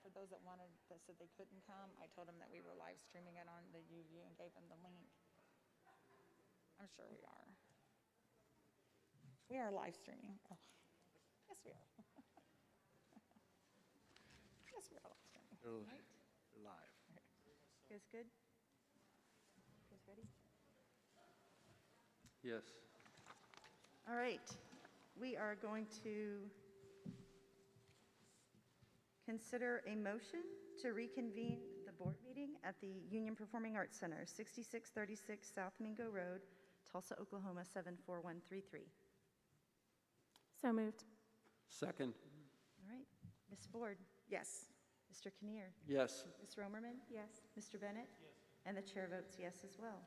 for those that said they couldn't come, I told them that we were live streaming it on the UU and gave them the link. I'm sure we are. We are live streaming. Oh, yes, we are. Yes, we are live streaming. Right? Live. You guys good? You guys ready? Yes. All right. We are going to consider a motion to reconvene the board meeting at the Union Performing Arts Center, 6636 South Mingo Road, Tulsa, Oklahoma, 74133. So moved. Second. All right. Ms. Ford? Yes. Mr. Kinnear? Yes. Ms. Romerman? Yes. Mr. Bennett? Yes. And the chair votes yes as well.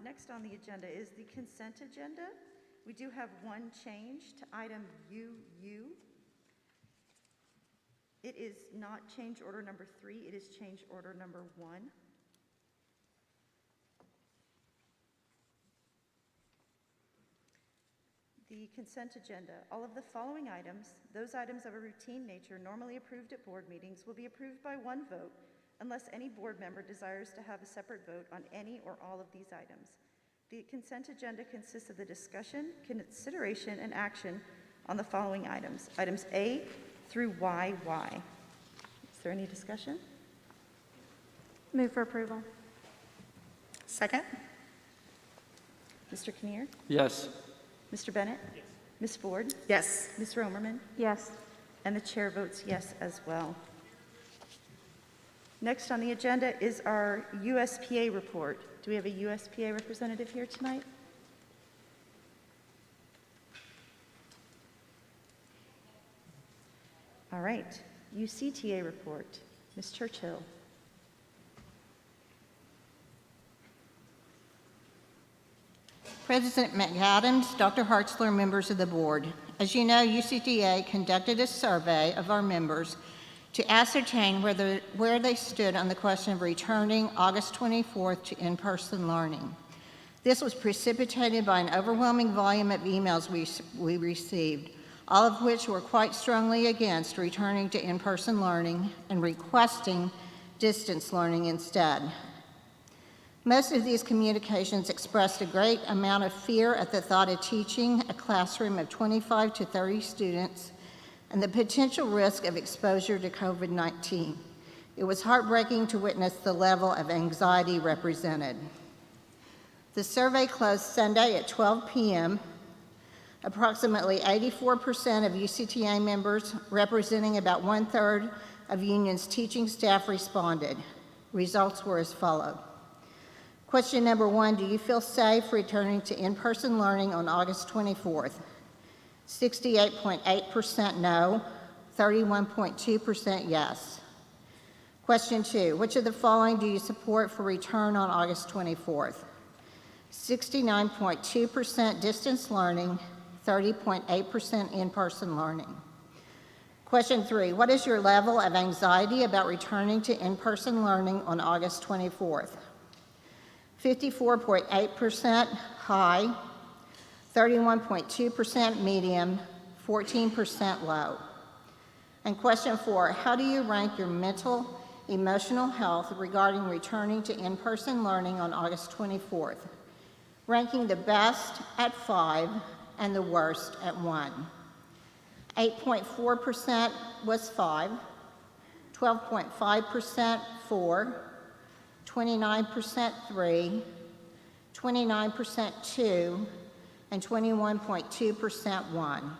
Next on the agenda is the consent agenda. We do have one change to item UU. It is not change order number 3, it is change order number 1. The consent agenda. All of the following items, those items of a routine nature normally approved at board meetings, will be approved by one vote unless any board member desires to have a separate vote on any or all of these items. The consent agenda consists of the discussion, consideration, and action on the following items. Items A through YY. Is there any discussion? Move for approval. Second? Mr. Kinnear? Yes. Mr. Bennett? Yes. Ms. Ford? Yes. Ms. Romerman? Yes. And the chair votes yes as well. Next on the agenda is our USPA report. Do we have a USPA representative here tonight? All right. UCTA report. Ms. Churchill. President McAdams, Dr. Hartzler, members of the board. As you know, UCTA conducted a survey of our members to ascertain where they stood on the question of returning August 24th to in-person learning. This was precipitated by an overwhelming volume of emails we received, all of which were quite strongly against returning to in-person learning and requesting distance learning instead. Most of these communications expressed a great amount of fear at the thought of teaching a classroom of 25 to 30 students and the potential risk of exposure to COVID-19. It was heartbreaking to witness the level of anxiety represented. The survey closed Sunday at 12 p.m. Approximately 84% of UCTA members, representing about 1/3 of Union's teaching staff, responded. Results were as follows. Question number 1, do you feel safe returning to in-person learning on August 24th? 68.8% no, 31.2% yes. Question 2, which of the following do you support for return on August 24th? 69.2% distance learning, 30.8% in-person learning. Question 3, what is your level of anxiety about returning to in-person learning on August 24th? 54.8% high, 31.2% medium, 14% low. And question 4, how do you rank your mental, emotional health regarding returning to in-person learning on August 24th? Ranking the best at 5 and the worst at 1. 8.4% was 5, 12.5% 4, 29% 3, 29% 2, and 21.2% 1.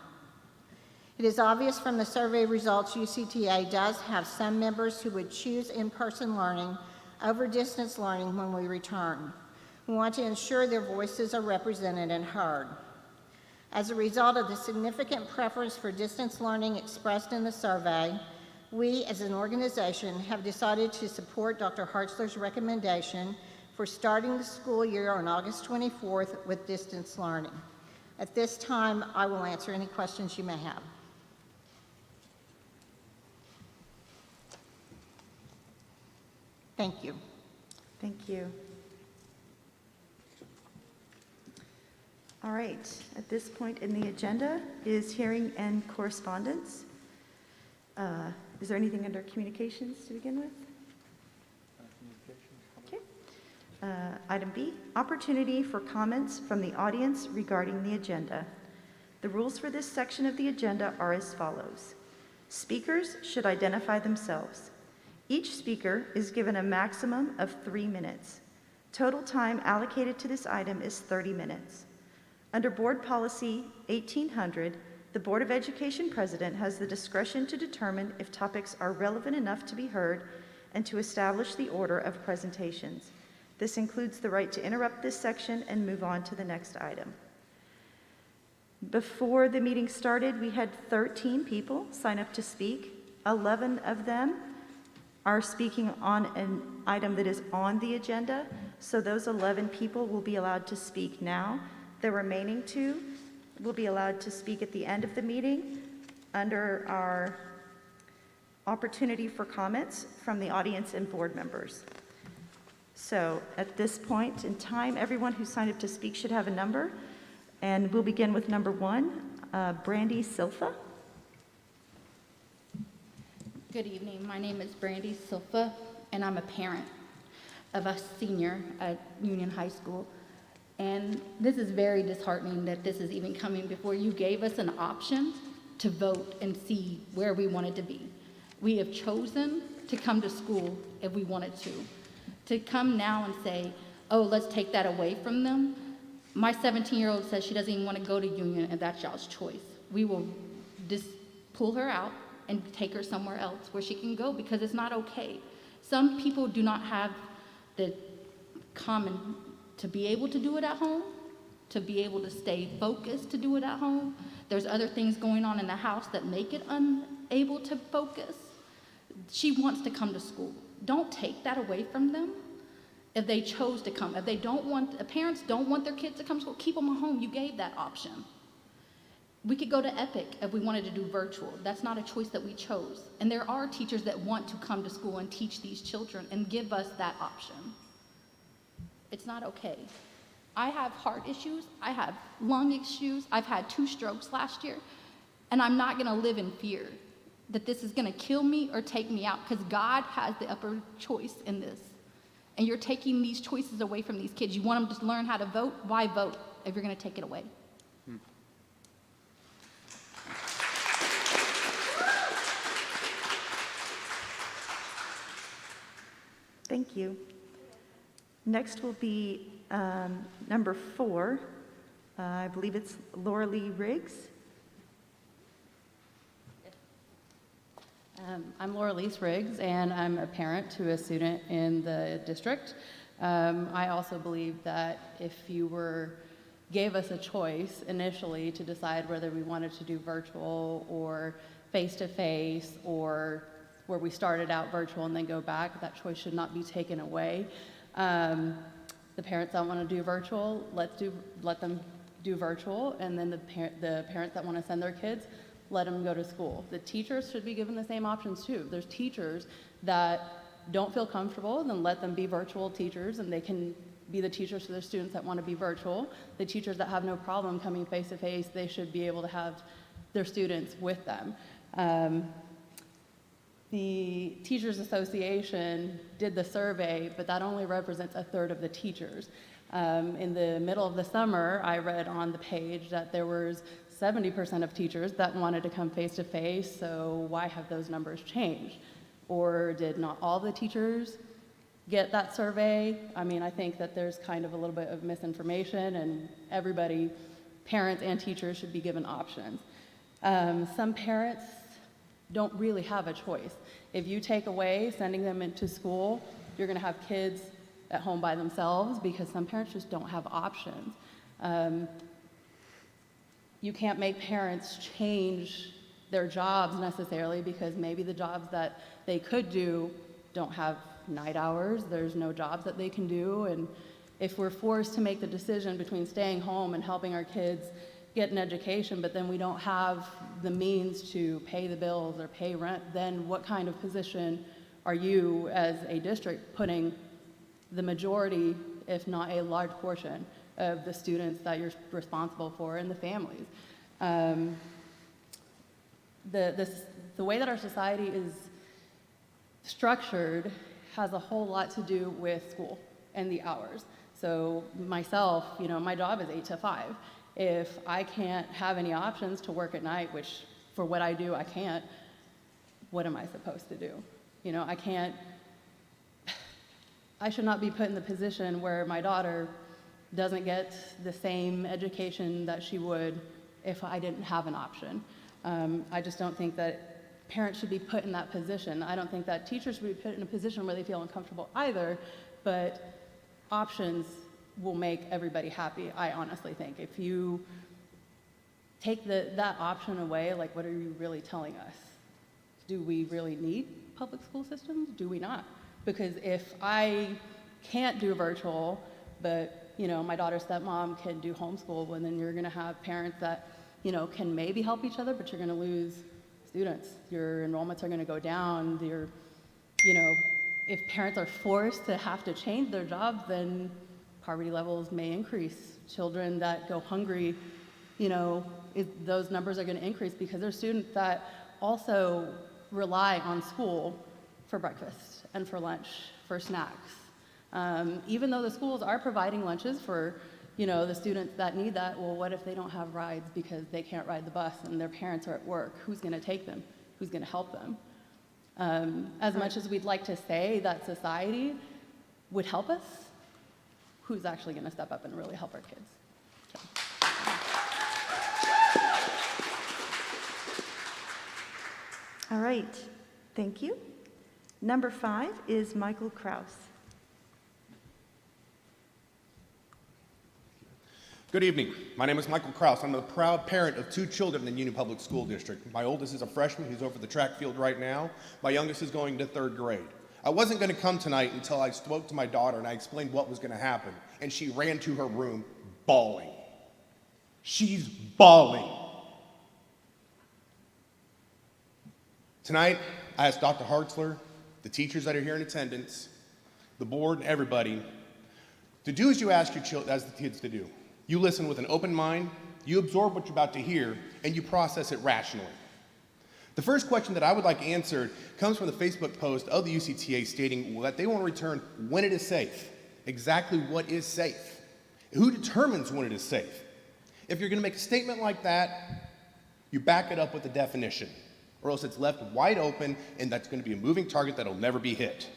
It is obvious from the survey results UCTA does have some members who would choose in-person learning over distance learning when we return. We want to ensure their voices are represented and heard. As a result of the significant preference for distance learning expressed in the survey, we as an organization have decided to support Dr. Hartzler's recommendation for starting the school year on August 24th with distance learning. At this time, I will answer any questions you may have. Thank you. Thank you. All right, at this point in the agenda is hearing and correspondence. Is there anything under communications to begin with? Okay. Item B, opportunity for comments from the audience regarding the agenda. The rules for this section of the agenda are as follows. Speakers should identify themselves. Each speaker is given a maximum of 3 minutes. Total time allocated to this item is 30 minutes. Under Board Policy 1800, the Board of Education President has the discretion to determine if topics are relevant enough to be heard and to establish the order of presentations. This includes the right to interrupt this section and move on to the next item. Before the meeting started, we had 13 people sign up to speak. 11 of them are speaking on an item that is on the agenda, so those 11 people will be allowed to speak now. The remaining 2 will be allowed to speak at the end of the meeting under our opportunity for comments from the audience and board members. So at this point in time, everyone who signed up to speak should have a number, and we'll begin with number 1, Brandy Silfa. Good evening. My name is Brandy Silfa, and I'm a parent of a senior at Union High School. And this is very disheartening that this is even coming before you gave us an option to vote and see where we wanted to be. We have chosen to come to school if we wanted to. To come now and say, oh, let's take that away from them. My 17-year-old says she doesn't even want to go to Union, and that's y'all's choice. We will just pull her out and take her somewhere else where she can go, because it's not okay. Some people do not have the common to be able to do it at home, to be able to stay focused to do it at home. There's other things going on in the house that make it unable to focus. She wants to come to school. Don't take that away from them. If they chose to come, if parents don't want their kids to come to school, keep them at home. You gave that option. We could go to Epic if we wanted to do virtual. That's not a choice that we chose. And there are teachers that want to come to school and teach these children and give us that option. It's not okay. I have heart issues. I have lung issues. I've had 2 strokes last year. And I'm not going to live in fear that this is going to kill me or take me out, because God has the upper choice in this. And you're taking these choices away from these kids. You want them to learn how to vote? Why vote if you're going to take it away? Thank you. Next will be number 4. I believe it's Laura Lee Riggs. I'm Laura Lise Riggs, and I'm a parent to a student in the district. I also believe that if you gave us a choice initially to decide whether we wanted to do virtual or face-to-face, or where we started out virtual and then go back, that choice should not be taken away. The parents that want to do virtual, let them do virtual, and then the parents that want to send their kids, let them go to school. The teachers should be given the same options too. There's teachers that don't feel comfortable, then let them be virtual teachers, and they can be the teachers to their students that want to be virtual. The teachers that have no problem coming face to face, they should be able to have their students with them. The Teachers Association did the survey, but that only represents 1/3 of the teachers. In the middle of the summer, I read on the page that there was 70% of teachers that wanted to come face-to-face, so why have those numbers changed? Or did not all the teachers get that survey? I mean, I think that there's kind of a little bit of misinformation, and everybody, parents and teachers, should be given options. Some parents don't really have a choice. If you take away sending them into school, you're going to have kids at home by themselves, because some parents just don't have options. You can't make parents change their jobs necessarily, because maybe the jobs that they could do don't have night hours. There's no jobs that they can do. And if we're forced to make the decision between staying home and helping our kids get an education, but then we don't have the means to pay the bills or pay rent, then what kind of position are you as a district putting the majority, if not a large portion, of the students that you're responsible for and the families? the way that our society is structured has a whole lot to do with school and the hours. So myself, my job is 8 to 5. If I can't have any options to work at night, which for what I do, I can't, what am I supposed to do? I should not be put in the position where my daughter doesn't get the same education that she would if I didn't have an option. I just don't think that parents should be put in that position. I don't think that teachers should be put in a position where they feel uncomfortable either, but options will make everybody happy, I honestly think. If you take that option away, like, what are you really telling us? Do we really need public school systems? Do we not? Because if I can't do virtual, but my daughter's stepmom can do homeschool, well, then you're going to have parents that can maybe help each other, but you're going to lose students. Your enrollments are going to go down. If parents are forced to have to change their jobs, then poverty levels may increase. Children that go hungry, those numbers are going to increase because there's students that also rely on school for breakfast and for lunch, for snacks. Even though the schools are providing lunches for, the students that need that, well, what if they don't have rides because they can't ride the bus and their parents are at work? Who's going to take them? Who's going to help them? As much as we'd like to say that society would help us, who's actually going to step up and really help our kids? All right, thank you. Number 5 is Michael Kraus. Good evening. My name is Michael Kraus. I'm a proud parent of 2 children in the Union Public School District. My oldest is a freshman. He's over the track field right now. My youngest is going to 3rd grade. I wasn't going to come tonight until I spoke to my daughter and I explained what was going to happen. And she ran to her room bawling. She's bawling. Tonight, I asked Dr. Hartzler, the teachers that are here in attendance, the board, and everybody, to do as you ask as the kids to do. You listen with an open mind, you absorb what you're about to hear, and you process it rationally. The first question that I would like answered comes from the Facebook post of the UCTA stating that they want to return when it is safe. Exactly what is safe? Who determines when it is safe? If you're going to make a statement like that, you back it up with a definition, or else it's left wide open, and that's going to be a moving target that'll never be hit.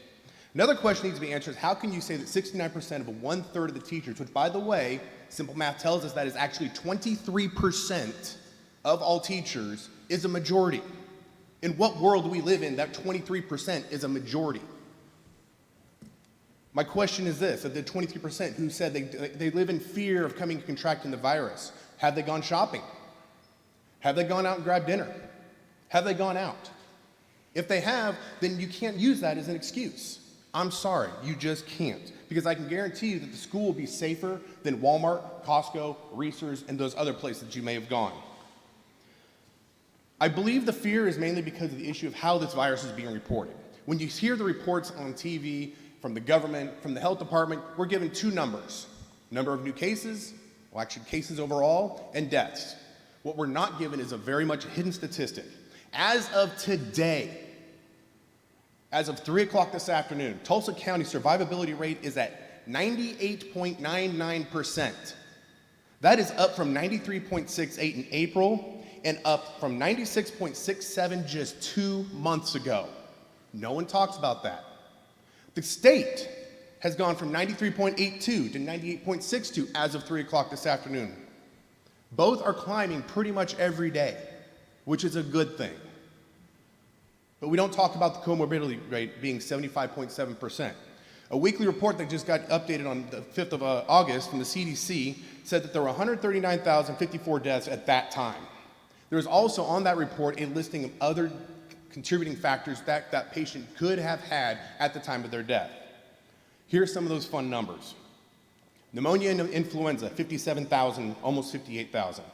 Another question needs to be answered is how can you say that 69% of 1/3 of the teachers, which by the way, simple math tells us that is actually 23% of all teachers, is a majority. In what world do we live in that 23% is a majority? My question is this, of the 23% who said they live in fear of contracting the virus, have they gone shopping? Have they gone out and grabbed dinner? Have they gone out? If they have, then you can't use that as an excuse. I'm sorry, you just can't. Because I can guarantee you that the school will be safer than Walmart, Costco, Reese's, and those other places that you may have gone. I believe the fear is mainly because of the issue of how this virus is being reported. When you hear the reports on TV from the government, from the health department, we're given 2 numbers. Number of new cases, well actually cases overall, and deaths. What we're not given is a very much hidden statistic. As of today, as of 3 o'clock this afternoon, Tulsa County survivability rate is at 98.99%. That is up from 93.68 in April and up from 96.67 just 2 months ago. No one talks about that. The state has gone from 93.82 to 98.62 as of 3 o'clock this afternoon. Both are climbing pretty much every day, which is a good thing. But we don't talk about the comorbidity rate being 75.7%. A weekly report that just got updated on the 5th of August from the CDC said that there were 139,054 deaths at that time. There's also on that report a listing of other contributing factors that that patient could have had at the time of their death. Here are some of those fun numbers. Pneumonia and influenza, 57,000, almost 58,000.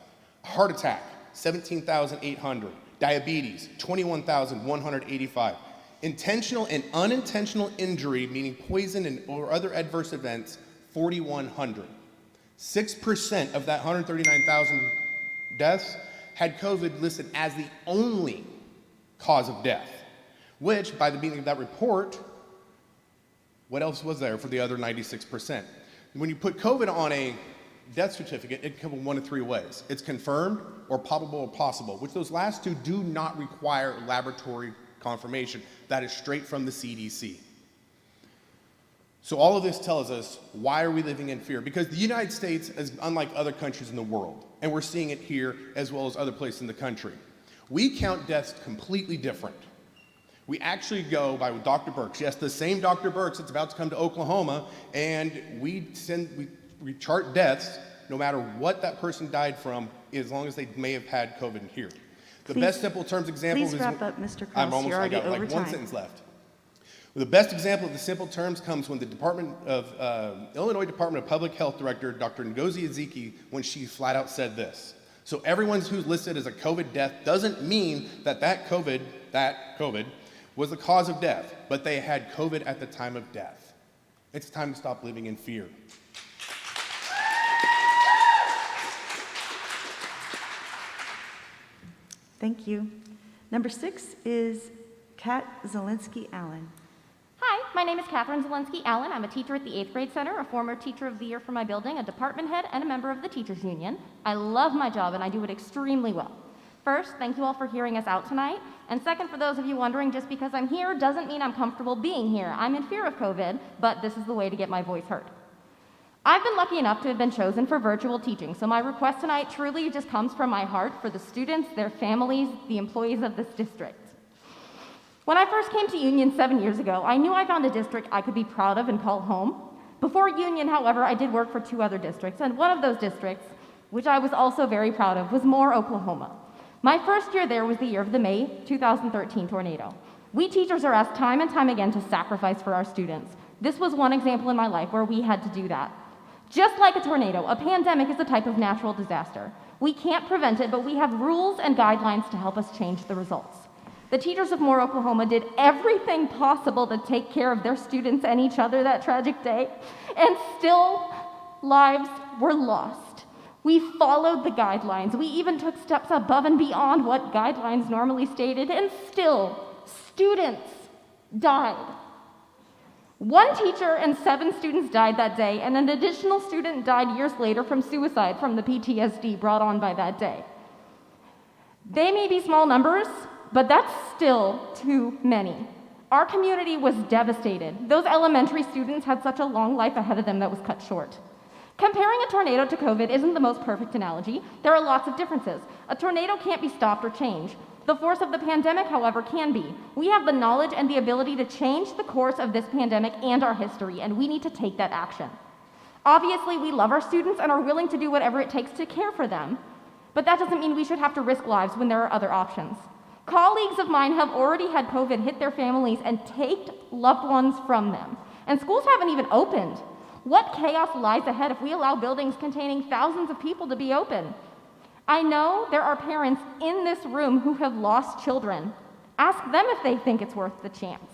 Heart attack, 17,800. Diabetes, 21,185. Intentional and unintentional injury, meaning poison or other adverse events, 4,100. 6% of that 139,000 deaths had COVID listed as the only cause of death, which by the beginning of that report, what else was there for the other 96%? When you put COVID on a death certificate, it can come in one of three ways. It's confirmed or probable or possible, which those last two do not require laboratory confirmation. That is straight from the CDC. So all of this tells us, why are we living in fear? Because the United States is unlike other countries in the world, and we're seeing it here as well as other places in the country. We count deaths completely different. We actually go by Dr. Birx. Yes, the same Dr. Birx that's about to come to Oklahoma, and we chart deaths no matter what that person died from, as long as they may have had COVID here. The best simple terms example Please is... wrap up, Mr. Kraus. I'm almost, You're I already got over like one time. sentence left. The best example of the simple terms comes when the Illinois Department of Public Health Director, Dr. Ngozi Ezike, when she flat out said this. So everyone who's listed as a COVID death doesn't mean that COVID was the cause of death, but they had COVID at the time of death. It's time to stop living in fear. Thank you. Number 6 is Kat Zielinski Allen. Hi, my name is Catherine Zielinski Allen. I'm a teacher at the 8th grade center, a former teacher of the year for my building, a department head, and a member of the teachers union. I love my job and I do it extremely well. First, thank you all for hearing us out tonight. And second, for those of you wondering, just because I'm here doesn't mean I'm comfortable being here. I'm in fear of COVID, but this is the way to get my voice heard. I've been lucky enough to have been chosen for virtual teaching, so my request tonight truly just comes from my heart for the students, their families, the employees of this district. When I first came to Union 7 years ago, I knew I found a district I could be proud of and call home. Before Union, however, I did work for 2 other districts, and one of those districts, which I was also very proud of, was Moore, Oklahoma. My first year there was the year of the May 2013 tornado. We teachers are asked time and time again to sacrifice for our students. This was one example in my life where we had to do that. Just like a tornado, a pandemic is a type of natural disaster. We can't prevent it, but we have rules and guidelines to help us change the results. The teachers of Moore, Oklahoma did everything possible to take care of their students and each other that tragic day, and still lives were lost. We followed the guidelines. We even took steps above and beyond what guidelines normally stated, and still, students died. 1 teacher and 7 students died that day, and an additional student died years later from suicide from the PTSD brought on by that day. They may be small numbers, but that's still too many. Our community was devastated. Those elementary students had such a long life ahead of them that was cut short. Comparing a tornado to COVID isn't the most perfect analogy. There are lots of differences. A tornado can't be stopped or changed. The force of the pandemic, however, can be. We have the knowledge and the ability to change the course of this pandemic and our history, and we need to take that action. Obviously, we love our students and are willing to do whatever it takes to care for them, but that doesn't mean we should have to risk lives when there are other options. Colleagues of mine have already had COVID hit their families and take loved ones from them, and schools haven't even opened. What chaos lies ahead if we allow buildings containing thousands of people to be open? I know there are parents in this room who have lost children. Ask them if they think it's worth the chance.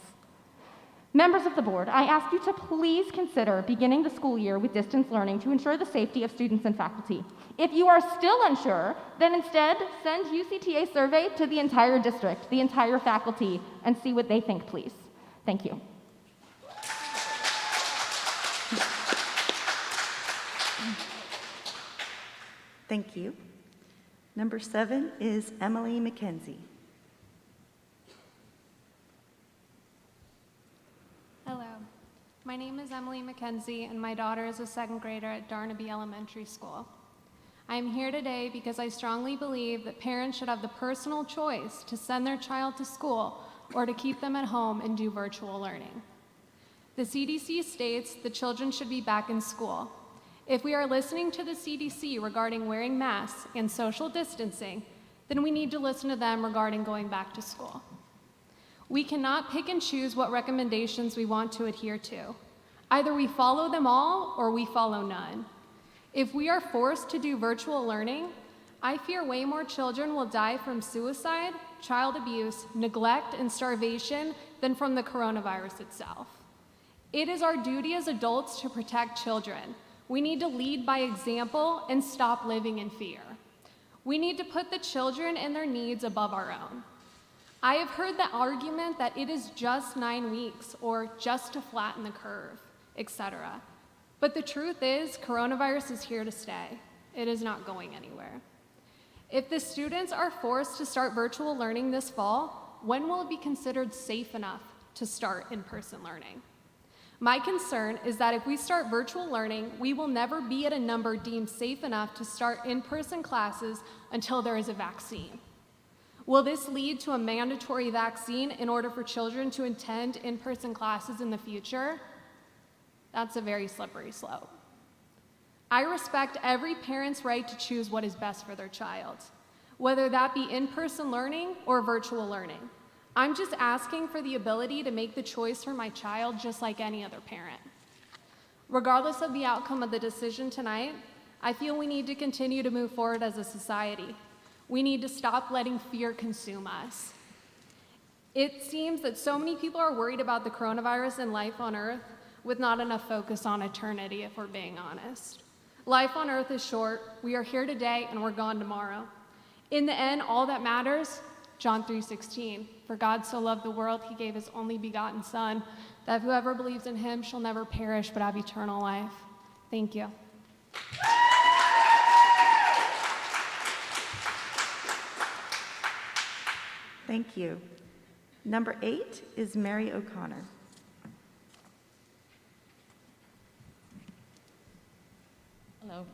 Members of the board, I ask you to please consider beginning the school year with distance learning to ensure the safety of students and faculty. If you are still unsure, then instead send UCTA survey to the entire district, the entire faculty, and see what they think, please. Thank you. Thank you. Number 7 is Emily McKenzie. Hello, my name is Emily McKenzie, and my daughter is a 2nd grader at Darnaby Elementary School. I am here today because I strongly believe that parents should have the personal choice to send their child to school or to keep them at home and do virtual learning. The CDC states that children should be back in school. If we are listening to the CDC regarding wearing masks and social distancing, then we need to listen to them regarding going back to school. We cannot pick and choose what recommendations we want to adhere to. Either we follow them all or we follow none. If we are forced to do virtual learning, I fear way more children will die from suicide, child abuse, neglect, and starvation than from the coronavirus itself. It is our duty as adults to protect children. We need to lead by example and stop living in fear. We need to put the children and their needs above our own. I have heard the argument that it is just 9 weeks or just to flatten the curve, etc. But the truth is, coronavirus is here to stay. It is not going anywhere. If the students are forced to start virtual learning this fall, when will it be considered safe enough to start in-person learning? My concern is that if we start virtual learning, we will never be at a number deemed safe enough to start in-person classes until there is a vaccine. Will this lead to a mandatory vaccine in order for children to attend in-person classes in the future? That's a very slippery slope. I respect every parent's right to choose what is best for their child, whether that be in-person learning or virtual learning. I'm just asking for the ability to make the choice for my child just like any other parent. Regardless of the outcome of the decision tonight, I feel we need to continue to move forward as a society. We need to stop letting fear consume us. It seems that so many people are worried about the coronavirus and life on Earth with not enough focus on eternity, if we're being honest. Life on Earth is short. We are here today and we're gone tomorrow. In the end, all that matters, John 3:16, for God so loved the world, he gave his only begotten Son, that whoever believes in him shall never perish but have eternal life. Thank you. Thank you. Number 8 is Mary O'Connor. Hello.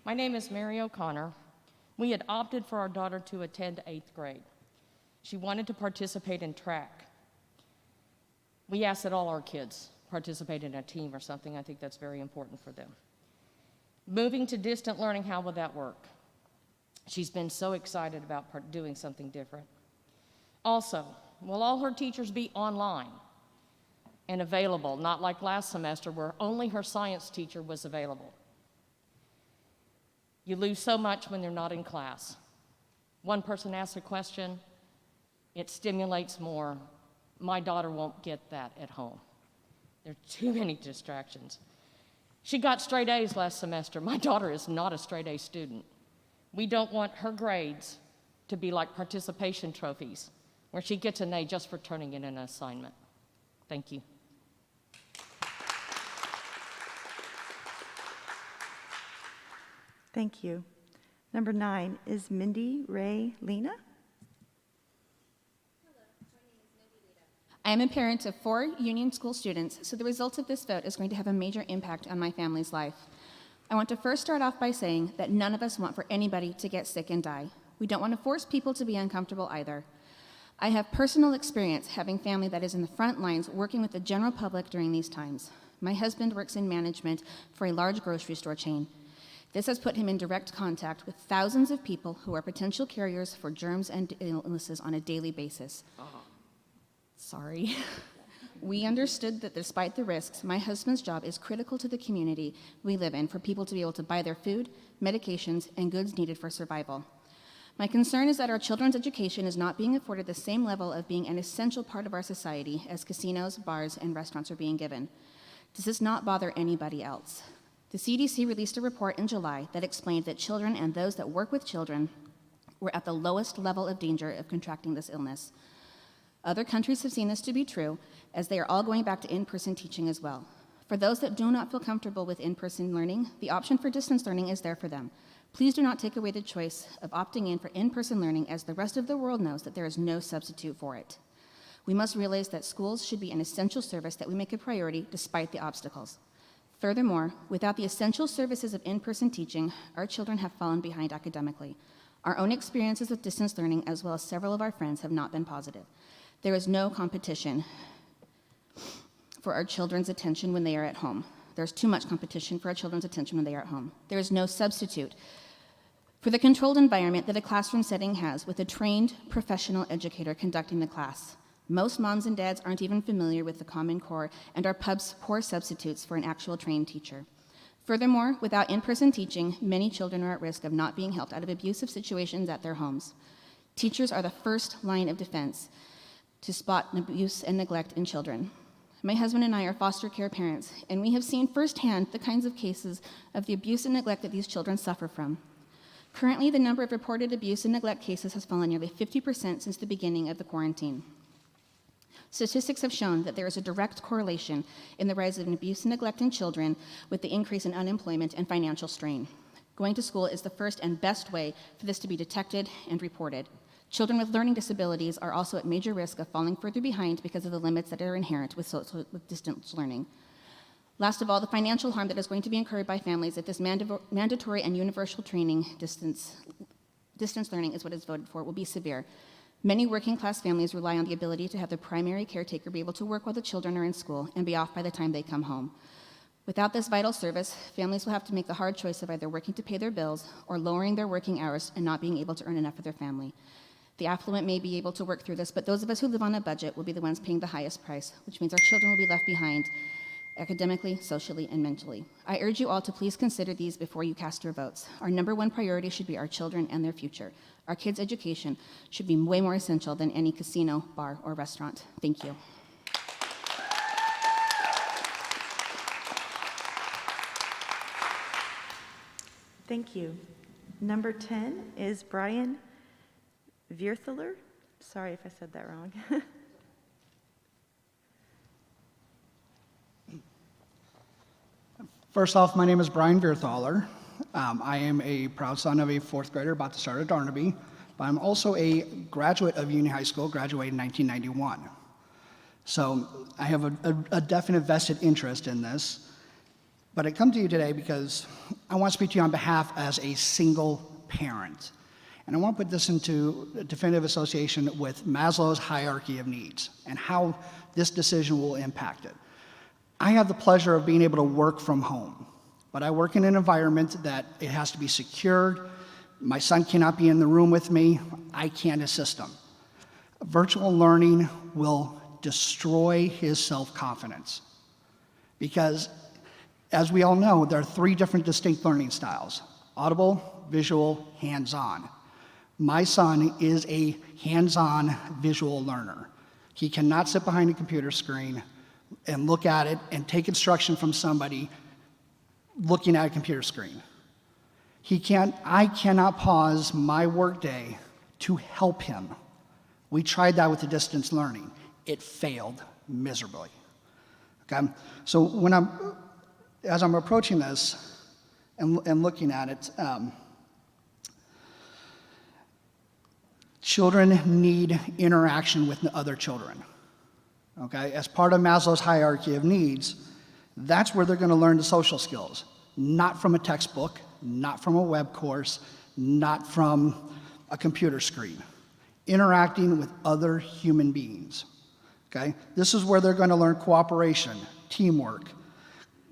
My name is Mary O'Connor. We had opted for our daughter to attend 8th grade. She wanted to participate in track. We asked that all our kids participate in a team or something. I think that's very important for them. Moving to distant learning, how will that work? She's been so excited about doing something different. Also, will all her teachers be online and available, not like last semester where only her science teacher was available? You lose so much when they're not in class. One person asks a question, it stimulates more. My daughter won't get that at home. There are too many distractions. She got straight A's last semester. My daughter is not a straight A student. We don't want her grades to be like participation trophies, where she gets an A just for turning in an assignment. Thank you. Thank you. Number 9 is Mindy Ray Lena. I am a parent of 4 Union School students, so the result of this vote is going to have a major impact on my family's life. I want to first start off by saying that none of us want for anybody to get sick and die. We don't want to force people to be uncomfortable either. I have personal experience having family that is in the front lines working with the general public during these times. My husband works in management for a large grocery store chain. This has put him in direct contact with thousands of people who are potential carriers for germs and illnesses on a daily basis. Sorry. We understood that despite the risks, my husband's job is critical to the community we live in for people to be able to buy their food, medications, and goods needed for survival. My concern is that our children's education is not being afforded the same level of being an essential part of our society as casinos, bars, and restaurants are being given. Does this not bother anybody else? The CDC released a report in July that explained that children and those that work with children were at the lowest level of danger of contracting this illness. Other countries have seen this to be true, as they are all going back to in-person teaching as well. For those that do not feel comfortable with in-person learning, the option for distance learning is there for them. Please do not take away the choice of opting in for in-person learning, as the rest of the world knows that there is no substitute for it. We must realize that schools should be an essential service that we make a priority despite the obstacles. Furthermore, without the essential services of in-person teaching, our children have fallen behind academically. Our own experiences with distance learning, as well as several of our friends, have not been positive. There is no competition for our children's attention when they are at home. There's too much competition for our children's attention when they are at home. There is no substitute for the controlled environment that a classroom setting has with a trained professional educator conducting the class. Most moms and dads aren't even familiar with the Common Core and are poor substitutes for an actual trained teacher. Furthermore, without in-person teaching, many children are at risk of not being helped out of abusive situations at their homes. Teachers are the first line of defense to spot abuse and neglect in children. My husband and I are foster care parents, and we have seen firsthand the kinds of cases of the abuse and neglect that these children suffer from. Currently, the number of reported abuse and neglect cases has fallen nearly 50% since the beginning of the quarantine. Statistics have shown that there is a direct correlation in the rise of abuse and neglect in children with the increase in unemployment and financial strain. Going to school is the first and best way for this to be detected and reported. Children with learning disabilities are also at major risk of falling further behind because of the limits that are inherent with distance learning. Last of all, the financial harm that is going to be incurred by families if this mandatory and universal training distance learning is what is voted for will be severe. Many working class families rely on the ability to have the primary caretaker be able to work while the children are in school and be off by the time they come home. Without this vital service, families will have to make the hard choice of either working to pay their bills or lowering their working hours and not being able to earn enough for their family. The affluent may be able to work through this, but those of us who live on a budget will be the ones paying the highest price, which means our children will be left behind academically, socially, and mentally. I urge you all to please consider these before you cast your votes. Our number one priority should be our children and their future. Our kids' education should be way more essential than any casino, bar, or restaurant. Thank you. Thank you. Number 10 is Brian Vierthaler. Sorry if I said that wrong. First off, my name is Brian Vierthaler. I am a proud son of a fourth grader about to start at Darnaby, but I'm also a graduate of Union High School, graduated in 1991. So I have a definite vested interest in this, but I come to you today because I want to speak to you on behalf as a single parent. And I want to put this into a definitive association with Maslow's hierarchy of needs and how this decision will impact it. I have the pleasure of being able to work from home, but I work in an environment that it has to be secured. My son cannot be in the room with me. I can't assist him. Virtual learning will destroy his self-confidence because, as we all know, there are three different distinct learning styles: audible, visual, hands-on. My son is a hands-on visual learner. He cannot sit behind a computer screen and look at it and take instruction from somebody looking at a computer screen. I cannot pause my workday to help him. We tried that with the distance learning. It failed miserably. Okay? So as I'm approaching this and looking at it, children need interaction with other children. Okay? As part of Maslow's hierarchy of needs, that's where they're going to learn the social skills, not from a textbook, not from a web course, not from a computer screen. Interacting with other human beings. Okay? This is where they're going to learn cooperation, teamwork,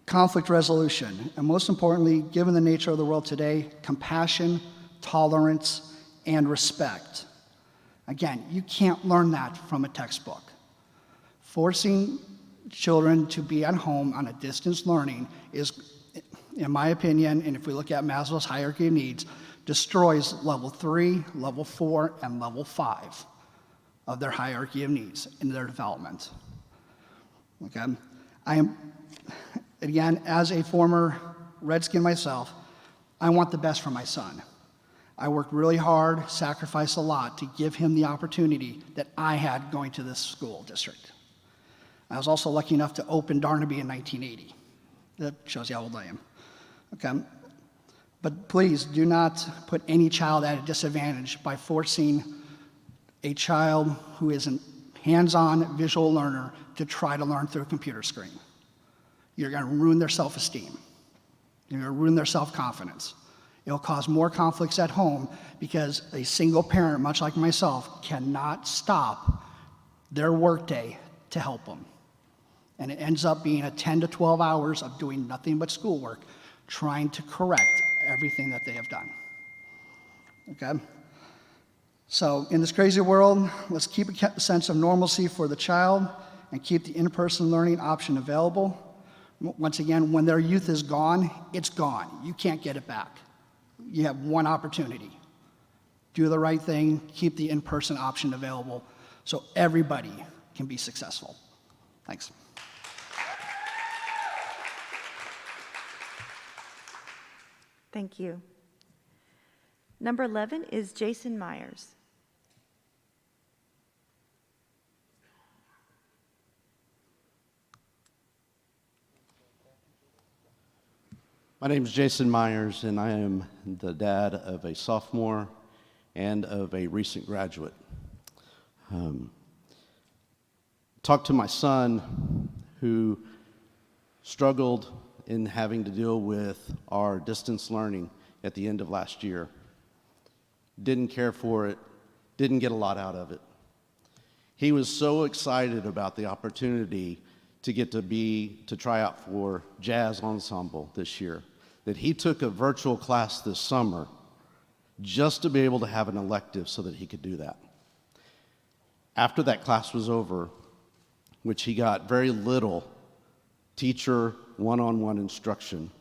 conflict resolution, and most importantly, given the nature of the world today, compassion, tolerance, and respect. Again, you can't learn that from a textbook. Forcing children to be at home on a distance learning is, in my opinion, and if we look at Maslow's hierarchy of needs, destroys level 3, level 4, and level 5 of their hierarchy of needs in their development. Okay? I am, again, as a former Redskin myself, I want the best for my son. I worked really hard, sacrificed a lot to give him the opportunity that I had going to this school district. I was also lucky enough to open Darnaby in 1980. That shows you how old I am. Okay? But please do not put any child at a disadvantage by forcing a child who is a hands-on visual learner to try to learn through a computer screen. You're going to ruin their self-esteem. You're going to ruin their self-confidence. It'll cause more conflicts at home because a single parent, much like myself, cannot stop their workday to help them. And it ends up being a 10 to 12 hours of doing nothing but schoolwork, trying to correct everything that they have done. Okay? So in this crazy world, let's keep a sense of normalcy for the child and keep the in-person learning option available. Once again, when their youth is gone, it's gone. You can't get it back. You have one opportunity. Do the right thing, keep the in-person option available so everybody can be successful. Thanks. Thank you. Number 11 is Jason Myers. My name is Jason Myers, and I am the dad of a sophomore and of a recent graduate. Talked to my son, who struggled in having to deal with our distance learning at the end of last year. Didn't care for it, didn't get a lot out of it. He was so excited about the opportunity to get to try out for jazz ensemble this year that he took a virtual class this summer just to be able to have an elective so that he could do that. After that class was over, which he got very little teacher one-on-one instruction,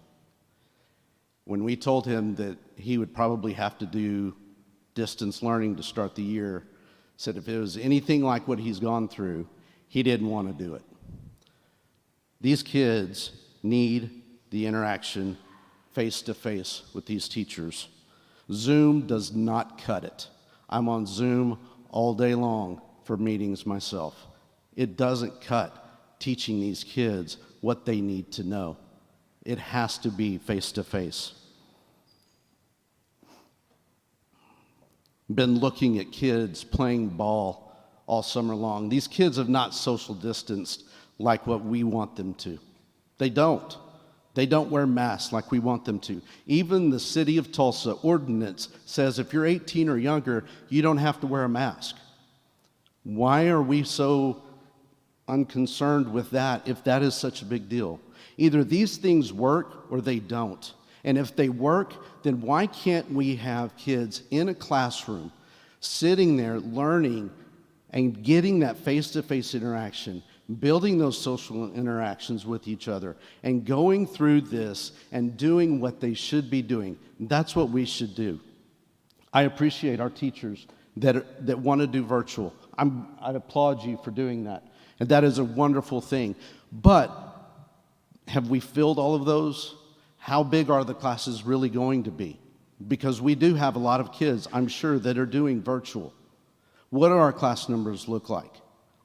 when we told him that he would probably have to do distance learning to start the year, said if it was anything like what he's gone through, he didn't want to do it. These kids need the interaction face-to-face with these teachers. Zoom does not cut it. I'm on Zoom all day long for meetings myself. It doesn't cut teaching these kids what they need to know. It has to be face-to-face. Been looking at kids playing ball all summer long. These kids have not social distanced like what we want them to. They don't. They don't wear masks like we want them to. Even the city of Tulsa ordinance says if you're 18 or younger, you don't have to wear a mask. Why are we so unconcerned with that if that is such a big deal? Either these things work or they don't. And if they work, then why can't we have kids in a classroom sitting there learning and getting that face-to-face interaction, building those social interactions with each other, and going through this and doing what they should be doing? That's what we should do. I appreciate our teachers that want to do virtual. I applaud you for doing that. And that is a wonderful thing. But have we filled all of those? How big are the classes really going to be? Because we do have a lot of kids, I'm sure, that are doing virtual. What do our class numbers look like?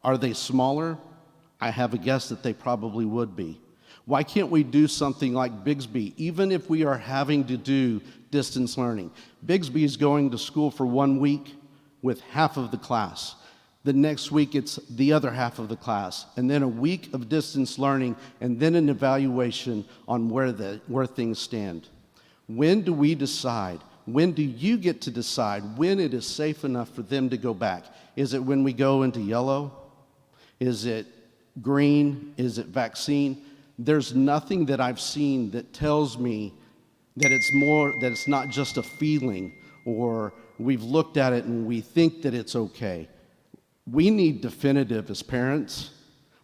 Are they smaller? I have a guess that they probably would be. Why can't we do something like Bigsby, even if we are having to do distance learning? Bigsby is going to school for 1 week with half of the class. The next week, it's the other half of the class, and then a week of distance learning, and then an evaluation on where things stand. When do we decide? When do you get to decide when it is safe enough for them to go back? Is it when we go into yellow? Is it green? Is it vaccine? There's nothing that I've seen that tells me that it's not just a feeling, or we've looked at it and we think that it's okay. We need definitive as parents.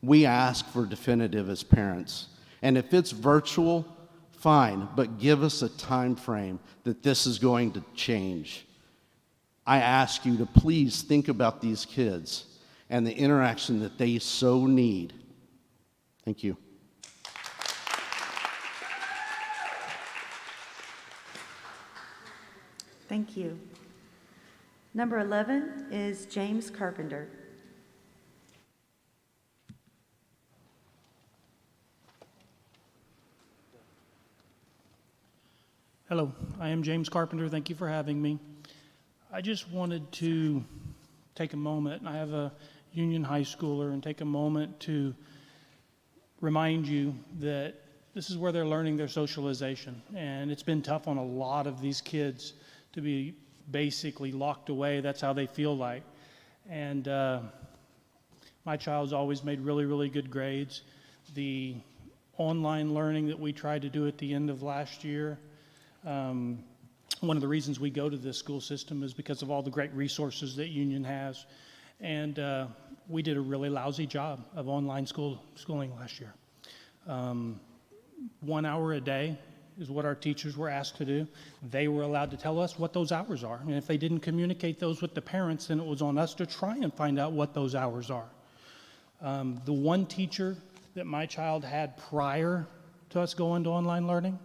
We ask for definitive as parents. And if it's virtual, fine, but give us a time frame that this is going to change. I ask you to please think about these kids and the interaction that they so need. Thank you. Thank you. Number 11 is James Carpenter. Hello, I am James Carpenter. Thank you for having me. I just wanted to take a moment, and I have a Union high schooler, and take a moment to remind you that this is where they're learning their socialization. And it's been tough on a lot of these kids to be basically locked away. That's how they feel like. And my child's always made really, really good grades. The online learning that we tried to do at the end of last year, one of the reasons we go to this school system is because of all the great resources that Union has. And we did a really lousy job of online schooling last year. 1 hour a day is what our teachers were asked to do. They were allowed to tell us what those hours are. And if they didn't communicate those with the parents, then it was on us to try and find out what those hours are. The one teacher that my child had prior to us going to online learning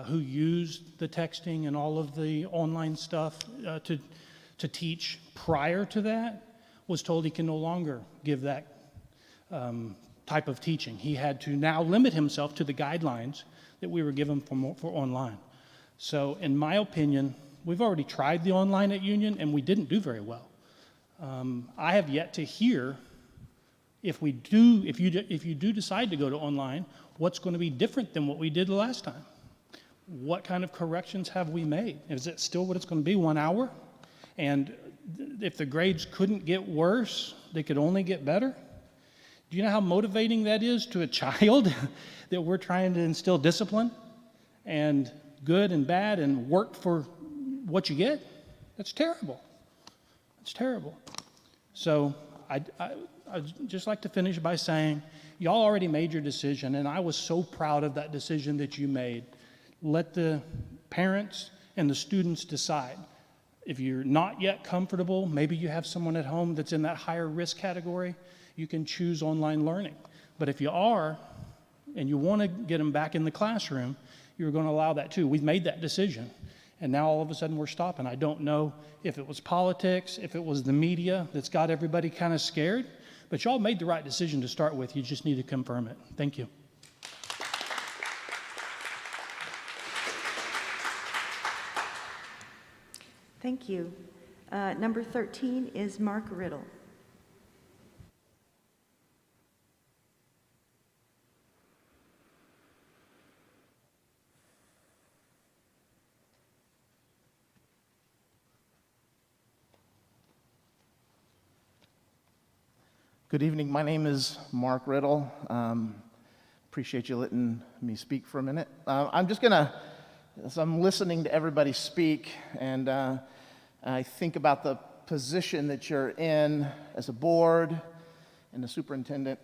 who used the texting and all of the online stuff to teach prior to that was told he can no longer give that type of teaching. He had to now limit himself to the guidelines that we were given for online. So in my opinion, we've already tried the online at Union and we didn't do very well. I have yet to hear if you do decide to go to online, what's going to be different than what we did the last time? What kind of corrections have we made? Is it still what it's going to be, 1 hour? And if the grades couldn't get worse, they could only get better? Do you know how motivating that is to a child that we're trying to instill discipline and good and bad and work for what you get? That's terrible. It's terrible. So I'd just like to finish by saying, y'all already made your decision, and I was so proud of that decision that you made. Let the parents and the students decide. If you're not yet comfortable, maybe you have someone at home that's in that higher risk category, you can choose online learning. But if you are, and you want to get them back in the classroom, you're going to allow that too. We've made that decision. And now all of a sudden we're stopping. I don't know if it was politics, if it was the media that's got everybody kind of scared, but y'all made the right decision to start with. You just need to confirm it. Thank you. Thank you. Number 13 is Mark Riddle. Good evening. My name is Mark Riddle. Appreciate you letting me speak for a minute. I'm just going to, as I'm listening to everybody speak, and I think about the position that you're in as a board and the superintendent,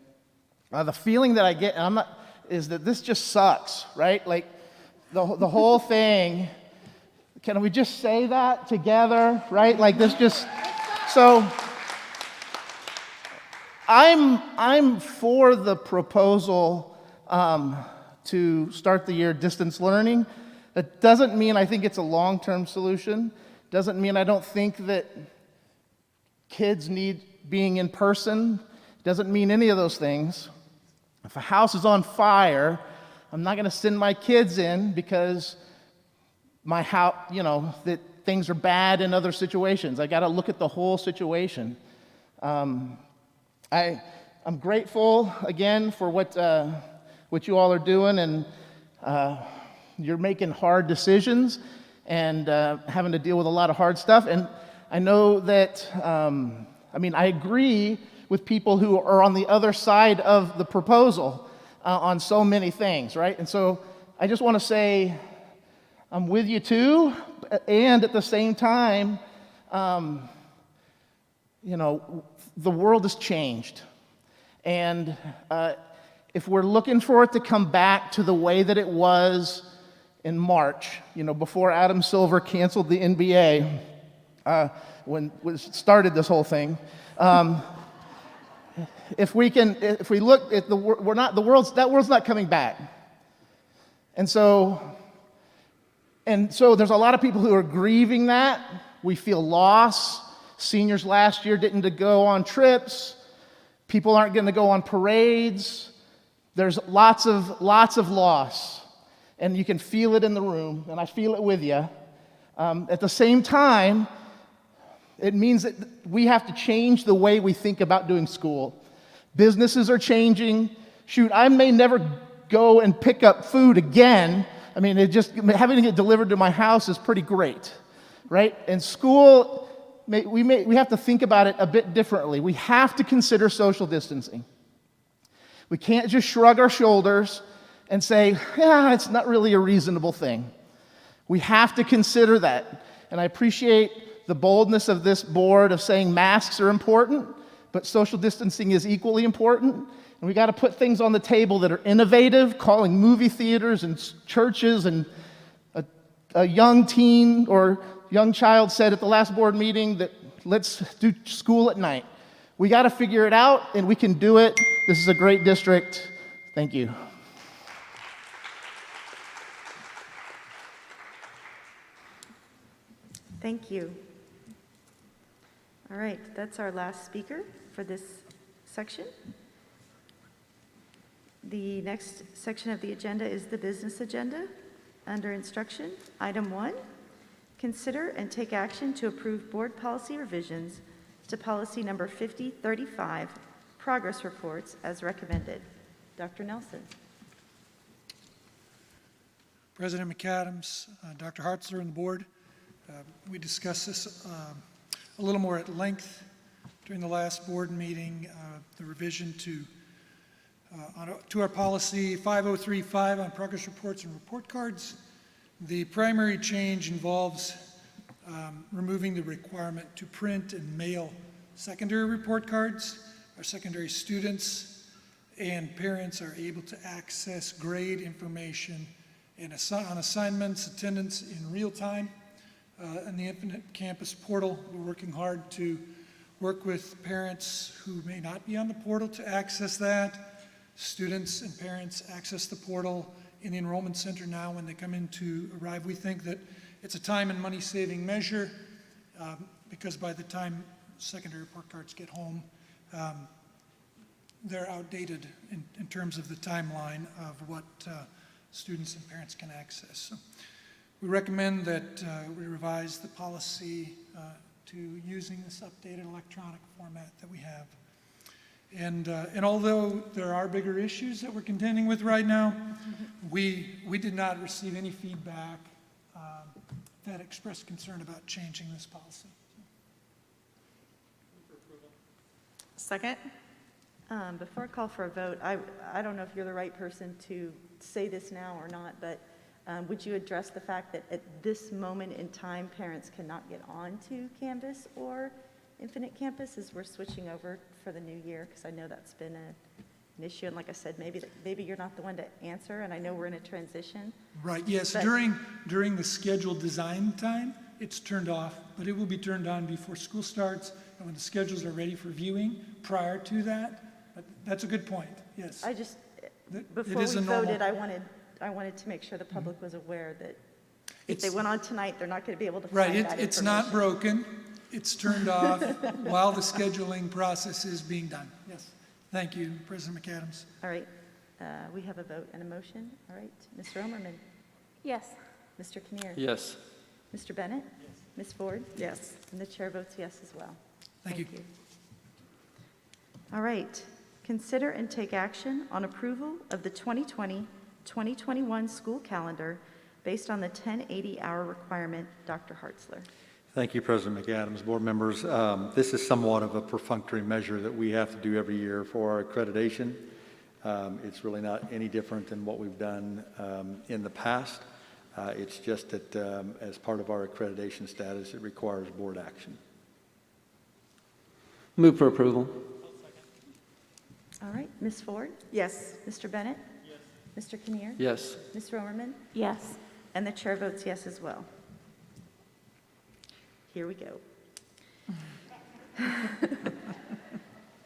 the feeling that I get, and is that this just sucks, right? Like the whole thing. Can we just say that together, right? Like this just, so. I'm for the proposal to start the year distance learning. That doesn't mean I think it's a long-term solution. Doesn't mean I don't think that kids need being in person. Doesn't mean any of those things. If a house is on fire, I'm not going to send my kids in because my house, that things are bad in other situations. I got to look at the whole situation. I'm grateful again for what you all are doing, and you're making hard decisions and having to deal with a lot of hard stuff. And I know that, I agree with people who are on the other side of the proposal on so many things, right? And so I just want to say I'm with you too, and at the same time, the world has changed. And if we're looking for it to come back to the way that it was in March, before Adam Silver canceled the NBA, when we started this whole thing, if we look at that world's not coming back. And so there's a lot of people who are grieving that. We feel loss. Seniors last year didn't go on trips. People aren't going to go on parades. There's lots of loss. And you can feel it in the room, and I feel it with you. At the same time, it means that we have to change the way we think about doing school. Businesses are changing. Shoot, I may never go and pick up food again. Having it delivered to my house is pretty great, right? And school, we have to think about it a bit differently. We have to consider social distancing. We can't just shrug our shoulders and say, yeah, it's not really a reasonable thing. We have to consider that. And I appreciate the boldness of this board of saying masks are important, but social distancing is equally important. And we got to put things on the table that are innovative, calling movie theaters and churches, and a young teen or young child said at the last board meeting that let's do school at night. We got to figure it out, and we can do it. This is a great district. Thank you. Thank you. All right, that's our last speaker for this section. The next section of the agenda is the business agenda. Under instruction, item 1, consider and take action to approve board policy revisions to policy number 5035, progress reports as recommended. Dr. Nelson. President McAdams, Dr. Hartzler, and the board, we discussed this a little more at length during the last board meeting, the revision to our policy 5035 on progress reports and report cards. The primary change involves removing the requirement to print and mail secondary report cards. Our secondary students and parents are able to access grade information and on assignments, attendance in real time. In the Infinite Campus portal, we're working hard to work with parents who may not be on the portal to access that. Students and parents access the portal in the enrollment center now when they come in to arrive. We think that it's a time and money saving measure because by the time secondary report cards get home, they're outdated in terms of the timeline of what students and parents can access. So we recommend that we revise the policy to using this updated electronic format that we have. And although there are bigger issues that we're contending with right now, we did not receive any feedback that expressed concern about changing this policy. Second? Before I call for a vote, I don't know if you're the right person to say this now or not, but would you address the fact that at this moment in time, parents cannot get on to Canvas or Infinite Campus as we're switching over for the new year? Because I know that's been an issue, and like I said, maybe you're not the one to answer, and I know we're in a transition. Right, yes, But- during the scheduled design time, it's turned off, but it will be turned on before school starts and when the schedules are ready for viewing prior to that. But that's a good point, yes. I just, It before we is a normal- voted, I wanted to make sure the public was aware that if they It's- went on tonight, they're not going to be able to Right, find that it's not information. broken, it's turned off while the scheduling process is being done, yes. Thank you, President McAdams. All right, we have a vote and a motion. All right, Mr. Omerman, Yes. Mr. Kinnear. Yes. Mr. Bennett? Ms. Ford? Yes. And the chair votes yes as well. Thank you. All right, consider and take action on approval of the 2020-2021 school calendar based on the 1080-hour requirement. Dr. Hartzler. Thank you, President McAdams, board members. This is somewhat of a perfunctory measure that we have to do every year for our accreditation. It's really not any different than what we've done in the past. It's just that as part of our accreditation status, it requires board action. Move for approval. All right, Ms. Ford? Yes. Mr. Bennett? Yes. Mr. Kinnear? Yes. Ms. Romerman? Yes. And the chair votes yes as well. Here we go.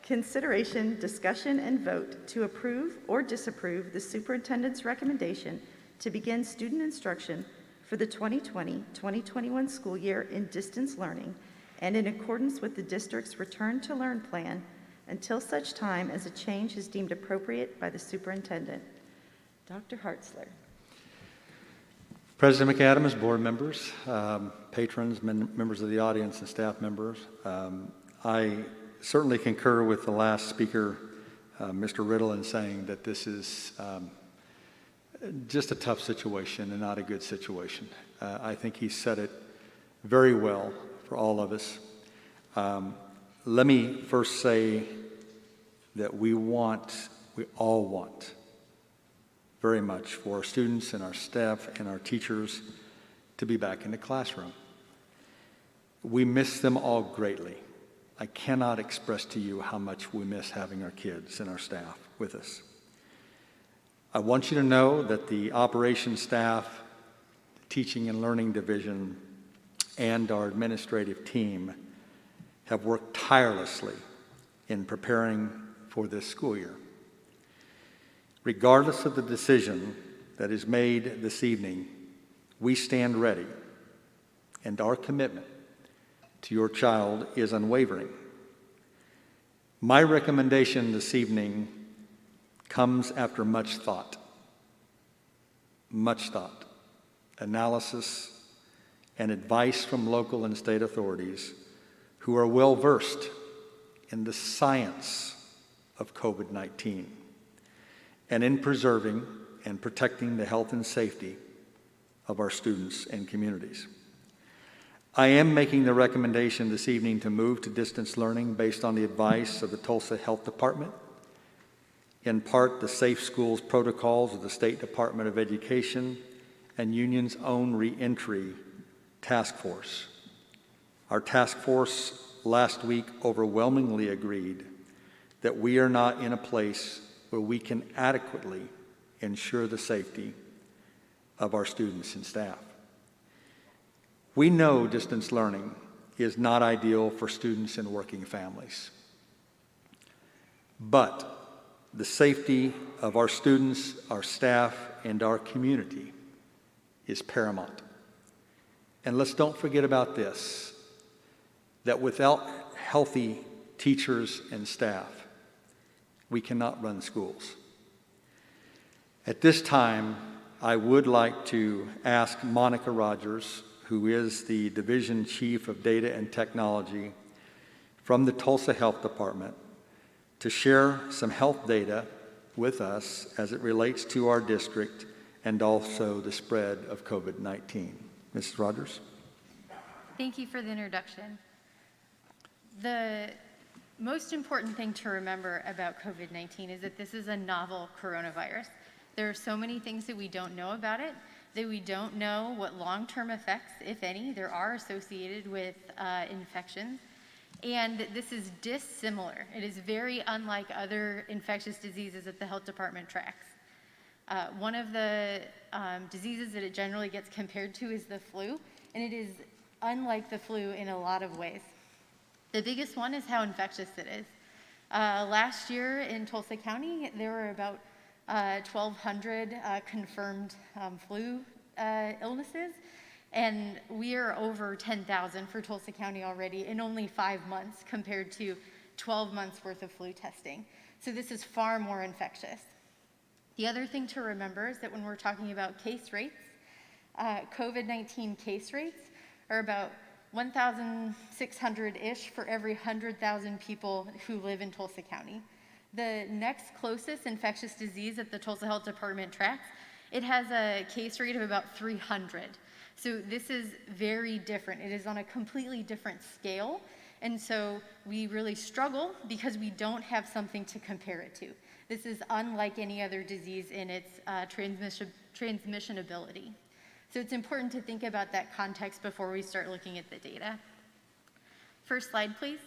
Consideration, discussion, and vote to approve or disapprove the superintendent's recommendation to begin student instruction for the 2020-2021 school year in distance learning and in accordance with the district's Return to Learn plan until such time as a change is deemed appropriate by the superintendent. Dr. Hartzler. President McAdams, board members, patrons, members of the audience, and staff members, I certainly concur with the last speaker, Mr. Riddle, in saying that this is just a tough situation and not a good situation. I think he said it very well for all of us. Let me first say that we all want very much for our students and our staff and our teachers to be back in the classroom. We miss them all greatly. I cannot express to you how much we miss having our kids and our staff with us. I want you to know that the operations staff, the teaching and learning division, and our administrative team have worked tirelessly in preparing for this school year. Regardless of the decision that is made this evening, we stand ready and our commitment to your child is unwavering. My recommendation this evening comes after much thought, analysis, and advice from local and state authorities who are well versed in the science of COVID-19 and in preserving and protecting the health and safety of our students and communities. I am making the recommendation this evening to move to distance learning based on the advice of the Tulsa Health Department, in part the Safe Schools protocols of the State Department of Education and Union's own reentry task force. Our task force last week overwhelmingly agreed that we are not in a place where we can adequately ensure the safety of our students and staff. We know distance learning is not ideal for students and working families, but the safety of our students, our staff, and our community is paramount. And let's don't forget about this, that without healthy teachers and staff, we cannot run schools. At this time, I would like to ask Monica Rogers, who is the Division Chief of Data and Technology from the Tulsa Health Department, to share some health data with us as it relates to our district and also the spread of COVID-19. Mrs. Rogers? Thank you for the introduction. The most important thing to remember about COVID-19 is that this is a novel coronavirus. There are so many things that we don't know about it, that we don't know what long-term effects, if any, there are associated with infections. And this is dissimilar. It is very unlike other infectious diseases that the health department tracks. One of the diseases that it generally gets compared to is the flu, and it is unlike the flu in a lot of ways. The biggest one is how infectious it is. Last year in Tulsa County, there were about 1,200 confirmed flu illnesses, and we are over 10,000 for Tulsa County already in only 5 months compared to 12 months worth of flu testing. So this is far more infectious. The other thing to remember is that when we're talking about case rates, COVID-19 case rates are about 1,600-ish for every 100,000 people who live in Tulsa County. The next closest infectious disease that the Tulsa Health Department tracks, it has a case rate of about 300. So this is very different. It is on a completely different scale. And so we really struggle because we don't have something to compare it to. This is unlike any other disease in its transmission ability. So it's important to think about that context before we start looking at the data. First slide, please.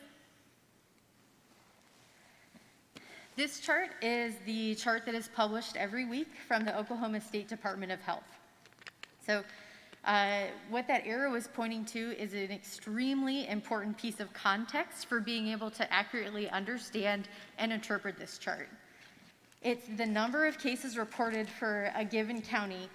This chart is the chart that is published every week from the Oklahoma State Department of Health. So what that arrow is pointing to is an extremely important piece of context for being able to accurately understand and interpret this chart. It's the number of cases reported for a given county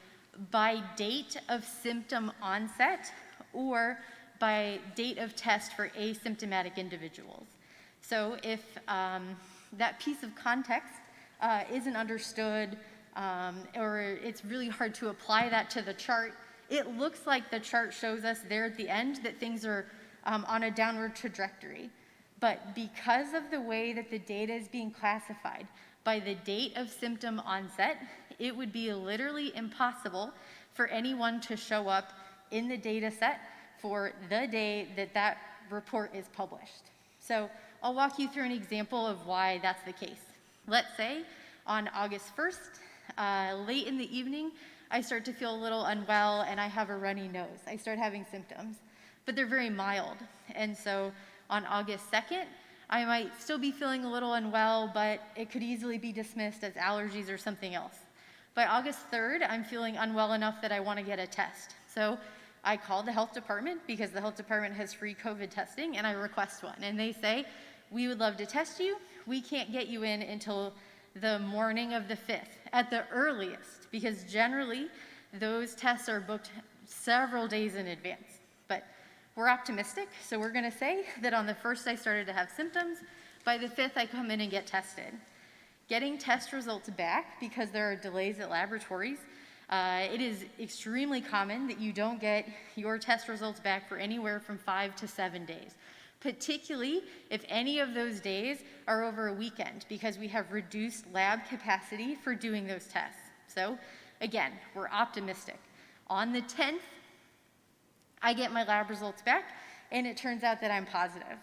by date of symptom onset or by date of test for asymptomatic individuals. So if that piece of context isn't understood or it's really hard to apply that to the chart, it looks like the chart shows us there at the end that things are on a downward trajectory. But because of the way that the data is being classified by the date of symptom onset, it would be literally impossible for anyone to show up in the data set for the day that that report is published. So I'll walk you through an example of why that's the case. Let's say on August 1st, late in the evening, I start to feel a little unwell and I have a runny nose. I start having symptoms, but they're very mild. And so on August 2nd, I might still be feeling a little unwell, but it could easily be dismissed as allergies or something else. By August 3rd, I'm feeling unwell enough that I want to get a test. So I call the health department because the health department has free COVID testing, and I request one. And they say, we would love to test you. We can't get you in until the morning of the 5th at the earliest, because generally those tests are booked several days in advance. But we're optimistic, so we're going to say that on the 1st I started to have symptoms. By the 5th, I come in and get tested. Getting test results back, because there are delays at laboratories, it is extremely common that you don't get your test results back for anywhere from 5 to 7 days, particularly if any of those days are over a weekend, because we have reduced lab capacity for doing those tests. So again, we're optimistic. On the 10th, I get my lab results back, and it turns out that I'm positive.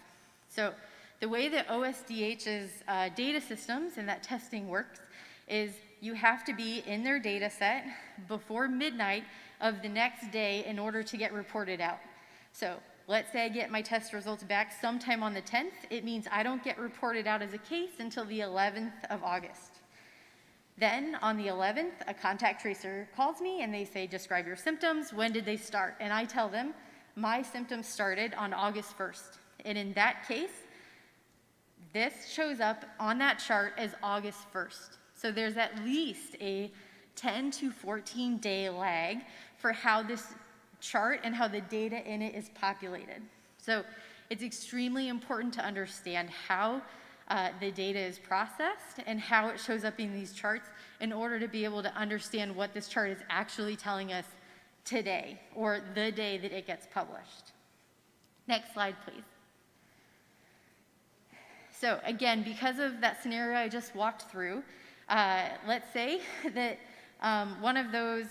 So the way that OSDH's data systems and that testing works is you have to be in their data set before midnight of the next day in order to get reported out. So let's say I get my test results back sometime on the 10th. It means I don't get reported out as a case until the 11th of August. Then on the 11th, a contact tracer calls me and they say, describe your symptoms. When did they start? And I tell them my symptoms started on August 1st. And in that case, this shows up on that chart as August 1st. So there's at least a 10 to 14 day lag for how this chart and how the data in it is populated. So it's extremely important to understand how the data is processed and how it shows up in these charts in order to be able to understand what this chart is actually telling us today or the day that it gets published. Next slide, please. So again, because of that scenario I just walked through, let's say that one of those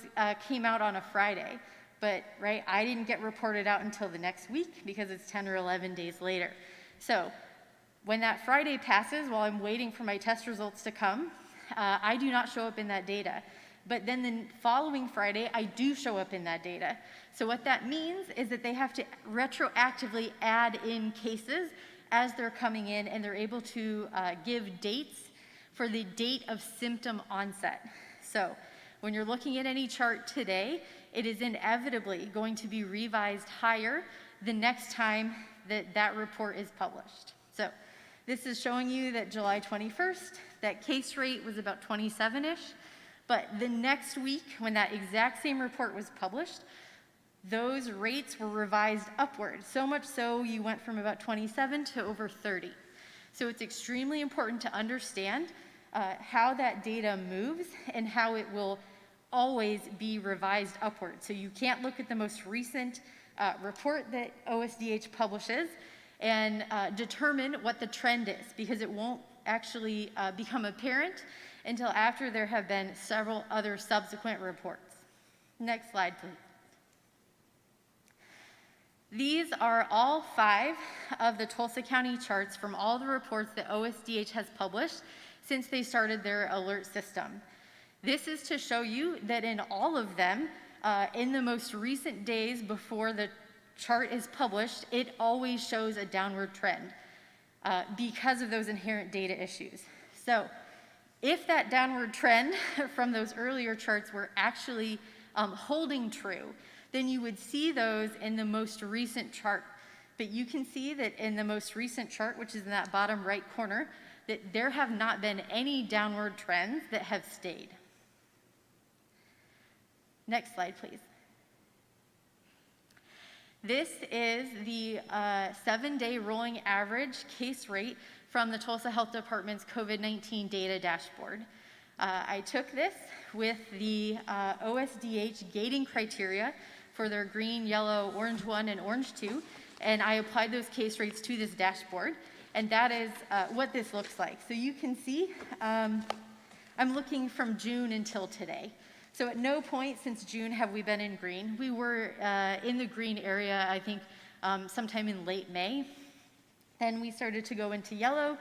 came out on a Friday, but right, I didn't get reported out until the next week because it's 10 or 11 days later. So when that Friday passes, while I'm waiting for my test results to come, I do not show up in that data. But then the following Friday, I do show up in that data. So what that means is that they have to retroactively add in cases as they're coming in, and they're able to give dates for the date of symptom onset. So when you're looking at any chart today, it is inevitably going to be revised higher the next time that that report is published. So this is showing you that July 21st, that case rate was about 27-ish, but the next week when that exact same report was published, those rates were revised upward, so much so you went from about 27 to over 30. So it's extremely important to understand how that data moves and how it will always be revised upward. So you can't look at the most recent report that OSDH publishes and determine what the trend is, because it won't actually become apparent until after there have been several other subsequent reports. Next slide, please. These are all 5 of the Tulsa County charts from all the reports that OSDH has published since they started their alert system. This is to show you that in all of them, in the most recent days before the chart is published, it always shows a downward trend because of those inherent data issues. So if that downward trend from those earlier charts were actually holding true, then you would see those in the most recent chart. But you can see that in the most recent chart, which is in that bottom right corner, that there have not been any downward trends that have stayed. Next slide, please. This is the 7-day rolling average case rate from the Tulsa Health Department's COVID-19 data dashboard. I took this with the OSDH gating criteria for their green, yellow, orange 1, and orange 2, and I applied those case rates to this dashboard, and that is what this looks like. So you can see I'm looking from June until today. So at no point since June have we been in green. We were in the green area, I think, sometime in late May. Then we started to go into yellow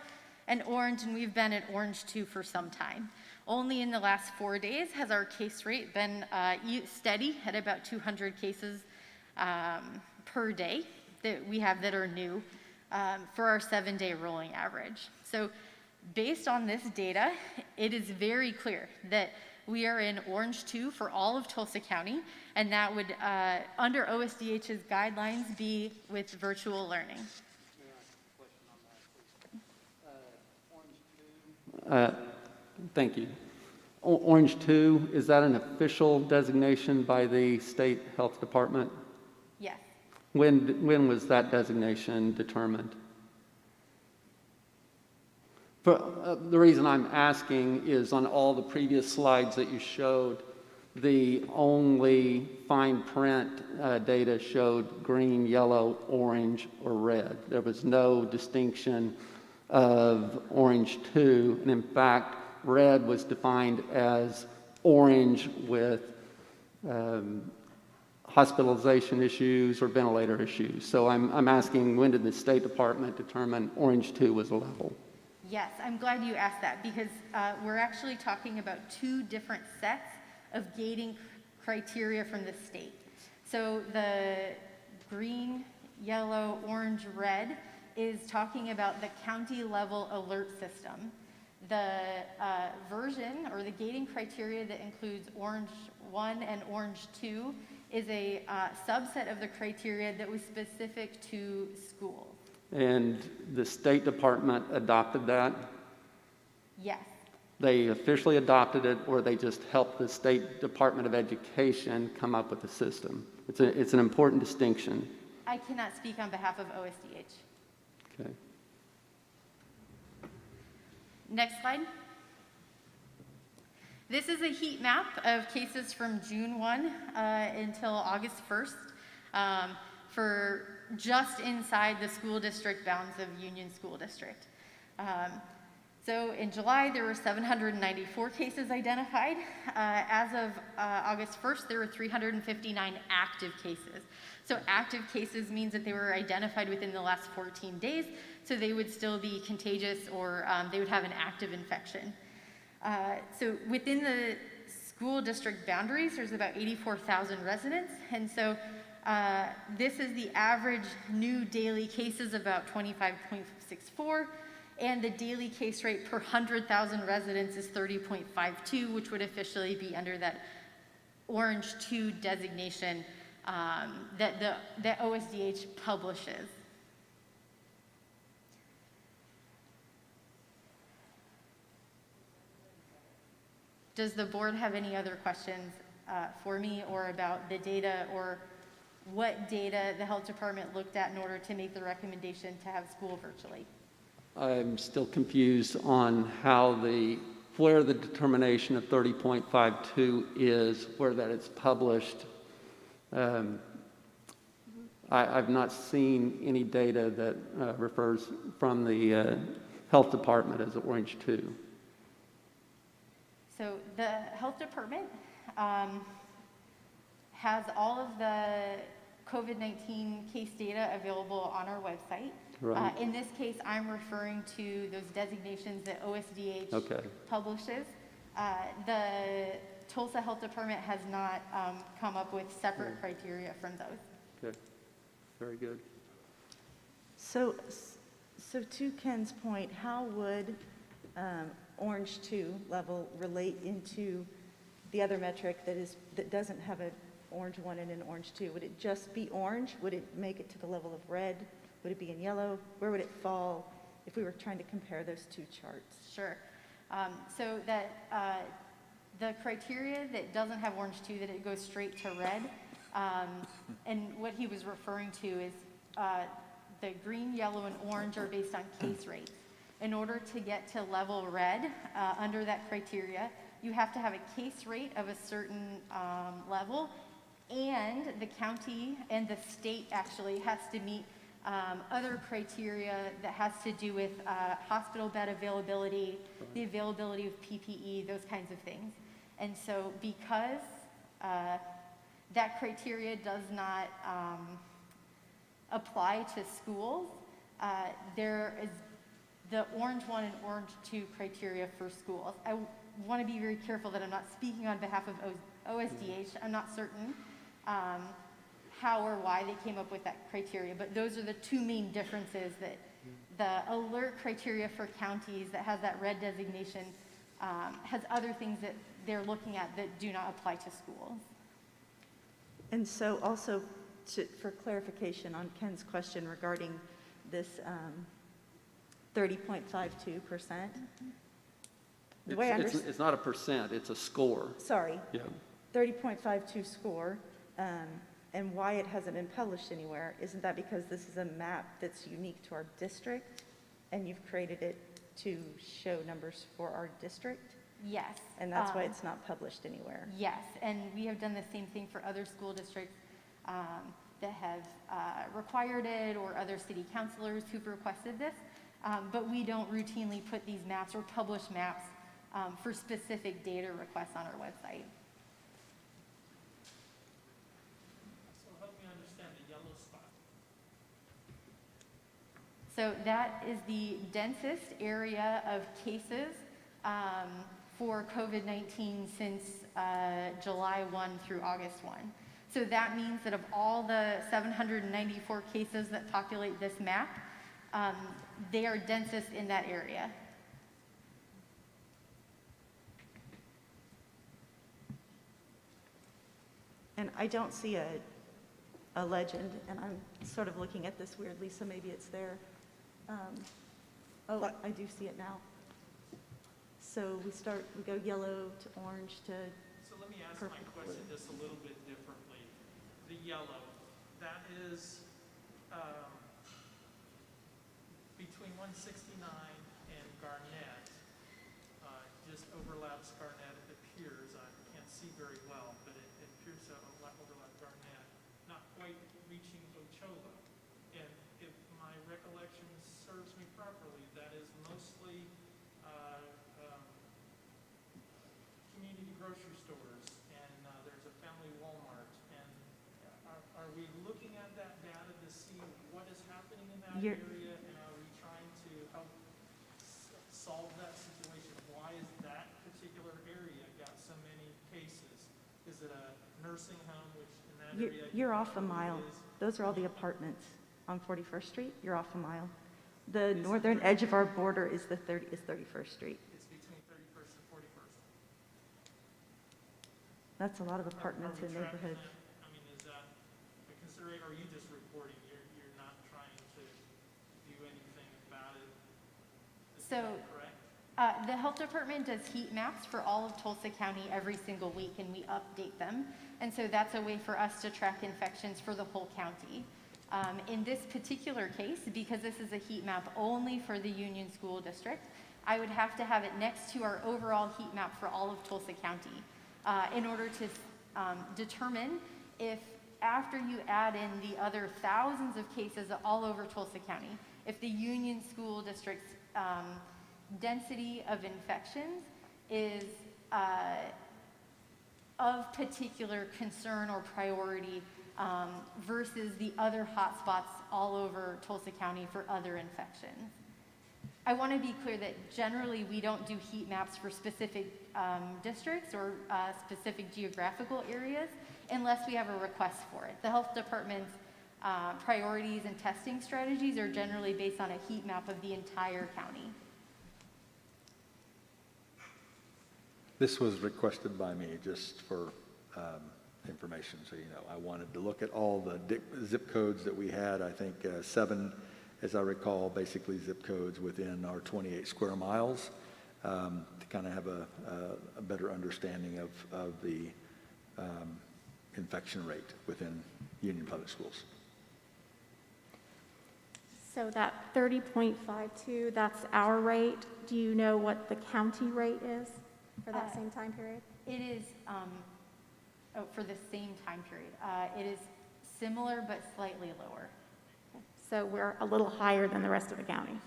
and orange, and we've been at orange 2 for some time. Only in the last 4 days has our case rate been steady at about 200 cases per day that we have that are new for our 7-day rolling average. So based on this data, it is very clear that we are in orange 2 for all of Tulsa County, and that would, under OSDH's guidelines, be with virtual learning. Thank you. Orange 2, is that an official designation by the state health department? Yes. When was that designation determined? The reason I'm asking is on all the previous slides that you showed, the only fine print data showed green, yellow, orange, or red. There was no distinction of orange 2, and in fact, red was defined as orange with hospitalization issues or ventilator issues. So I'm asking, when did the State Department determine orange 2 was a level? Yes, I'm glad you asked that because we're actually talking about two different sets of gating criteria from the state. So the green, yellow, orange, red is talking about the county level alert system. The version or the gating criteria that includes orange 1 and orange 2 is a subset of the criteria that was specific to schools. And the State Department adopted that? Yes. They officially adopted it, or they just helped the State Department of Education come up with the system? It's an important distinction. I cannot speak on behalf of OSDH. Okay. Next slide. This is a heat map of cases from June 1 until August 1st for just inside the school district bounds of Union School District. So in July, there were 794 cases identified. As of August 1st, there were 359 active cases. So active cases means that they were identified within the last 14 days, so they would still be contagious or they would have an active infection. So within the school district boundaries, there's about 84,000 residents, and so this is the average new daily cases, about 25.64, and the daily case rate per 100,000 residents is 30.52, which would officially be under that orange 2 designation that OSDH publishes. Does the board have any other questions for me or about the data or what data the health department looked at in order to make the recommendation to have school virtually? I'm still confused on where the determination of 30.52 is, where that it's published. I've not seen any data that refers from the health department as orange 2. So the health department has all of the COVID-19 case data available on our website. Right. In this case, I'm referring to those designations that OSDH publishes. The Tulsa Health Department has not come up with separate criteria from those. Okay, very good. So to Ken's point, how would orange 2 level relate into the other metric that doesn't have an orange 1 and an orange 2? Would it just be orange? Would it make it to the level of red? Would it be in yellow? Where would it fall if we were trying to compare those two charts? Sure. So that the criteria that doesn't have orange 2, that it goes straight to red. And what he was referring to is the green, yellow, and orange are based on case rates. In order to get to level red under that criteria, you have to have a case rate of a certain level, and the county and the state actually has to meet other criteria that has to do with hospital bed availability, the availability of PPE, those kinds of things. And so because that criteria does not apply to schools, there is the orange 1 and orange 2 criteria for schools. I want to be very careful that I'm not speaking on behalf of OSDH. I'm not certain how or why they came up with that criteria, but those are the two main differences, that the alert criteria for counties that has that red designation has other things that they're looking at that do not apply to schools. And so also for clarification on Ken's question regarding this 30.52%, the way I understand, It's not a percent, it's a score. sorry, Yeah. 30.52 score, and why it hasn't been published anywhere. Isn't that because this is a map that's unique to our district, and you've created it to show numbers for our district? Yes. And that's why it's not published anywhere? Yes, and we have done the same thing for other school districts that have required it, or other city councilors who've requested this. But we don't routinely put these maps or publish maps for specific data requests on our website. So help me understand the yellow spot. So that is the densest area of cases for COVID-19 since July 1 through August 1. So that means that of all the 794 cases that populate this map, they are densest in that area. And I don't see a legend, and I'm sort of looking at this weirdly, so maybe it's there. Oh, I do see it now. So we go yellow to orange to So let me ask purple. my question just a little bit differently. The yellow, that is between 169 and Garnett, just overlaps Garnett, it appears. I can't see very well, but it appears to overlap Garnett, not quite reaching Ochoa. And if my recollection serves me properly, that is mostly community grocery stores, and there's a family Walmart. And are we looking at that data to see what is happening in that area, and are we trying to help solve that situation? Why is that particular area got so many cases? Is it a nursing home, which in that area? You're off a mile. Those are all the apartments on 41st Street. You're off a mile. The northern edge of our border is 31st Street. It's between 31st and 41st. That's a lot of apartments and neighborhoods. I mean, is that a consideration, or are you just reporting? You're not trying to do anything about it? Is So, that correct? the health department does heat maps for all of Tulsa County every single week, and we update them. And so that's a way for us to track infections for the whole county. In this particular case, because this is a heat map only for the Union School District, I would have to have it next to our overall heat map for all of Tulsa County in order to determine if, after you add in the other thousands of cases all over Tulsa County, if the Union School District's density of infections is of particular concern or priority versus the other hotspots all over Tulsa County for other infections. I want to be clear that generally we don't do heat maps for specific districts or specific geographical areas unless we have a request for it. The health department's priorities and testing strategies are generally based on a heat map of the entire county. This was requested by me just for information, so you know. I wanted to look at all the zip codes that we had. I think 7, as I recall, basically zip codes within our 28 square miles to kind of have a better understanding of the infection rate within Union Public Schools. So that 30.52, that's our rate. Do you know what the county rate is for that same time period? It is, for the same time period, it is similar but slightly lower. So we're a little higher than the rest of the county.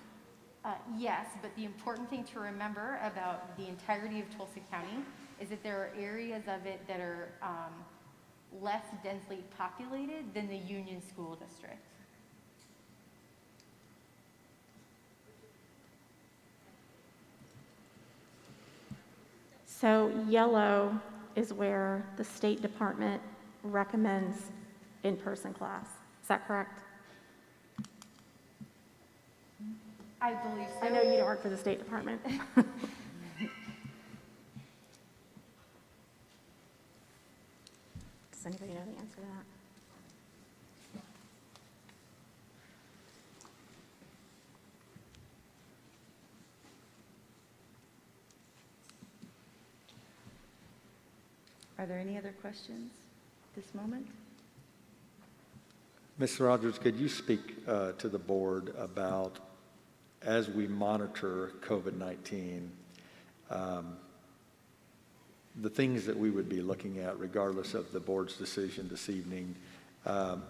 Yes, but the important thing to remember about the entirety of Tulsa County is that there are areas of it that are less densely populated than the Union School District. So yellow is where the State Department recommends in-person class. Is that correct? I believe so. I know you don't work for the State Department. Does anybody know the answer to that? Are there any other questions at this moment? Ms. Rogers, could you speak to the board about, as we monitor COVID-19, the things that we would be looking at, regardless of the board's decision this evening,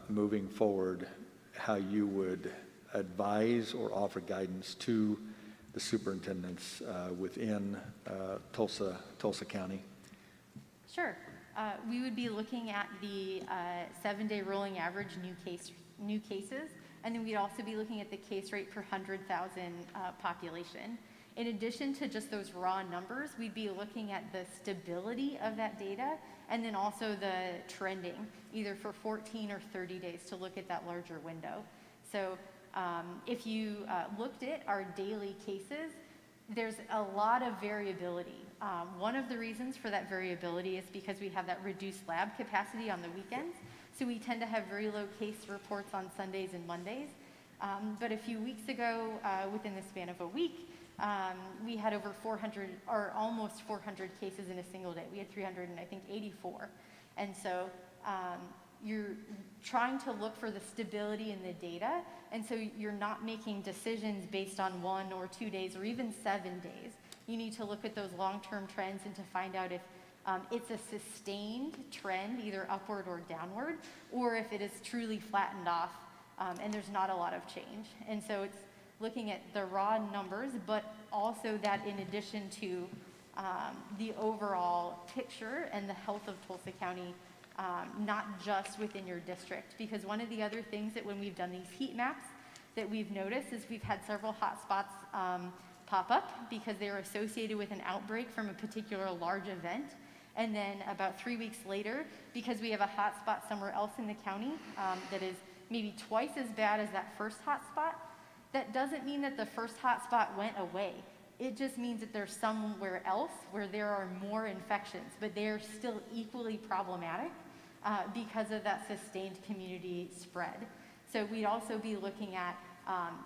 moving forward, how you would advise or offer guidance to the superintendents within Tulsa County? Sure. We would be looking at the 7-day rolling average new cases, and then we'd also be looking at the case rate per 100,000 population. In addition to just those raw numbers, we'd be looking at the stability of that data and then also the trending, either for 14 or 30 days to look at that larger window. So if you looked at our daily cases, there's a lot of variability. One of the reasons for that variability is because we have that reduced lab capacity on the weekends. So we tend to have very low case reports on Sundays and Mondays. But a few weeks ago, within the span of a week, we had over 400 or almost 400 cases in a single day. We had 384. And so you're trying to look for the stability in the data, and so you're not making decisions based on 1 or 2 days or even 7 days. You need to look at those long-term trends and to find out if it's a sustained trend, either upward or downward, or if it is truly flattened off and there's not a lot of change. And so it's looking at the raw numbers, but also that in addition to the overall picture and the health of Tulsa County, not just within your district. Because one of the other things that when we've done these heat maps that we've noticed is we've had several hot spots pop up because they're associated with an outbreak from a particular large event. And then about 3 weeks later, because we have a hot spot somewhere else in the county that is maybe twice as bad as that first hot spot, that doesn't mean that the first hot spot went away. It just means that there's somewhere else where there are more infections, but they are still equally problematic because of that sustained community spread. So we'd also be looking at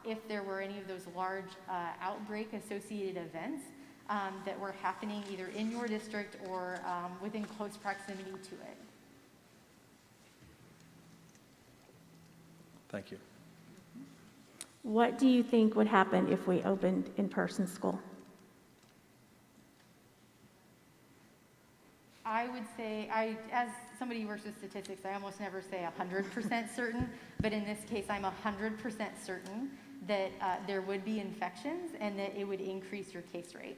if there were any of those large outbreak-associated events that were happening either in your district or within close proximity to it. Thank you. What do you think would happen if we opened in-person school? I would say, as somebody who works with statistics, I almost never say 100% certain, but in this case, I'm 100% certain that there would be infections and that it would increase your case rate.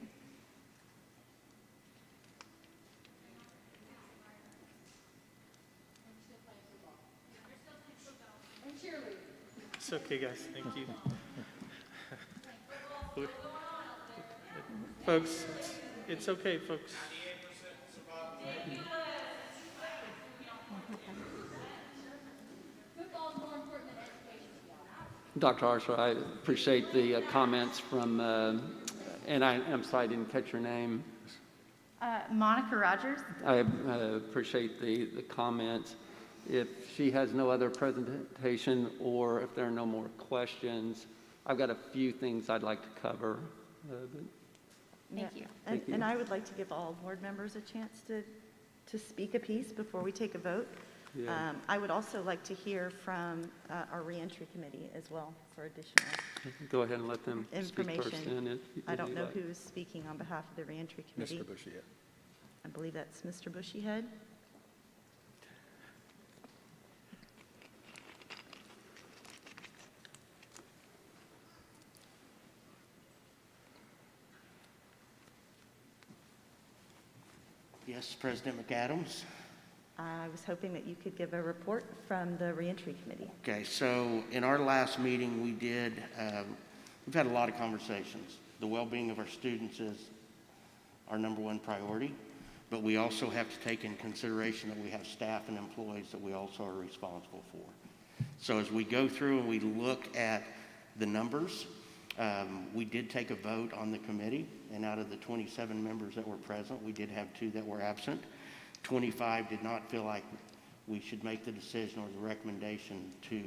It's okay, guys. Thank you. Folks, it's okay, folks. Dr. Hartzler, I appreciate the comments from, and I'm sorry I didn't catch your name. Monica Rogers. I appreciate the comments. If she has no other presentation or if there are no more questions, I've got a few things I'd like to cover. Thank you. And I would like to give all board members a chance to speak a piece before we take a vote. Yeah. I would also like to hear from our reentry committee as well for additional Go ahead and let them speak first. information. If I don't you know like. who's speaking on behalf of the reentry committee. Mr. Bushyhead. I believe that's Mr. Bushyhead. Yes, President McAdams. I was hoping that you could give a report from the reentry committee. Okay, so in our last meeting, we've had a lot of conversations. The well-being of our students is our number one priority, but we also have to take in consideration that we have staff and employees that we also are responsible for. So as we go through and we look at the numbers, we did take a vote on the committee, and out of the 27 members that were present, we did have 2 that were absent. 25 did not feel like we should make the decision or the recommendation to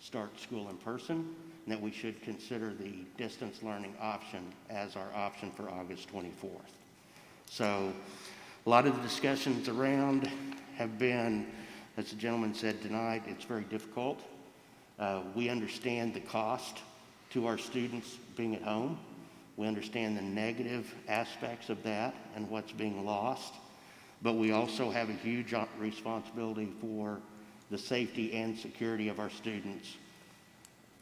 start school in person, and that we should consider the distance learning option as our option for August 24th. So a lot of the discussions around have been, as the gentleman said tonight, it's very difficult We understand the cost to our students being at home. We understand the negative aspects of that and what's being lost. But we also have a huge responsibility for the safety and security of our students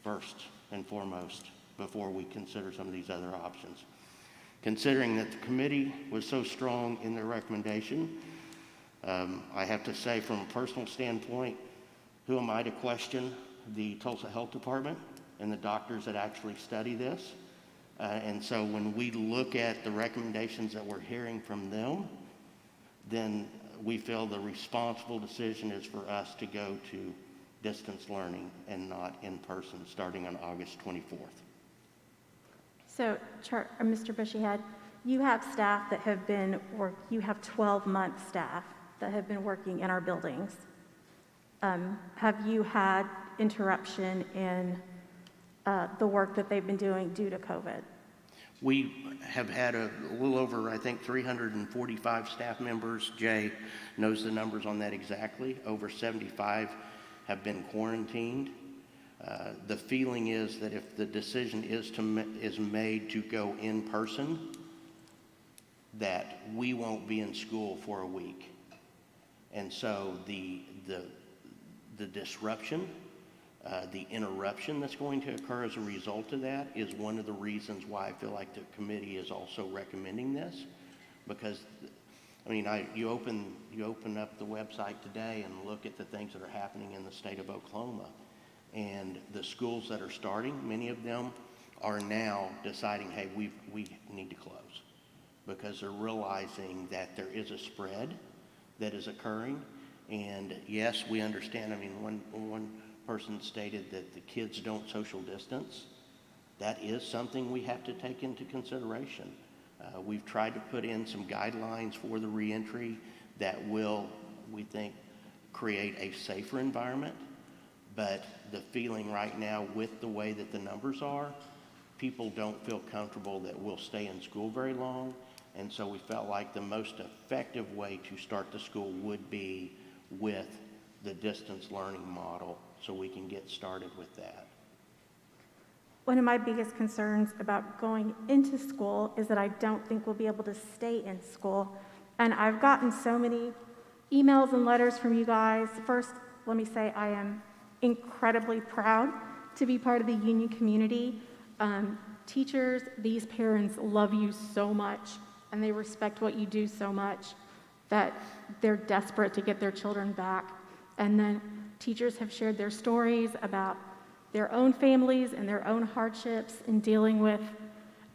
first and foremost before we consider some of these other options. Considering that the committee was so strong in their recommendation, I have to say from a personal standpoint, who am I to question the Tulsa Health Department and the doctors that actually study this? And so when we look at the recommendations that we're hearing from them, then we feel the responsible decision is for us to go to distance learning and not in person starting on August 24th. So, Mr. Bushyhead, you have staff that have been, you have 12-month staff that have been working in our buildings. Have you had interruption in the work that they've been doing due to COVID? We have had a little over, I think, 345 staff members. Jay knows the numbers on that exactly. Over 75 have been quarantined. The feeling is that if the decision is made to go in person, that we won't be in school for a week. And so the disruption, the interruption that's going to occur as a result of that is one of the reasons why I feel like the committee is also recommending this. Because, I mean, you open up the website today and look at the things that are happening in the state of Oklahoma. And the schools that are starting, many of them are now deciding, hey, we need to close. Because they're realizing that there is a spread that is occurring. And yes, we understand. I mean, one person stated that the kids don't social distance. That is something we have to take into consideration. We've tried to put in some guidelines for the reentry that will, we think, create a safer environment. But the feeling right now with the way that the numbers are, people don't feel comfortable that we'll stay in school very long. And so we felt like the most effective way to start the school would be with the distance learning model, so we can get started with that. One of my biggest concerns about going into school is that I don't think we'll be able to stay in school. And I've gotten so many emails and letters from you guys. First, let me say I am incredibly proud to be part of the union community. Teachers, these parents love you so much, and they respect what you do so much that they're desperate to get their children back. And then teachers have shared their stories about their own families and their own hardships in dealing with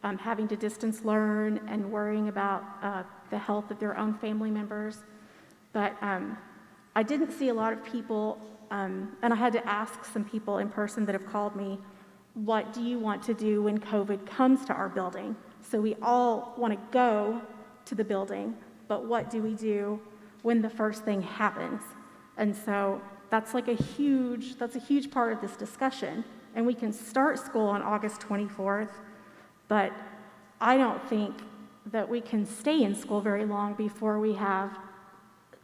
having to distance learn and worrying about the health of their own family members. But I didn't see a lot of people, and I had to ask some people in person that have called me, what do you want to do when COVID comes to our building? So we all want to go to the building, but what do we do when the first thing happens? And so that's a huge part of this discussion. And we can start school on August 24th, but I don't think that we can stay in school very long before we have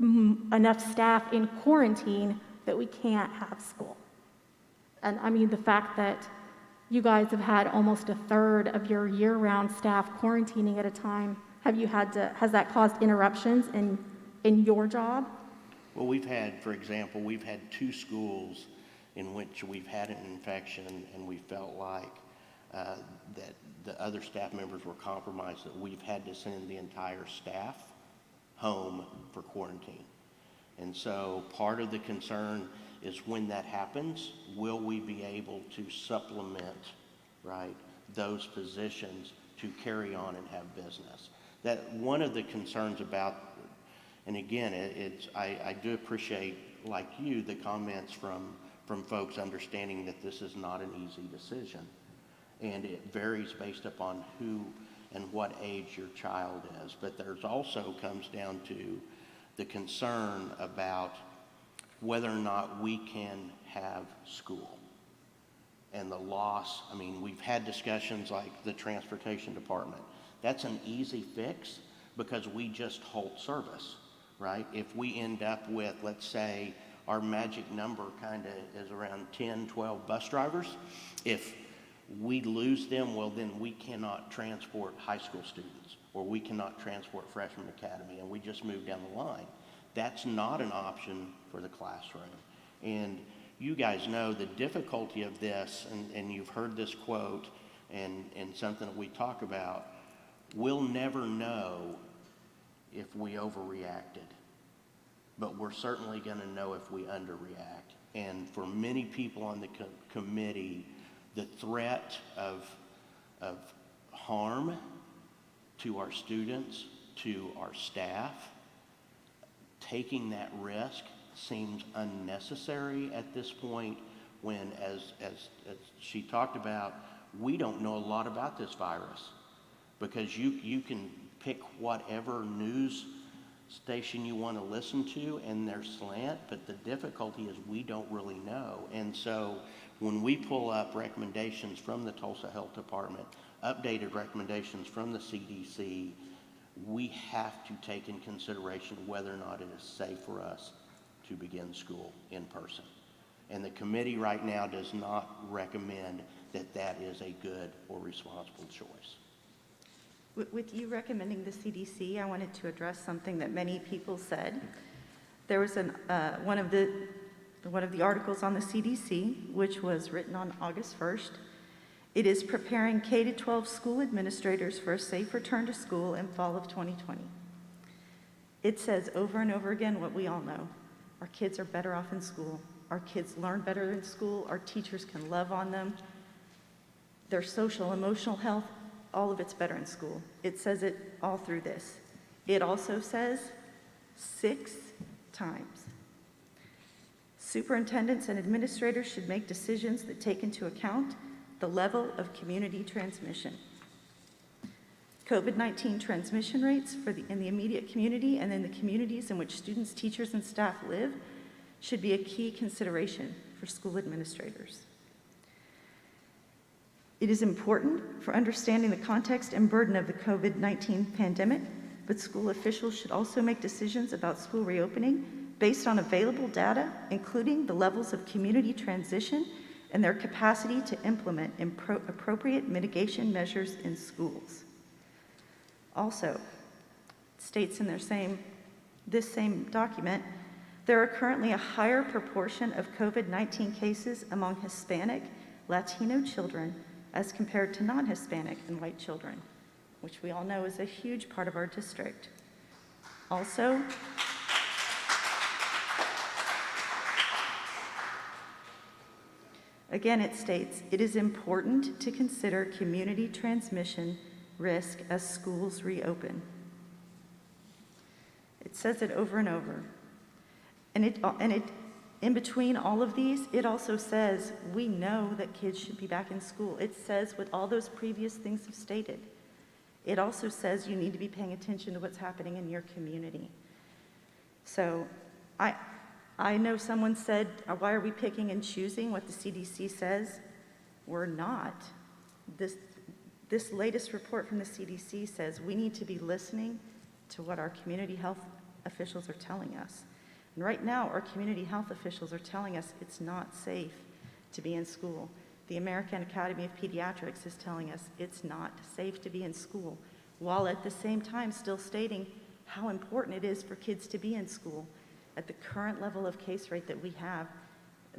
enough staff in quarantine that we can't have school. And I mean, the fact that you guys have had almost a third of your year-round staff quarantining at a time, has that caused interruptions in your job? Well, for example, we've had 2 schools in which we've had an infection and we felt like that the other staff members were compromised, that we've had to send the entire staff home for quarantine. And so part of the concern is when that happens, will we be able to supplement, right, those positions to carry on and have business? That one of the concerns about, and again, I do appreciate, like you, the comments from folks understanding that this is not an easy decision. And it varies based upon who and what age your child is. But there's also comes down to the concern about whether or not we can have school. And the loss, I mean, we've had discussions like the transportation department. That's an easy fix because we just halt service, right? If we end up with, let's say, our magic number kind of is around 10, 12 bus drivers. If we lose them, well, then we cannot transport high school students, or we cannot transport freshman academy, and we just move down the line. That's not an option for the classroom. And you guys know the difficulty of this, and you've heard this quote, and something that we talk about. We'll never know if we overreacted, but we're certainly going to know if we underreact. And for many people on the committee, the threat of harm to our students, to our staff, taking that risk seems unnecessary at this point when, as she talked about, we don't know a lot about this virus, because you can pick whatever news station you want to listen to and their slant, but the difficulty is we don't really know. And so when we pull up recommendations from the Tulsa Health Department, updated recommendations from the CDC, we have to take in consideration whether or not it is safe for us to begin school in person. And the committee right now does not recommend that that is a good or responsible choice. With you recommending the CDC, I wanted to address something that many people said. There was one of the articles on the CDC, which was written on August 1st. It is preparing K-12 school administrators for a safe return to school in fall of 2020. It says over and over again what we all know. Our kids are better off in school. Our kids learn better in school. Our teachers can love on them. Their social, emotional health, all of it's better in school. It says it all through this. It also says 6 times. Superintendents and administrators should make decisions that take into account the level of community transmission. COVID-19 transmission rates in the immediate community and in the communities in which students, teachers, and staff live should be a key consideration for school administrators. It is important for understanding the context and burden of the COVID-19 pandemic, but school officials should also make decisions about school reopening based on available data, including the levels of community transition and their capacity to implement appropriate mitigation measures in schools. Also, it states in this same document, there are currently a higher proportion of COVID-19 cases among Hispanic, Latino children as compared to non-Hispanic and white children, which we all know is a huge part of our district. Also, again, it states, it is important to consider community transmission risk as schools reopen. It says it over and over. And in between all of these, it also says we know that kids should be back in school. It says what all those previous things have stated. It also says you need to be paying attention to what's happening in your community. So I know someone said, why are we picking and choosing what the CDC says? We're not. This latest report from the CDC says we need to be listening to what our community health officials are telling us. And right now, our community health officials are telling us it's not safe to be in school. The American Academy of Pediatrics is telling us it's not safe to be in school, while at the same time still stating how important it is for kids to be in school. At the current level of case rate that we have,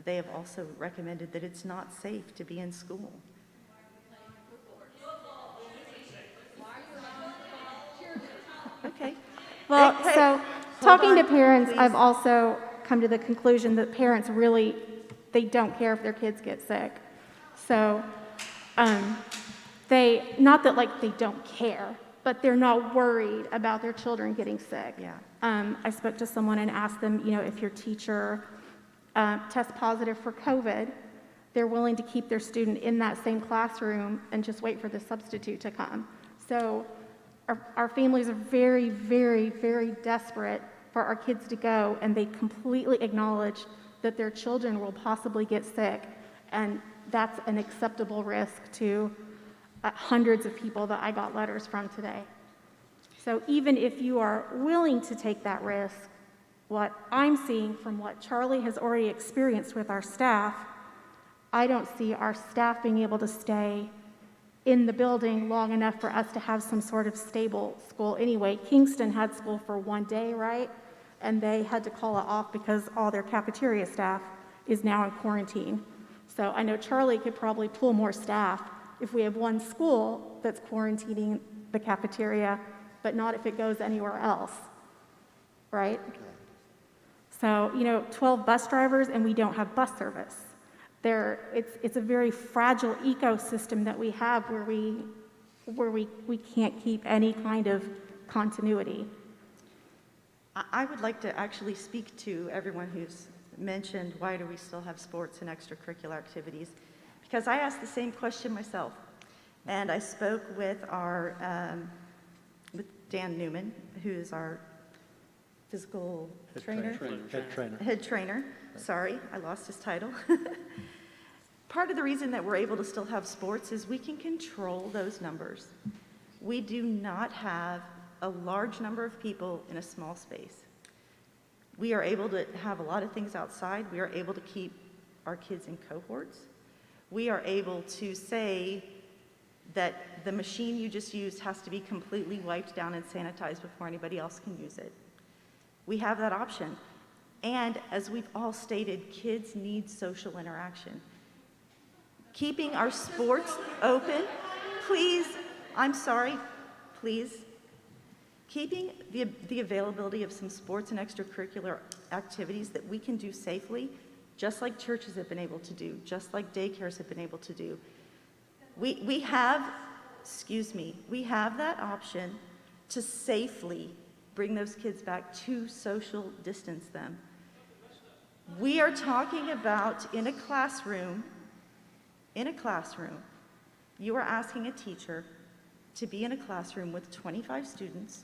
they have also recommended that it's not safe to be in school. Okay. Well, Hey, so hold talking to on, parents, please. I've also come to the conclusion that parents really, they don't care if their kids get sick. So not that like they don't care, but they're not worried about their children getting sick. Yeah. I spoke to someone and asked them, if your teacher tests positive for COVID, they're willing to keep their student in that same classroom and just wait for the substitute to come. So our families are very, very, very desperate for our kids to go, and they completely acknowledge that their children will possibly get sick, and that's an acceptable risk to hundreds of people that I got letters from today. So even if you are willing to take that risk, what I'm seeing from what Charlie has already experienced with our staff, I don't see our staff being able to stay in the building long enough for us to have some sort of stable school anyway. Kingston had school for one day, right? And they had to call it off because all their cafeteria staff is now in quarantine. So I know Charlie could probably pull more staff if we have one school that's quarantining the cafeteria, but not if it goes anywhere else, right? So, 12 bus drivers and we don't have bus service. It's a very fragile ecosystem that we have where we can't keep any kind of continuity. I would like to actually speak to everyone who's mentioned, why do we still have sports and extracurricular activities? Because I asked the same question myself. And I spoke with with Dan Newman, who's our physical head trainer. Sorry, I lost his title. Part of the reason that we're able to still have sports is we can control those numbers. We do not have a large number of people in a small space. We are able to have a lot of things outside. We are able to keep our kids in cohorts. We are able to say that the machine you just used has to be completely wiped down and sanitized before anybody else can use it. We have that option. And as we've all stated, kids need social interaction. Keeping our sports open, please, I'm sorry, please. Keeping the availability of some sports and extracurricular activities that we can do safely, just like churches have been able to do, just like daycares have been able to do. We have that option to safely bring those kids back to social distance them. We are talking about in a classroom, you are asking a teacher to be in a classroom with 25 students,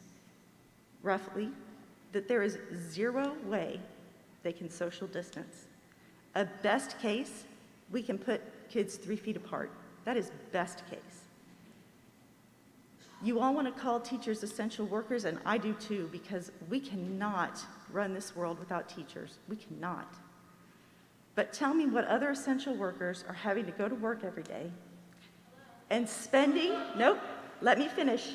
roughly, that there is zero way they can social distance. At best case, we can put kids 3 feet apart. That is best case. You all want to call teachers essential workers, and I do too, because we cannot run this world without teachers. We cannot. But tell me what other essential workers are having to go to work every day and spending, nope, let me finish.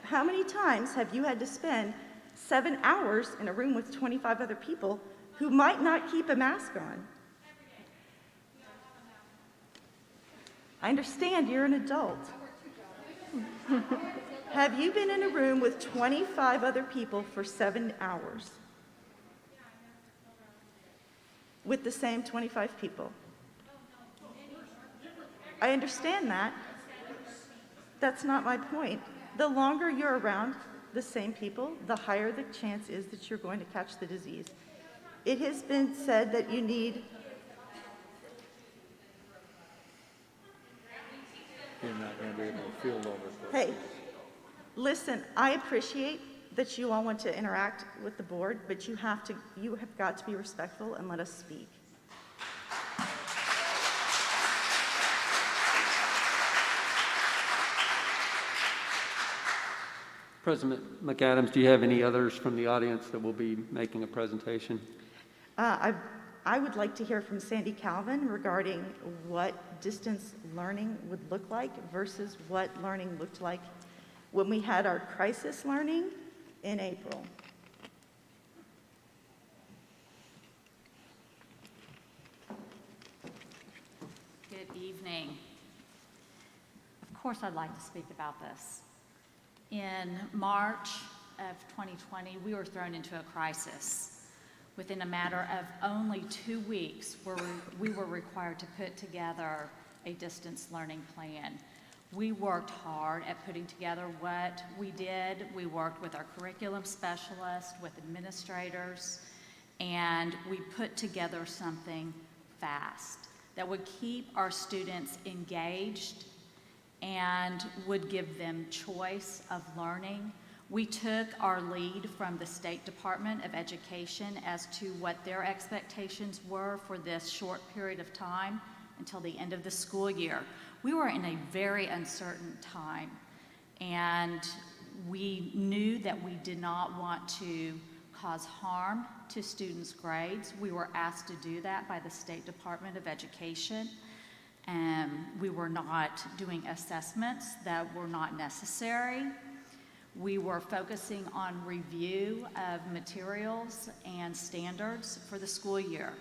How many times have you had to spend 7 hours in a room with 25 other people who might not keep a mask on? I understand you're an adult. Have you been in a room with 25 other people for 7 hours? With the same 25 people? I understand that. That's not my point. The longer you're around the same people, the higher the chance is that you're going to catch the disease. It has been said that you need... You're not going to be able to field over. Hey, listen, I appreciate that you all want to interact with the board, but you have got to be respectful and let us speak. President McAdams, do you have any others from the audience that will be making a presentation? I would like to hear from Sandy Calvin regarding what distance learning would look like versus what learning looked like when we had our crisis learning in April. Good evening. Of course, I'd like to speak about this. In March of 2020, we were thrown into a crisis. Within a matter of only 2 weeks, we were required to put together a distance learning plan. We worked hard at putting together what we did. We worked with our curriculum specialists, with administrators, and we put together something fast that would keep our students engaged and would give them choice of learning. We took our lead from the State Department of Education as to what their expectations were for this short period of time until the end of the school year. We were in a very uncertain time, and we knew that we did not want to cause harm to students' grades. We were asked to do that by the State Department of Education. We were not doing assessments that were not necessary. We were focusing on review of materials and standards for the school year.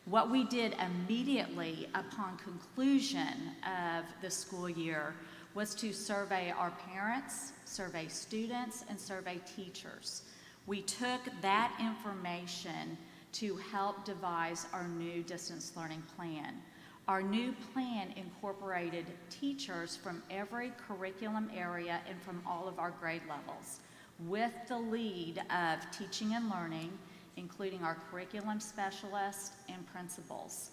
What we did immediately upon conclusion of the school year was to survey our parents, survey students, and survey teachers. We took that information to help devise our new distance learning plan. Our new plan incorporated teachers from every curriculum area and from all of our grade levels, with the lead of teaching and learning, including our curriculum specialists and principals.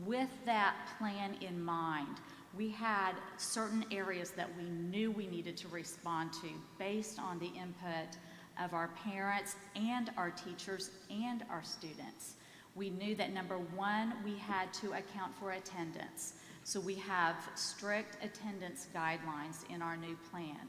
With that plan in mind, we had certain areas that we knew we needed to respond to based on the input of our parents and our teachers and our students. We knew that number one, we had to account for attendance. So we have strict attendance guidelines in our new plan.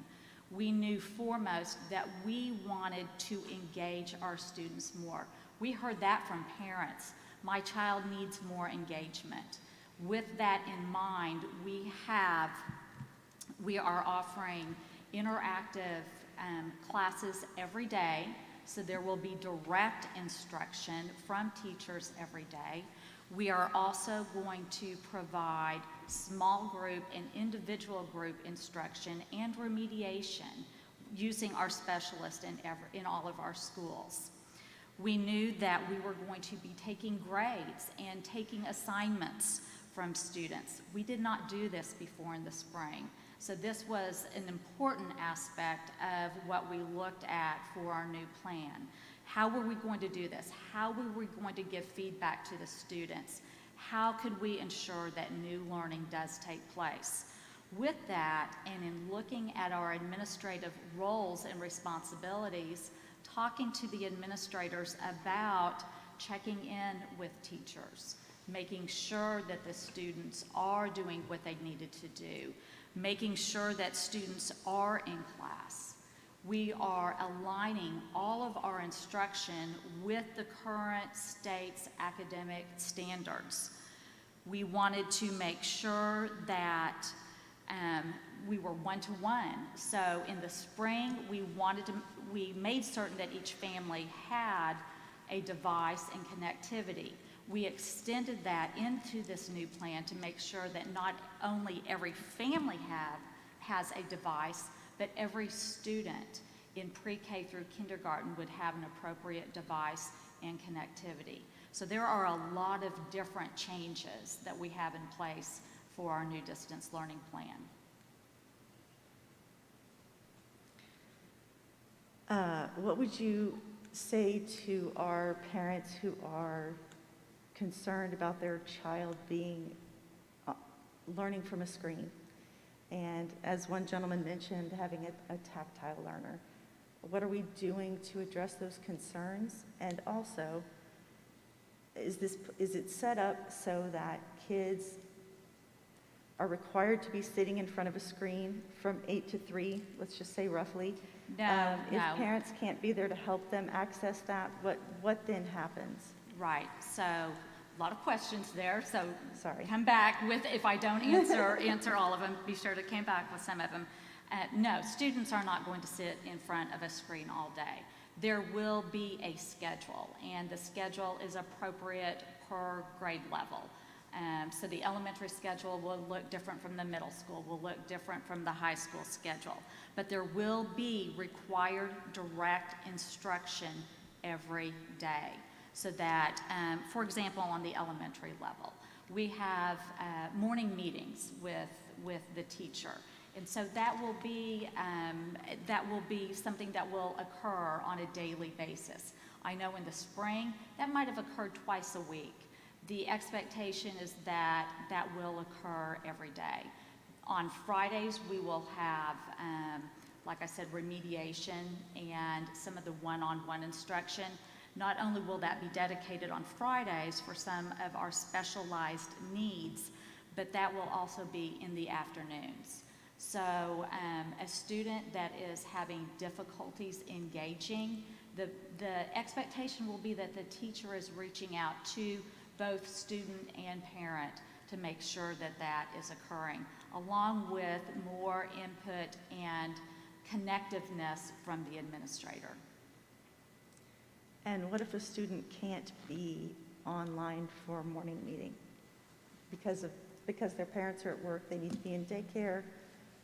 We knew foremost that we wanted to engage our students more. We heard that from parents. My child needs more engagement. With that in mind, we are offering interactive classes every day. So there will be direct instruction from teachers every day. We are also going to provide small group and individual group instruction and remediation using our specialists in all of our schools. We knew that we were going to be taking grades and taking assignments from students. We did not do this before in the spring. So this was an important aspect of what we looked at for our new plan. How were we going to do this? How were we going to give feedback to the students? How could we ensure that new learning does take place? With that, and in looking at our administrative roles and responsibilities, talking to the administrators about checking in with teachers, making sure that the students are doing what they needed to do, making sure that students are in class. We are aligning all of our instruction with the current state's academic standards. We wanted to make sure that we were one-to-one. So in the spring, we made certain that each family had a device and connectivity. We extended that into this new plan to make sure that not only every family has a device, but every student in pre-K through kindergarten would have an appropriate device and connectivity. So there are a lot of different changes that we have in place for our new distance learning plan. What would you say to our parents who are concerned about their child being learning from a screen? And as one gentleman mentioned, having a tactile learner. What are we doing to address those concerns? And also, is it set up so that kids are required to be sitting in front of a screen from 8 to 3, let's just say roughly? No. If parents can't be there to help them access that, what then happens? Right, so a lot of questions there, so sorry. Come back with, if I don't answer all of them, be sure to come back with some of them. No, students are not going to sit in front of a screen all day. There will be a schedule, and the schedule is appropriate per grade level. So the elementary schedule will look different from the middle school, will look different from the high school schedule. But there will be required direct instruction every day. So that, for example, on the elementary level, we have morning meetings with the teacher. And so that will be something that will occur on a daily basis. I know in the spring, that might have occurred twice a week. The expectation is that that will occur every day. On Fridays, we will have, like I said, remediation and some of the one-on-one instruction. Not only will that be dedicated on Fridays for some of our specialized needs, but that will also be in the afternoons. So a student that is having difficulties engaging The expectation will be that the teacher is reaching out to both student and parent to make sure that that is occurring, along with more input and connectiveness from the administrator. And what if a student can't be online for a morning meeting? Because their parents are at work, they need to be in daycare,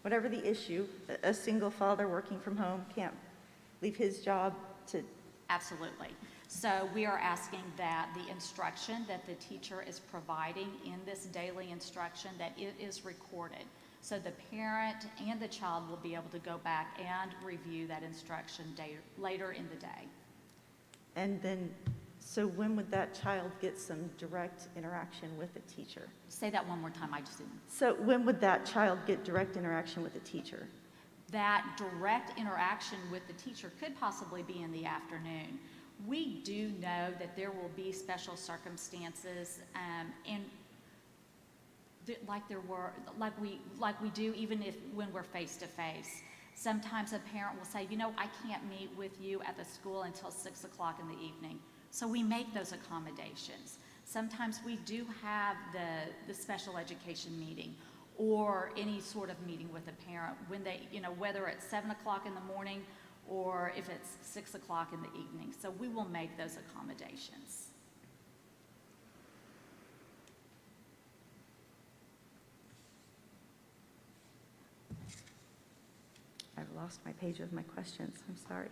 whatever the issue, a single father working from home can't leave his job to... Absolutely. So we are asking that the instruction that the teacher is providing in this daily instruction, that it is recorded. So the parent and the child will be able to go back and review that instruction later in the day. And then, so when would that child get some direct interaction with the teacher? Say that one more time, I just didn't. So when would that child get direct interaction with the teacher? That direct interaction with the teacher could possibly be in the afternoon. We do know that there will be special circumstances, and like we do even when we're face to face. Sometimes a parent will say, you know, I can't meet with you at the school until 6 o'clock in the evening. So we make those accommodations. Sometimes we do have the special education meeting or any sort of meeting with a parent when they, you know, whether it's 7 o'clock in the morning or if it's 6 o'clock in the evening. So we will make those accommodations. I've lost my page of my questions, I'm sorry.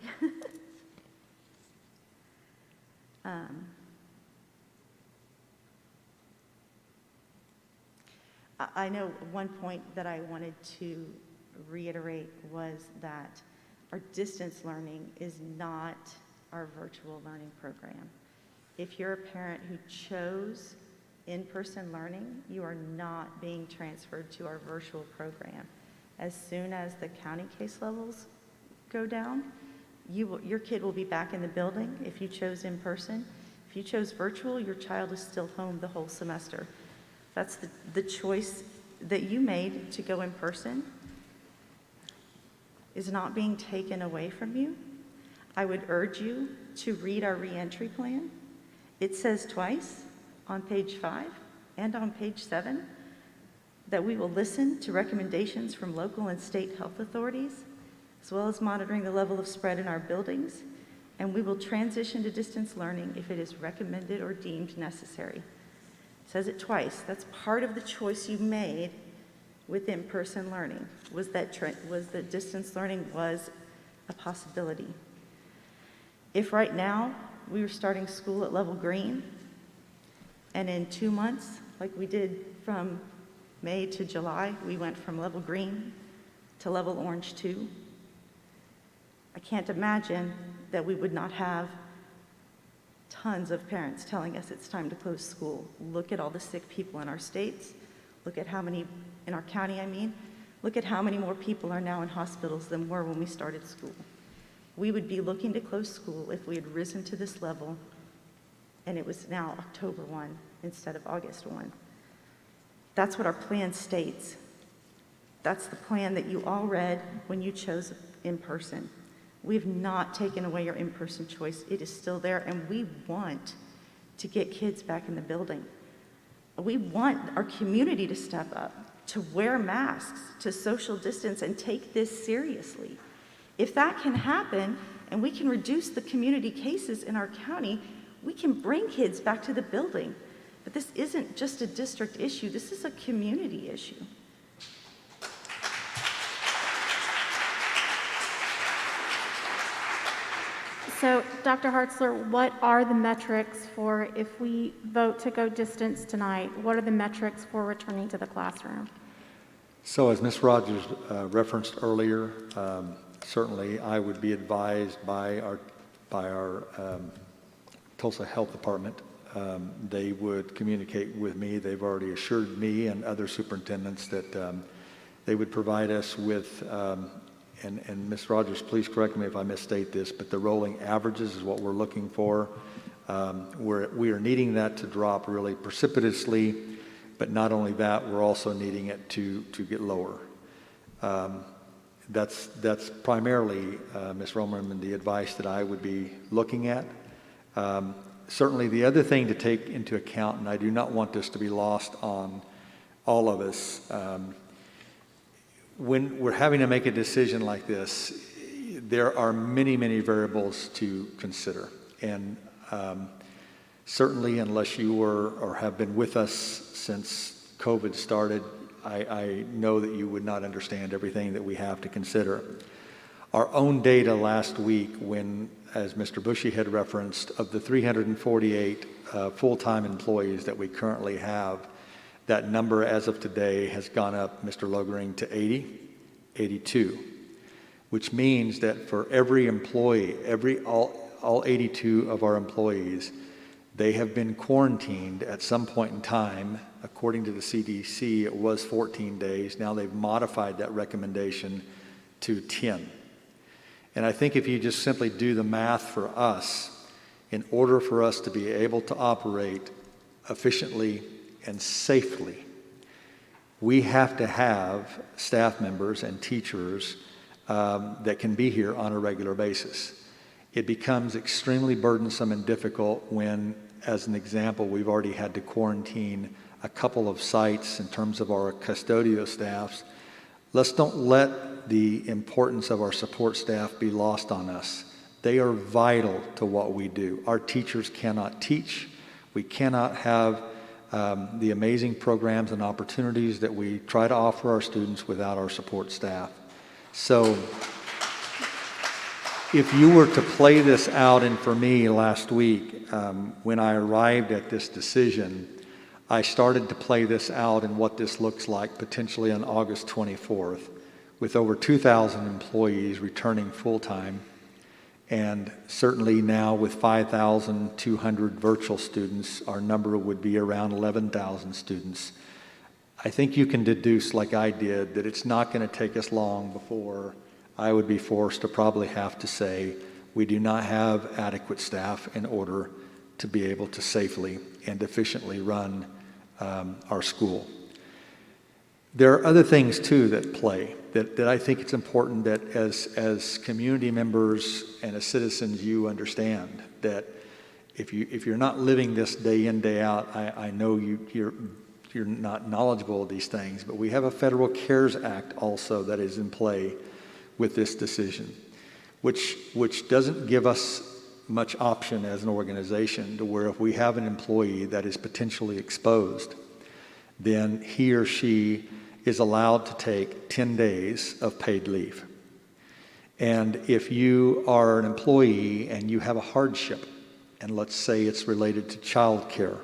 I know one point that I wanted to reiterate was that our distance learning is not our virtual learning program. If you're a parent who chose in-person learning, you are not being transferred to our virtual program. As soon as the county case levels go down, your kid will be back in the building if you chose in-person. If you chose virtual, your child is still home the whole semester. That's the choice that you made to go in person is not being taken away from you. I would urge you to read our reentry plan. It says twice on page 5 and on page 7 that we will listen to recommendations from local and state health authorities, as well as monitoring the level of spread in our buildings, and we will transition to distance learning if it is recommended or deemed necessary. It says it twice. That's part of the choice you made with in-person learning, was that distance learning was a possibility. If right now we were starting school at level green, and in 2 months, like we did from May to July, we went from level green to level orange 2. I can't imagine that we would not have tons of parents telling us it's time to close school. Look at all the sick people in our states. Look at how many, in our county I mean, look at how many more people are now in hospitals than were when we started school. We would be looking to close school if we had risen to this level and it was now October 1 instead of August 1. That's what our plan states. That's the plan that you all read when you chose in person. We've not taken away your in-person choice. It is still there, and we want to get kids back in the building. We want our community to step up, to wear masks, to social distance, and take this seriously. If that can happen, and we can reduce the community cases in our county, we can bring kids back to the building. But this isn't just a district issue, this is a community issue. So, Dr. Hartzler, what are the metrics for if we vote to go distance tonight? What are the metrics for returning to the classroom? So as Ms. Rogers referenced earlier, certainly I would be advised by our Tulsa Health Department. They would communicate with me. They've already assured me and other superintendents that they would provide us with, and Ms. Rogers, please correct me if I misstate this, but the rolling averages is what we're looking for. We are needing that to drop really precipitously, but not only that, we're also needing it to get lower. That's primarily, Ms. Romerman, the advice that I would be looking at. Certainly, the other thing to take into account, and I do not want this to be lost on all of us, when we're having to make a decision like this, there are many, many variables to consider. And certainly, unless you were or have been with us since COVID started, I know that you would not understand everything that we have to consider. Our own data last week, when, as Mr. Bushy had referenced, of the 348 full-time employees that we currently have, that number as of today has gone up, Mr. Logering, to 82, which means that for every employee, all 82 of our employees, they have been quarantined at some point in time. According to the CDC, it was 14 days. Now they've modified that recommendation to 10. And I think if you just simply do the math for us, in order for us to be able to operate efficiently and safely, we have to have staff members and teachers that can be here on a regular basis. It becomes extremely burdensome and difficult when, as an example, we've already had to quarantine a couple of sites in terms of our custodial staffs. Let's don't let the importance of our support staff be lost on us. They are vital to what we do. Our teachers cannot teach. We cannot have the amazing programs and opportunities that we try to offer our students without our support staff. So if you were to play this out, and for me last week, when I arrived at this decision, I started to play this out in what this looks like potentially on August 24th, with over 2,000 employees returning full-time, and certainly now with 5,200 virtual students, our number would be around 11,000 students. I think you can deduce, like I did, that it's not going to take us long before I would be forced to probably have to say we do not have adequate staff in order to be able to safely and efficiently run our school. There are other things too that play that I think it's important that as community members and as citizens you understand that if you're not living this day in, day out, I know you're not knowledgeable of these things, but we have a Federal CARES Act also that is in play with this decision, which doesn't give us much option as an organization to where if we have an employee that is potentially exposed, then he or she is allowed to take 10 days of paid leave. And if you are an employee and you have a hardship, and let's say it's related to child care,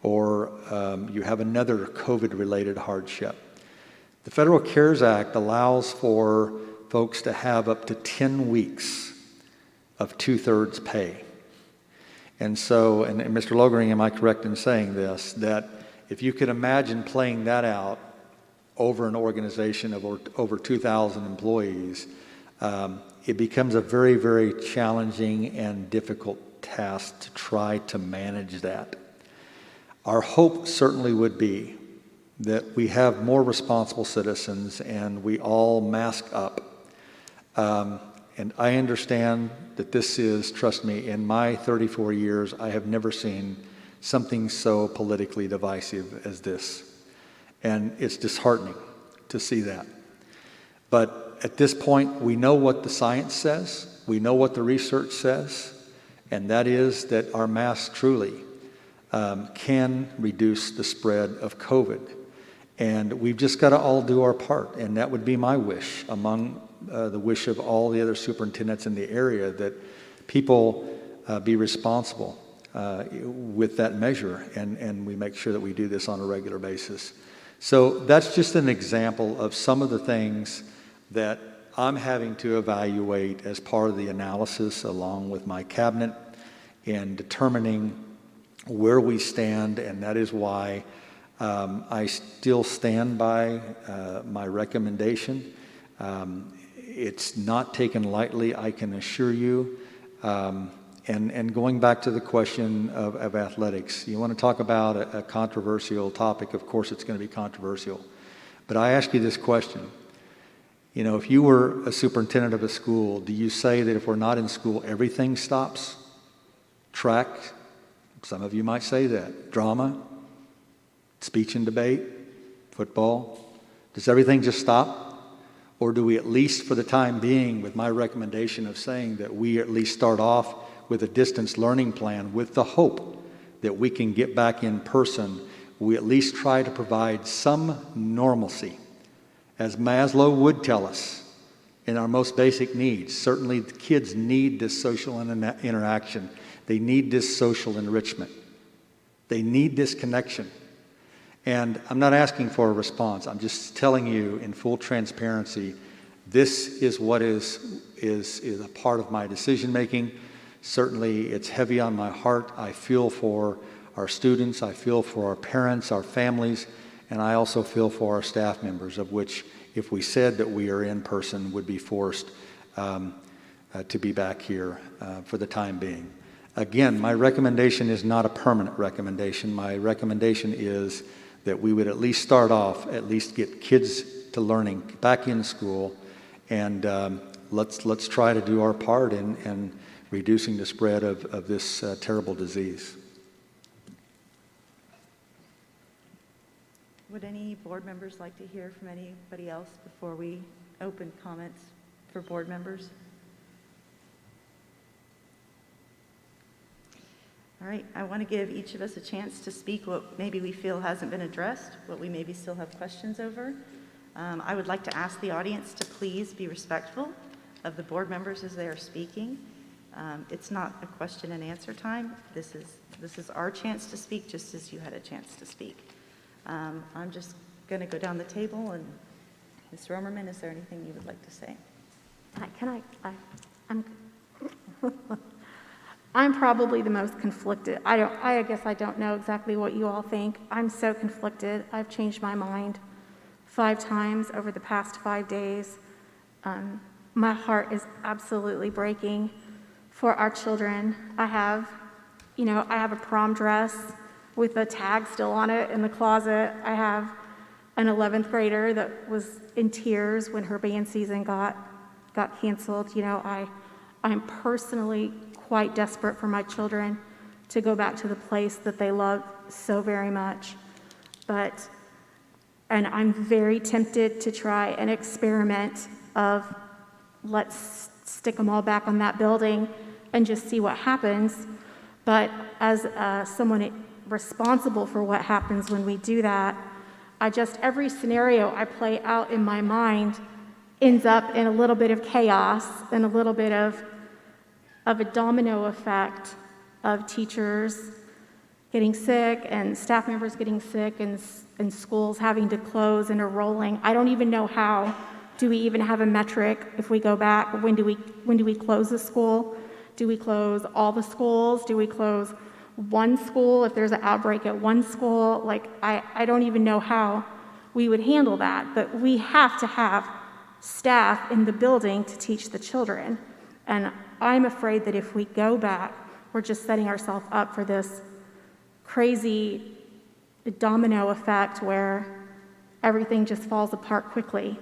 or you have another COVID-related hardship, the Federal CARES Act allows for folks to have up to 10 weeks of 2/3 pay. And so, and Mr. Logering, am I correct in saying this, that if you could imagine playing that out over an organization of over 2,000 employees, it becomes a very, very challenging and difficult task to try to manage that. Our hope certainly would be that we have more responsible citizens and we all mask up. And I understand that this is, trust me, in my 34 years, I have never seen something so politically divisive as this. And it's disheartening to see that. But at this point, we know what the science says, we know what the research says, and that is that our masks truly can reduce the spread of COVID. And we've just got to all do our part, and that would be my wish among the wish of all the other superintendents in the area, that people be responsible with that measure, and we make sure that we do this on a regular basis. So that's just an example of some of the things that I'm having to evaluate as part of the analysis along with my cabinet in determining where we stand, and that is why I still stand by my recommendation. It's not taken lightly, I can assure you. And going back to the question of athletics, you want to talk about a controversial topic, of course it's going to be controversial. But I ask you this question. You know, if you were a superintendent of a school, do you say that if we're not in school, everything stops? Track, some of you might say that. Drama, speech and debate, football. Does everything just stop? Or do we at least, for the time being, with my recommendation of saying that we at least start off with a distance learning plan with the hope that we can get back in person, we at least try to provide some normalcy. As Maslow would tell us, in our most basic needs, certainly the kids need this social interaction. They need this social enrichment. They need this connection. And I'm not asking for a response. I'm just telling you in full transparency, this is what is a part of my decision making. Certainly it's heavy on my heart. I feel for our students. I feel for our parents, our families, and I also feel for our staff members, of which, if we said that we are in person, would be forced to be back here for the time being. Again, my recommendation is not a permanent recommendation. My recommendation is that we would at least start off, at least get kids to learning back in school, and let's try to do our part in reducing the spread of this terrible disease. Would any board members like to hear from anybody else before we open comments for board members? All right, I want to give each of us a chance to speak what maybe we feel hasn't been addressed, what we maybe still have questions over. I would like to ask the audience to please be respectful of the board members as they are speaking. It's not a question and answer time. This is our chance to speak just as you had a chance to speak. I'm just going to go down the table, and Ms. Romerman, is there anything you would like to say? I'm probably the most conflicted. I guess I don't know exactly what you all think. I'm so conflicted. I've changed my mind 5 times over the past 5 days. My heart is absolutely breaking for our children. I have a prom dress with a tag still on it in the closet. I have an 11th grader that was in tears when her band season got canceled. I'm personally quite desperate for my children to go back to the place that they love so very much. And I'm very tempted to try an experiment of let's stick them all back on that building and just see what happens. But as someone responsible for what happens when we do that, every scenario I play out in my mind ends up in a little bit of chaos and a little bit of a domino effect of teachers getting sick and staff members getting sick and schools having to close and are rolling. I don't even know how. Do we even have a metric if we go back? When do we close the school? Do we close all the schools? Do we close one school if there's an outbreak at one school? I don't even know how we would handle that, but we have to have staff in the building to teach the children. And I'm afraid that if we go back, we're just setting ourselves up for this crazy domino effect where everything just falls apart quickly.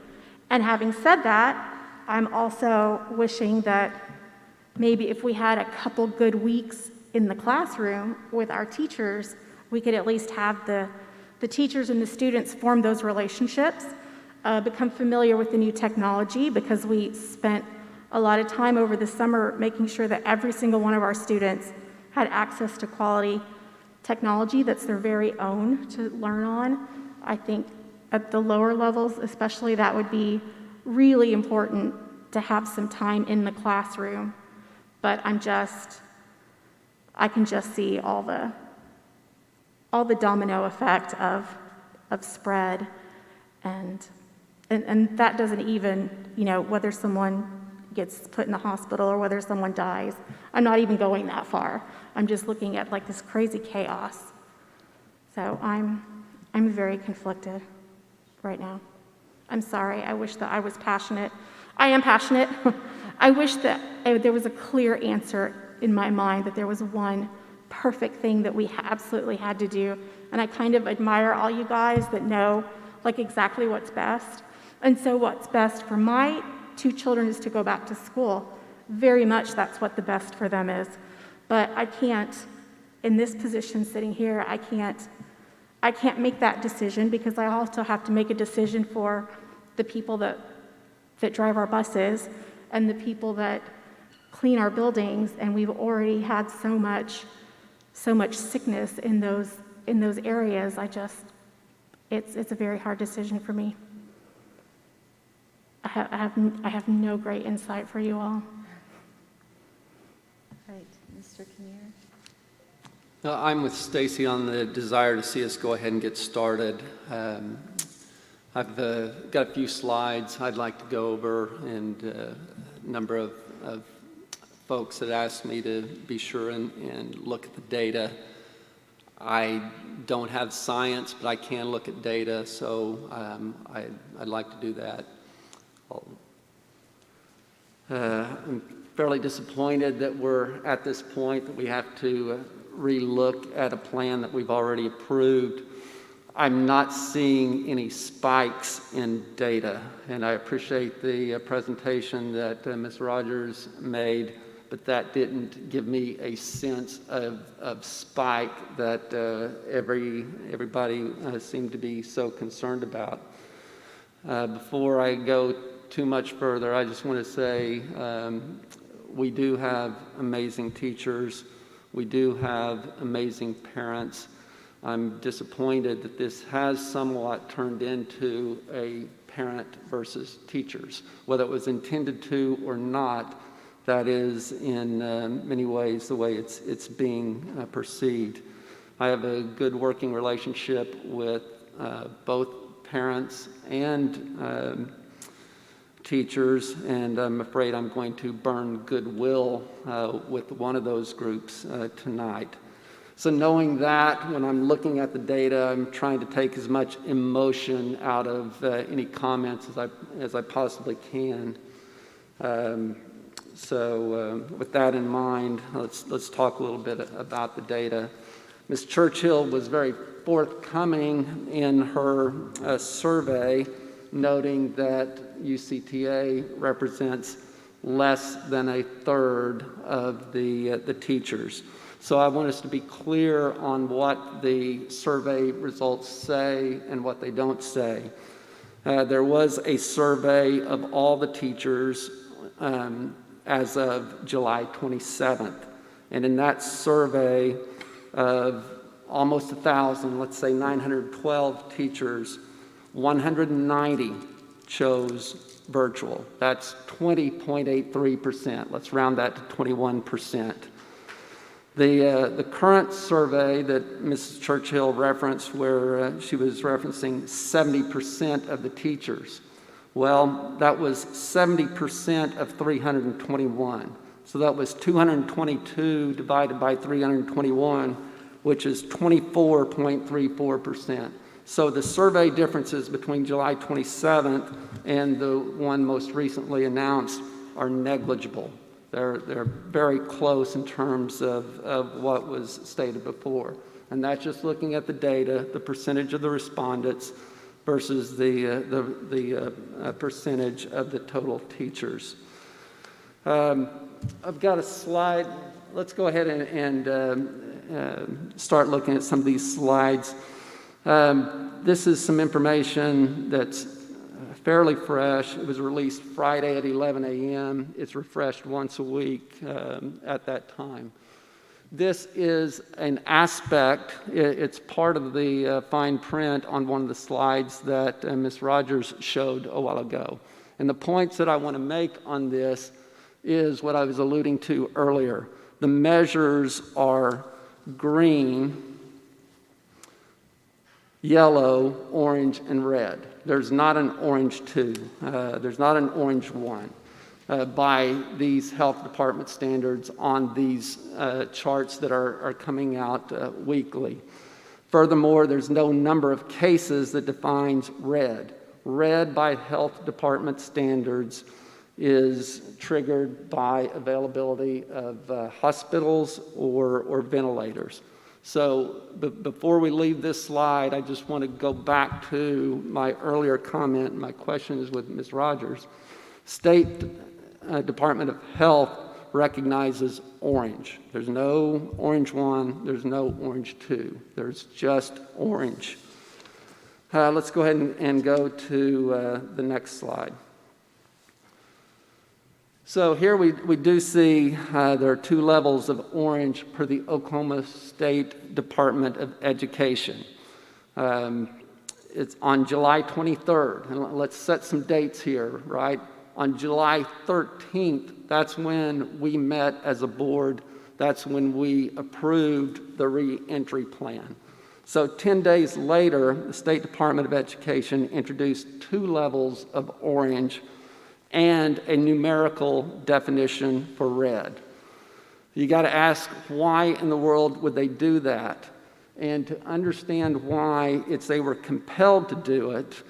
And having said that, I'm also wishing that maybe if we had a couple good weeks in the classroom with our teachers, we could at least have the teachers and the students form those relationships, become familiar with the new technology, because we spent a lot of time over the summer making sure that every single one of our students had access to quality technology that's their very own to learn on. I think at the lower levels especially, that would be really important to have some time in the classroom. But I can just see all the domino effect of spread, and that doesn't even, whether someone gets put in the hospital or whether someone dies. I'm not even going that far. I'm just looking at this crazy chaos. So I'm very conflicted right now. I'm sorry. I wish that I was passionate. I am passionate. I wish that there was a clear answer in my mind, that there was one perfect thing that we absolutely had to do. And I kind of admire all you guys that know exactly what's best. And so what's best for my 2 children is to go back to school. Very much that's what the best for them is. But I can't, in this position sitting here, I can't make that decision because I also have to make a decision for the people that drive our buses and the people that clean our buildings, and we've already had so much sickness in those areas. It's a very hard decision for me. I have no great insight for you all. Right, Mr. Kinnear. I'm with Stacy on the desire to see us go ahead and get started. I've got a few slides I'd like to go over, and a number of folks that asked me to be sure and look at the data. I don't have science, but I can look at data, so I'd like to do that. I'm fairly disappointed that we're at this point that we have to relook at a plan that we've already approved. I'm not seeing any spikes in data, and I appreciate the presentation that Ms. Rogers made, but that didn't give me a sense of spike that everybody seemed to be so concerned about. Before I go too much further, I just want to say we do have amazing teachers. We do have amazing parents. I'm disappointed that this has somewhat turned into a parent versus teachers. Whether it was intended to or not, that is in many ways the way it's being perceived. I have a good working relationship with both parents and teachers, and I'm afraid I'm going to burn goodwill with one of those groups tonight. So knowing that, when I'm looking at the data, I'm trying to take as much emotion out of any comments as I possibly can. So with that in mind, let's talk a little bit about the data. Ms. Churchill was very forthcoming in her survey, noting that UCTA represents less than a third of the teachers. So I want us to be clear on what the survey results say and what they don't say. There was a survey of all the teachers as of July 27th. And in that survey of almost 1,000, let's say 912 teachers, 190 chose virtual. That's 20.83%. Let's round that to 21%. The current survey that Mrs. Churchill referenced, where she was referencing 70% of the teachers, well, that was 70% of 321. So that was 222 divided by 321, which is 24.34%. So the survey differences between July 27th and the one most recently announced are negligible. They're very close in terms of what was stated before. And that's just looking at the data, the percentage of the respondents versus the percentage of the total teachers. I've got a slide. Let's go ahead and start looking at some of these slides. This is some information that's fairly fresh. It was released Friday at 11 a.m. It's refreshed once a week at that time. This is an aspect, it's part of the fine print on one of the slides that Ms. Rogers showed a while ago. And the points that I want to make on this is what I was alluding to earlier. The measures are green, yellow, orange, and red. There's not an orange 2. There's not an orange 1 by these health department standards on these charts that are coming out weekly. Furthermore, there's no number of cases that defines red. Red by health department standards is triggered by availability of hospitals or ventilators. So before we leave this slide, I just want to go back to my earlier comment. My question is with Ms. Rogers. State Department of Health recognizes orange. There's no orange 1, there's no orange 2. There's just orange. Let's go ahead and go to the next slide. So here we do see there are 2 levels of orange per the Oklahoma State Department of Education. It's on July 23rd, and let's set some dates here, right? On July 13th, that's when we met as a board. That's when we approved the reentry plan. So 10 days later, the State Department of Education introduced 2 levels of orange and a numerical definition for red. You got to ask, why in the world would they do that? And to understand why, they were compelled to do it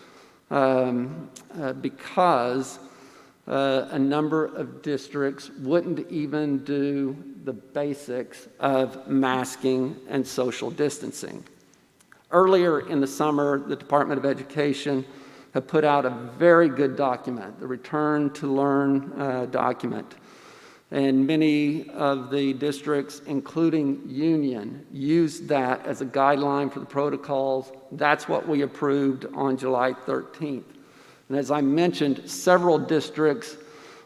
because a number of districts wouldn't even do the basics of masking and social distancing. Earlier in the summer, the Department of Education have put out a very good document, the Return to Learn document. And many of the districts, including Union, used that as a guideline for the protocols. That's what we approved on July 13th. And as I mentioned, several districts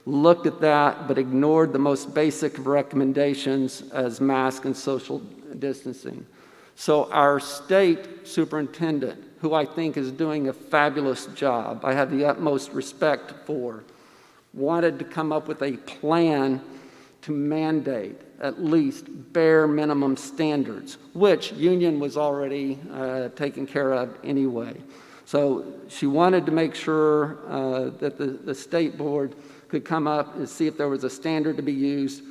looked at that but ignored the most basic of recommendations as mask and social distancing. So our state superintendent, who I think is doing a fabulous job, I have the utmost respect for, wanted to come up with a plan to mandate at least bare minimum standards, which Union was already taken care of anyway. So she wanted to make sure that the state board could come up and see if there was a standard to be used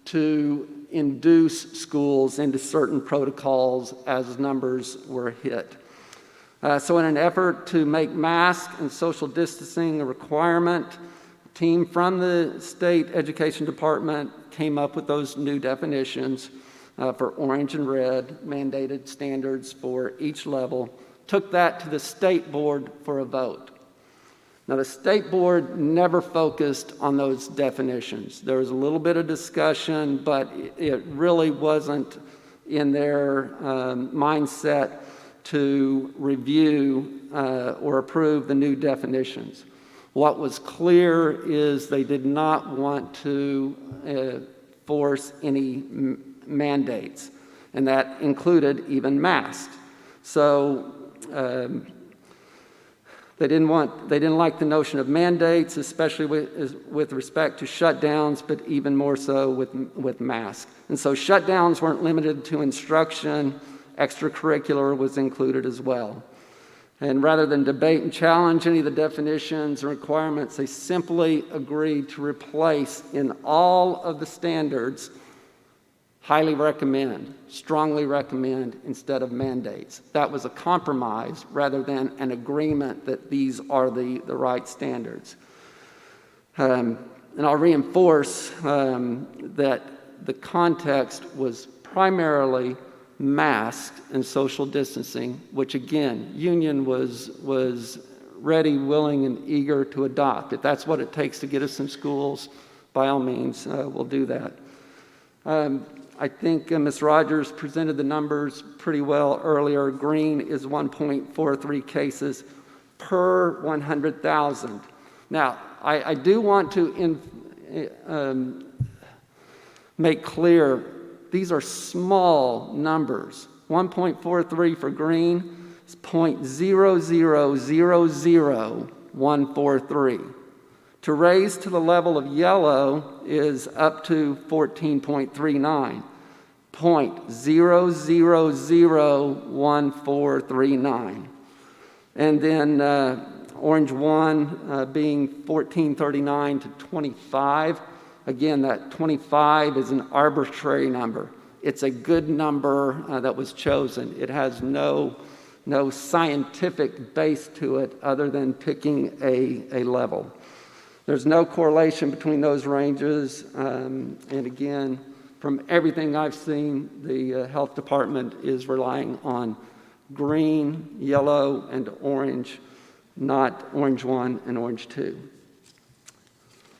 to induce schools into certain protocols as numbers were hit. So in an effort to make mask and social distancing a requirement, a team from the state education department came up with those new definitions for orange and red, mandated standards for each level, took that to the state board for a vote. Now, the state board never focused on those definitions. There was a little bit of discussion, but it really wasn't in their mindset to review or approve the new definitions. What was clear is they did not want to force any mandates, and that included even masks. So they didn't like the notion of mandates, especially with respect to shutdowns, but even more so with masks. And so shutdowns weren't limited to instruction. Extracurricular was included as well. And rather than debate and challenge any of the definitions and requirements, they simply agreed to replace in all of the standards highly recommend, strongly recommend instead of mandates. That was a compromise rather than an agreement that these are the right standards. And I'll reinforce that the context was primarily mask and social distancing, which again, Union was ready, willing, and eager to adopt. If that's what it takes to get us in schools, by all means, we'll do that. I think Ms. Rogers presented the numbers pretty well earlier. Green is 1.43 cases per 100,000. Now, I do want to make clear these are small numbers. 1.43 for green is 0.0000143. To raise to the level of yellow is up to 14.39, 0.0001439. And then orange 1 being 1439 to 25. Again, that 25 is an arbitrary number. It's a good number that was chosen. It has no scientific base to it other than picking a level. There's no correlation between those ranges. And again, From everything I've seen, the health department is relying on green, yellow, and orange, not orange 1 and orange 2.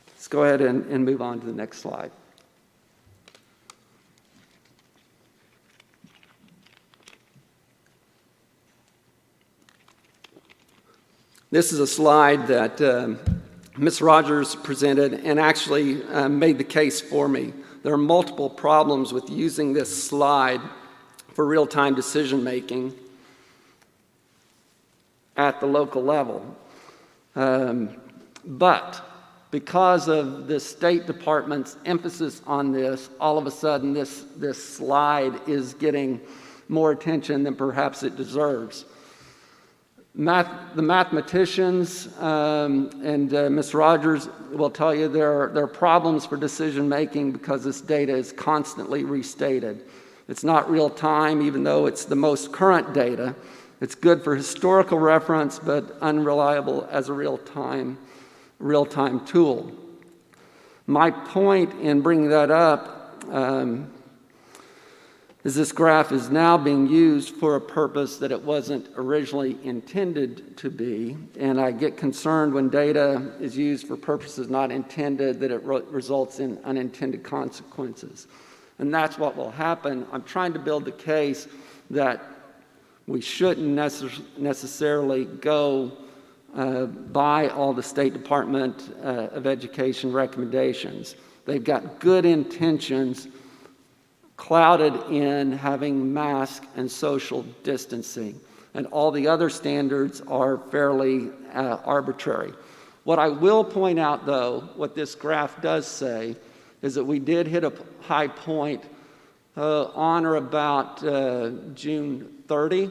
Let's go ahead and move on to the next slide. This is a slide that Ms. Rogers presented and actually made the case for me. There are multiple problems with using this slide for real-time decision-making at the local level. But because of the State Department's emphasis on this, all of a sudden this slide is getting more attention than perhaps it deserves. The mathematicians and Ms. Rogers will tell you there are problems for decision making because this data is constantly restated. It's not real time, even though it's the most current data. It's good for historical reference, but unreliable as a real-time tool. My point in bringing that up is this graph is now being used for a purpose that it wasn't originally intended to be, and I get concerned when data is used for purposes not intended, that it results in unintended consequences. And that's what will happen. I'm trying to build the case that we shouldn't necessarily go by all the State Department of Education recommendations. They've got good intentions clouded in having mask and social distancing, and all the other standards are fairly arbitrary. What I will point out, though, what this graph does say, is that we did hit a high point on or about June 30.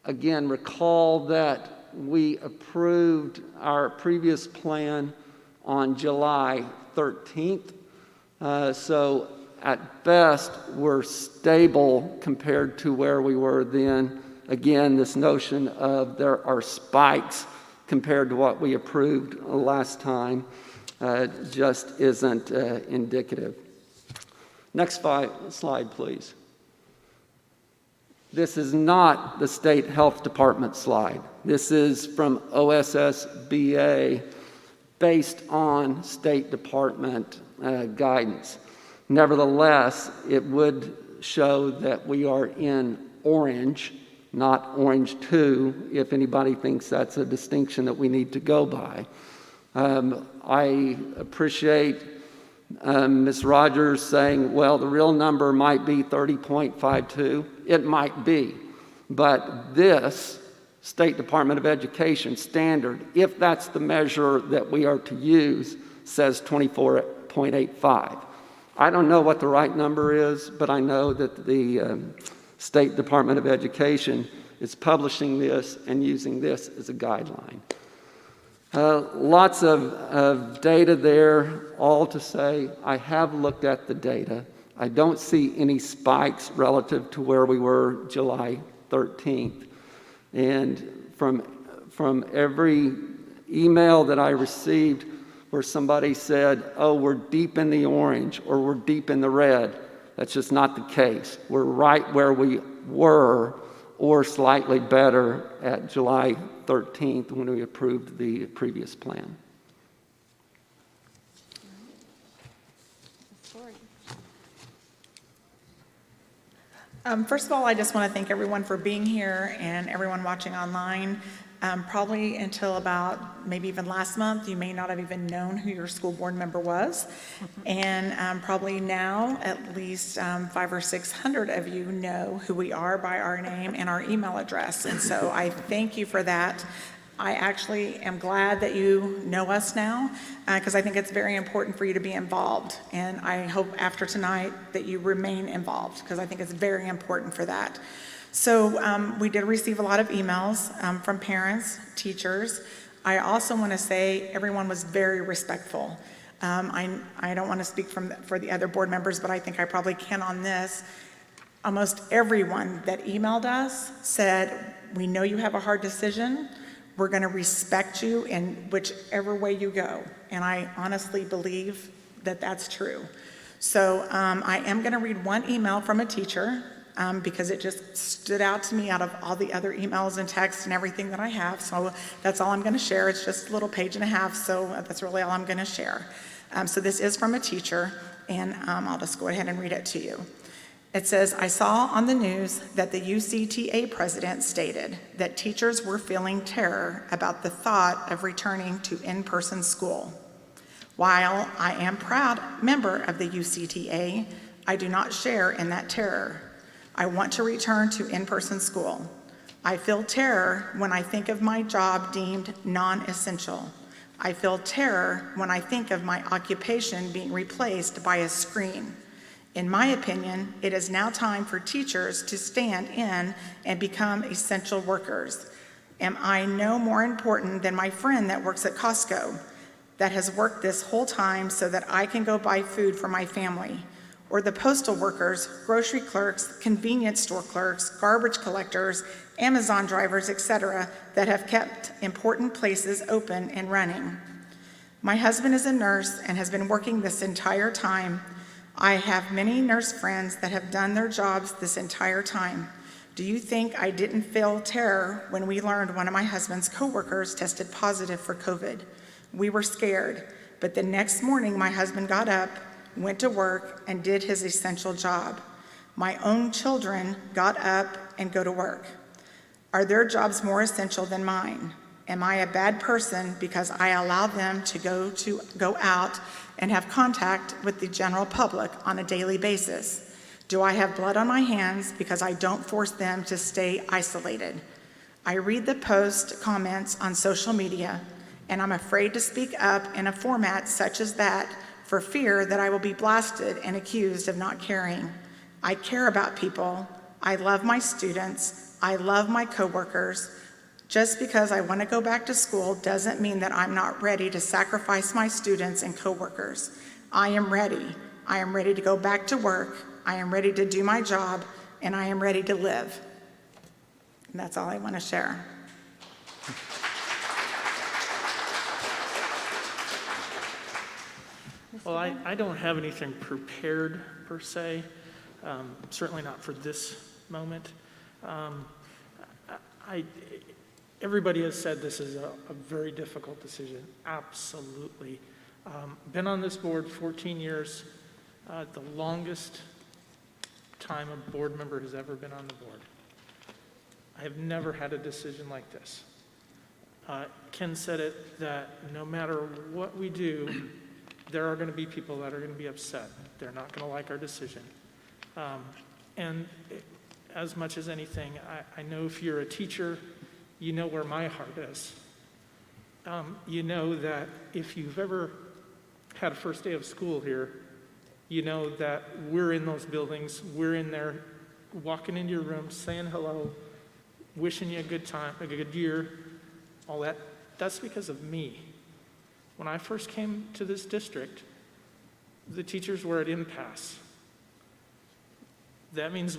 Again, recall that we approved our previous plan on July 13th. So at best, we're stable compared to where we were then. Again, this notion of there are spikes compared to what we approved last time just isn't indicative. Next slide, please. This is not the State Health Department slide. This is from OSSBA based on State Department guidance. Nevertheless, it would show that we are in orange, not orange 2, if anybody thinks that's a distinction that we need to go by. I appreciate Ms. Rogers saying, well, the real number might be 30.52. It might be. But this State Department of Education standard, if that's the measure that we are to use, says 24.85. I don't know what the right number is, but I know that the State Department of Education is publishing this and using this as a guideline. Lots of data there, all to say I have looked at the data. I don't see any spikes relative to where we were July 13th. And from every email that I received where somebody said, oh, we're deep in the orange or we're deep in the red, that's just not the case. We're right where we were or slightly better at July 13th when we approved the previous plan. First of all, I just want to thank everyone for being here and everyone watching online. Probably until about maybe even last month, you may not have even known who your school board member was. And probably now, at least 500 or 600 of you know who we are by our name and our email address. And so I thank you for that. I actually am glad that you know us now because I think it's very important for you to be involved. And I hope after tonight that you remain involved because I think it's very important for that. So we did receive a lot of emails from parents, teachers. I also want to say everyone was very respectful. I don't want to speak for the other board members, but I think I probably can on this. Almost everyone that emailed us said, we know you have a hard decision. We're going to respect you in whichever way you go. And I honestly believe that that's true. So I am going to read one email from a teacher because it just stood out to me out of all the other emails and texts and everything that I have. So that's all I'm going to share. It's just a little page and a half, so that's really all I'm going to share. So this is from a teacher, and I'll just go ahead and read it to you. It says, I saw on the news that the UCTA president stated that teachers were feeling terror about the thought of returning to in-person school. While I am proud member of the UCTA, I do not share in that terror. I want to return to in-person school. I feel terror when I think of my job deemed non-essential. I feel terror when I think of my occupation being replaced by a screen. In my opinion, it is now time for teachers to stand in and become essential workers. Am I no more important than my friend that works at Costco, that has worked this whole time so that I can go buy food for my family? Or the postal workers, grocery clerks, convenience store clerks, garbage collectors, Amazon drivers, etc., that have kept important places open and running? My husband is a nurse and has been working this entire time. I have many nurse friends that have done their jobs this entire time. Do you think I didn't feel terror when we learned one of my husband's coworkers tested positive for COVID? We were scared, but the next morning my husband got up, went to work, and did his essential job. My own children got up and go to work. Are their jobs more essential than mine? Am I a bad person because I allow them to go out and have contact with the general public on a daily basis? Do I have blood on my hands because I don't force them to stay isolated? I read the post comments on social media, and I'm afraid to speak up in a format such as that for fear that I will be blasted and accused of not caring. I care about people. I love my students. I love my coworkers. Just because I want to go back to school doesn't mean that I'm not ready to sacrifice my students and coworkers. I am ready. I am ready to go back to work. I am ready to do my job, and I am ready to live. And that's all I want to share. Well, I don't have anything prepared per se, certainly not for this moment. Everybody has said this is a very difficult decision, absolutely. Been on this board 14 years, the longest time a board member has ever been on the board. I have never had a decision like this. Ken said it, that no matter what we do, there are going to be people that are going to be upset. They're not going to like our decision. As much as anything, I know if you're a teacher, you know where my heart is. You know that if you've ever had a first day of school here, you know that we're in those buildings, we're in there, walking into your room, saying hello, wishing you a good time, a good year, all that. That's because of me. When I first came to this district, the teachers were at impasse. That means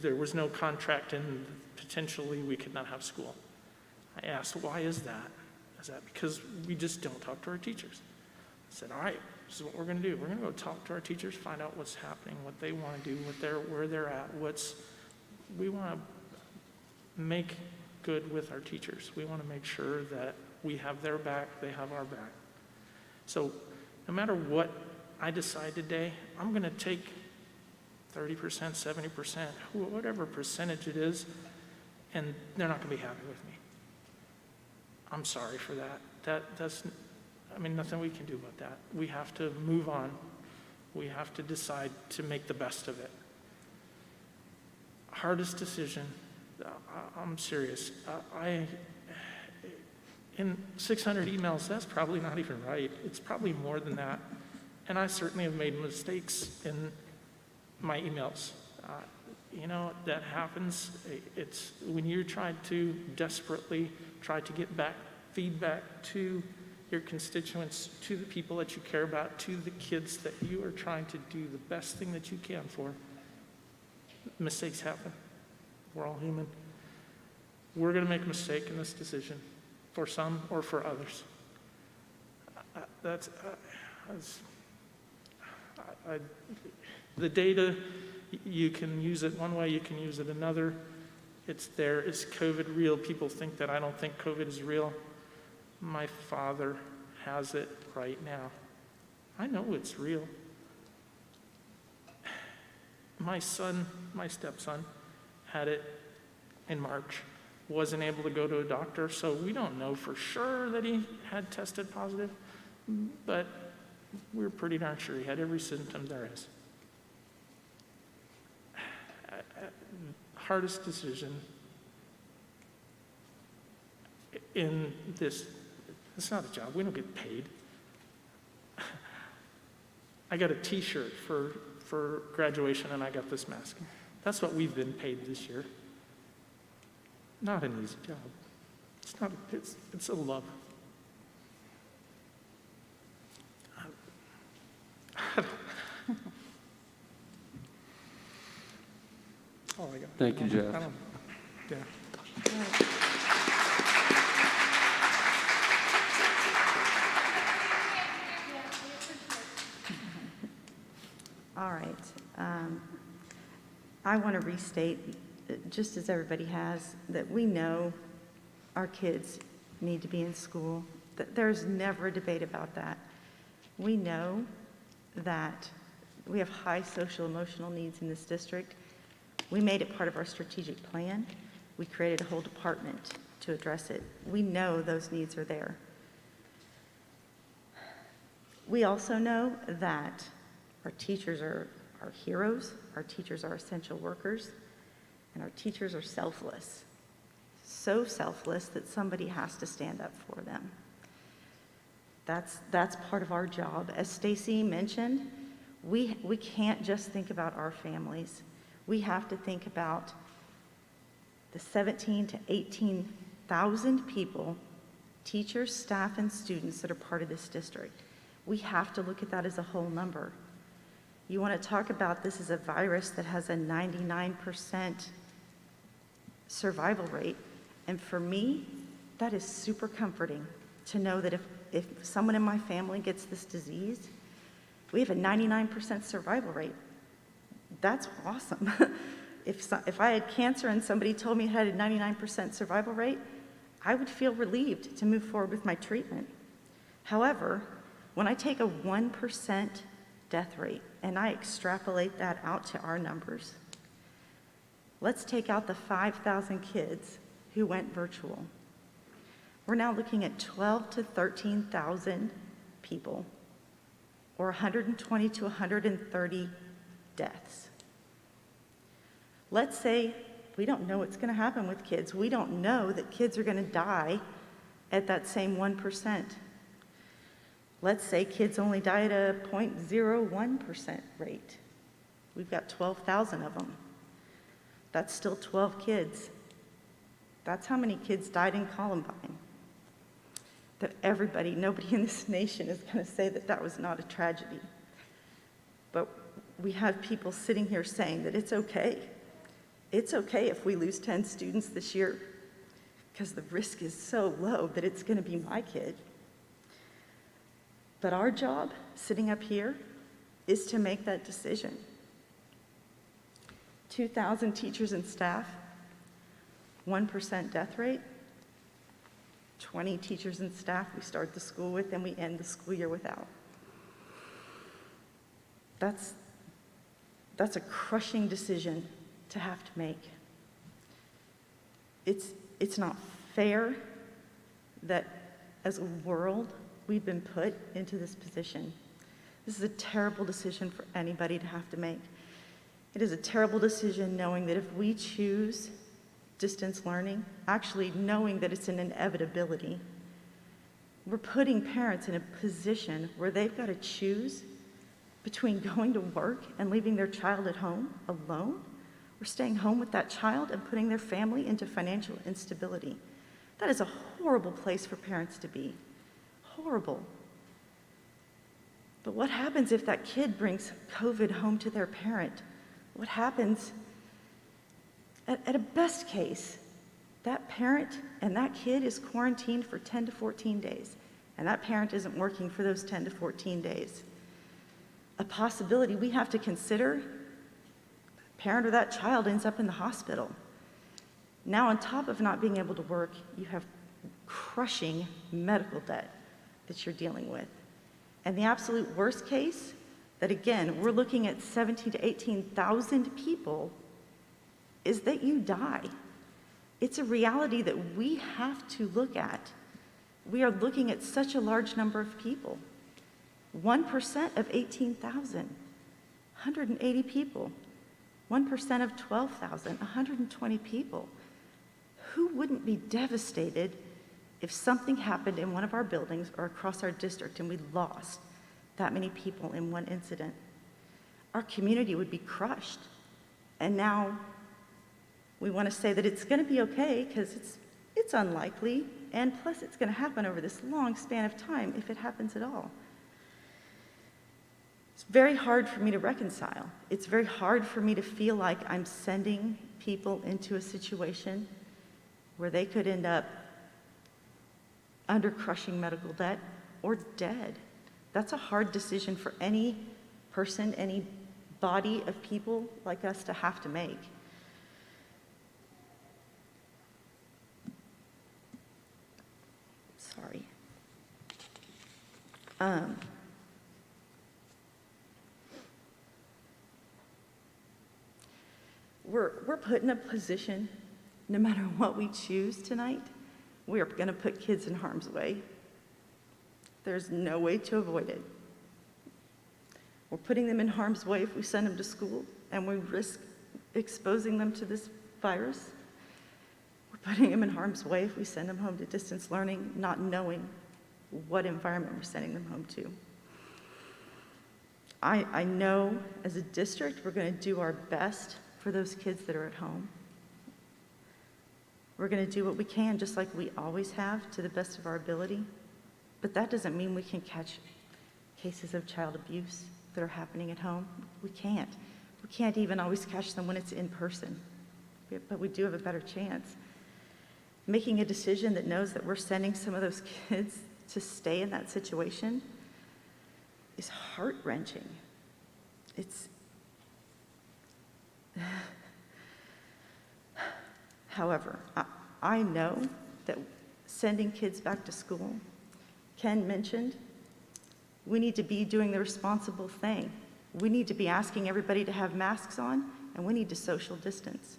there was no contract and potentially we could not have school. I asked, why is that? Is that because we just don't talk to our teachers? I said, all right, this is what we're going to do. We're going to go talk to our teachers, find out what's happening, what they want to do, where they're at. We want to make good with our teachers. We want to make sure that we have their back, they have our back. So no matter what I decide today, I'm going to take 30%, 70%, whatever percentage it is, and they're not going to be happy with me. I'm sorry for that. That's nothing we can do about that. We have to move on. We have to decide to make the best of it. Hardest decision, I'm serious. In 600 emails, that's probably not even right. It's probably more than that. And I certainly have made mistakes in my emails. That happens. It's when you try to desperately try to get back feedback to your constituents, to the people that you care about, to the kids that you are trying to do the best thing that you can for. Mistakes happen. We're all human. We're going to make a mistake in this decision, for some or for others. The data, you can use it one way, you can use it another. It's there. Is COVID real? People think that I don't think COVID is real. My father has it right now. I know it's real. My son, my stepson, had it in March. Wasn't able to go to a doctor, so we don't know for sure that he had tested positive, but we're pretty darn sure he had every symptom there is. Hardest decision in this, it's not a job, we don't get paid. I got a t-shirt for graduation and I got this mask. That's what we've been paid this year. Not an easy job. It's not, it's a love. Oh, I got. Thank you, Jeff. Yeah. All right. I want to restate, just as everybody has, that we know our kids need to be in school. There's never a debate about that. We know that we have high social emotional needs in this district. We made it part of our strategic plan. We created a whole department to address it. We know those needs are there. We also know that our teachers are our heroes, our teachers are essential workers, and our teachers are selfless. So selfless that somebody has to stand up for them. That's part of our job. As Stacy mentioned, we can't just think about our families. We have to think about the 17 to 18,000 people, teachers, staff, and students that are part of this district. We have to look at that as a whole number. You want to talk about this as a virus that has a 99% survival rate. And for me, that is super comforting to know that if someone in my family gets this disease, we have a 99% survival rate. That's awesome. If I had cancer and somebody told me it had a 99% survival rate, I would feel relieved to move forward with my treatment. However, when I take a 1% death rate and I extrapolate that out to our numbers, let's take out the 5,000 kids who went virtual. We're now looking at 12 to 13,000 people, or 120 to 130 deaths. Let's say we don't know what's going to happen with kids. We don't know that kids are going to die at that same 1%. Let's say kids only die at a 0.01% rate. We've got 12,000 of them. That's still 12 kids. That's how many kids died in Columbine. That nobody in this nation is going to say that that was not a tragedy. But we have people sitting here saying that it's okay. It's okay if we lose 10 students this year because the risk is so low that it's going to be my kid. But our job, sitting up here, is to make that decision. 2,000 teachers and staff, 1% death rate, 20 teachers and staff we start the school with and we end the school year without. That's a crushing decision to have to make. It's not fair that as a world we've been put into this position. This is a terrible decision for anybody to have to make. It is a terrible decision knowing that if we choose distance learning, actually knowing that it's an inevitability, we're putting parents in a position where they've got to choose between going to work and leaving their child at home alone, or staying home with that child and putting their family into financial instability. That is a horrible place for parents to be. Horrible. But what happens if that kid brings COVID home to their parent? What happens at a best case? that parent and that kid is quarantined for 10 to 14 days, and that parent isn't working for those 10 to 14 days. A possibility we have to consider, the parent or that child ends up in the hospital. Now, on top of not being able to work, you have crushing medical debt that you're dealing with. And the absolute worst case, that again, we're looking at 17,000 to 18,000 people, is that you die. It's a reality that we have to look at. We are looking at such a large number of people. 1% of 18,000, 180 people. 1% of 12,000, 120 people. Who wouldn't be devastated if something happened in one of our buildings or across our district and we lost that many people in one incident? Our community would be crushed. And now we want to say that it's going to be okay because it's unlikely, and plus it's going to happen over this long span of time if it happens at all. It's very hard for me to reconcile. It's very hard for me to feel like I'm sending people into a situation where they could end up under crushing medical debt or dead. That's a hard decision for any person, any body of people like us to have to make. Sorry. We're put in a position, no matter what we choose tonight, we are going to put kids in harm's way. There's no way to avoid it. We're putting them in harm's way if we send them to school and we risk exposing them to this virus. We're putting them in harm's way if we send them home to distance learning, not knowing what environment we're sending them home to. I know as a district we're going to do our best for those kids that are at home. We're going to do what we can, just like we always have, to the best of our ability. But that doesn't mean we can catch cases of child abuse that are happening at home. We can't. We can't even always catch them when it's in person. But we do have a better chance. Making a decision that knows that we're sending some of those kids to stay in that situation is heart-wrenching. However, I know that sending kids back to school, Ken mentioned, we need to be doing the responsible thing. We need to be asking everybody to have masks on, and we need to social distance.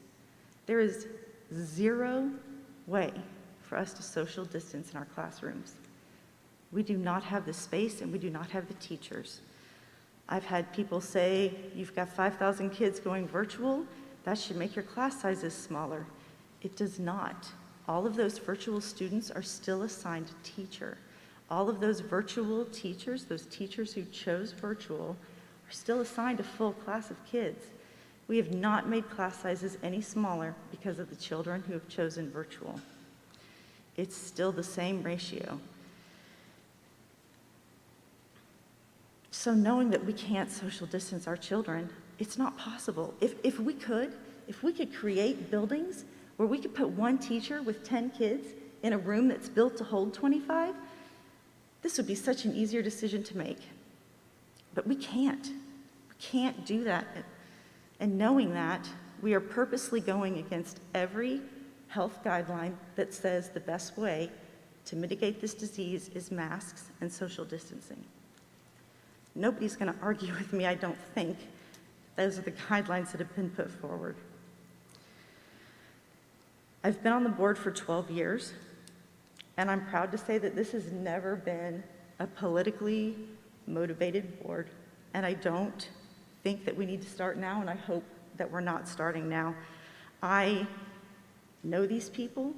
There is zero way for us to social distance in our classrooms. We do not have the space, and we do not have the teachers. I've had people say, you've got 5,000 kids going virtual, that should make your class sizes smaller. It does not. All of those virtual students are still assigned a teacher. All of those virtual teachers, those teachers who chose virtual, are still assigned a full class of kids. We have not made class sizes any smaller because of the children who have chosen virtual. It's still the same ratio. So knowing that we can't social distance our children, it's not possible. If we could create buildings where we could put one teacher with 10 kids in a room that's built to hold 25, this would be such an easier decision to make. But we can't. We can't do that. And knowing that, we are purposely going against every health guideline that says the best way to mitigate this disease is masks and social distancing. Nobody's going to argue with me, I don't think. Those are the guidelines that have been put forward. I've been on the board for 12 years, and I'm proud to say that this has never been a politically motivated board, and I don't think that we need to start now, and I hope that we're not starting now. I know these people,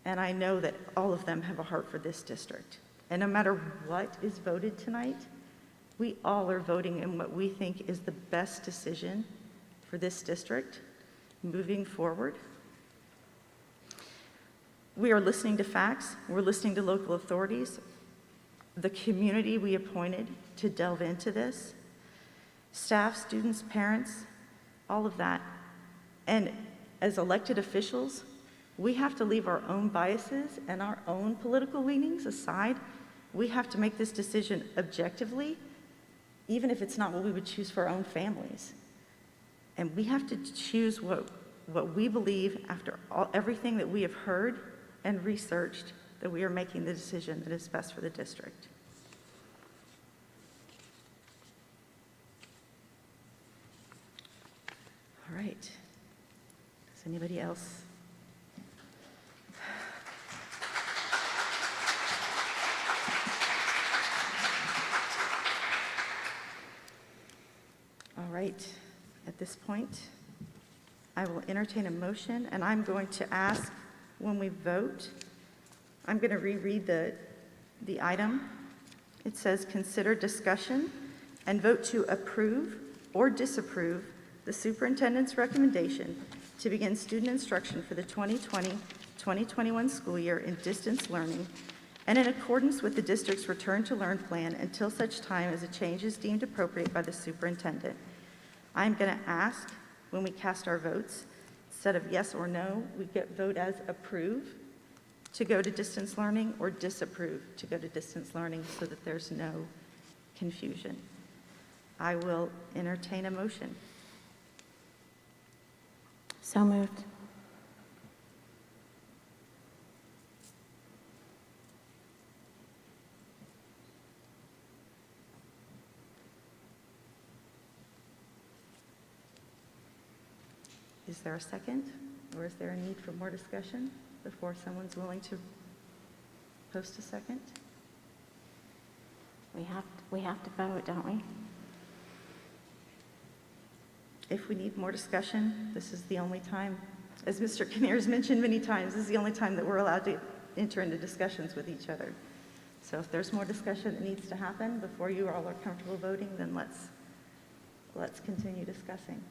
and I know that all of them have a heart for this district. And no matter what is voted tonight, we all are voting in what we think is the best decision for this district moving forward. We are listening to facts, we're listening to local authorities, the community we appointed to delve into this, staff, students, parents, all of that. And as elected officials, We have to leave our own biases and our own political leanings aside. We have to make this decision objectively, even if it's not what we would choose for our own families. And we have to choose what we believe after everything that we have heard and researched, that we are making the decision that is best for the district. All right. Does anybody else? All right. At this point, I will entertain a motion, and I'm going to ask when we vote, I'm going to reread the item. It says, consider discussion and vote to approve or disapprove the superintendent's recommendation to begin student instruction for the 2020-2021 school year in distance learning and in accordance with the district's return to learn plan until such time as a change is deemed appropriate by the superintendent. I'm going to ask when we cast our votes, instead of yes or no, we vote as approve to go to distance learning or disapprove to go to distance learning so that there's no confusion. I will entertain a motion. So moved. Is there a second, or is there a need for more discussion before someone's willing to post a second? We have to vote, don't we? If we need more discussion, this is the only time, as Mr. Kinnear has mentioned many times, this is the only time that we're allowed to enter into discussions with each other. So if there's more discussion that needs to happen before you all are comfortable voting, then let's continue discussing.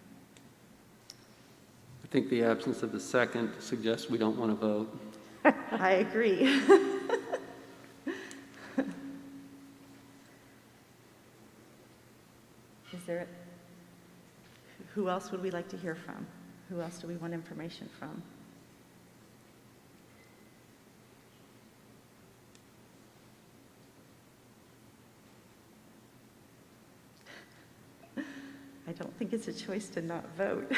I think the absence of the second suggests we don't want to vote. I agree. Who else would we like to hear from? Who else do we want information from? I don't think it's a choice to not vote. I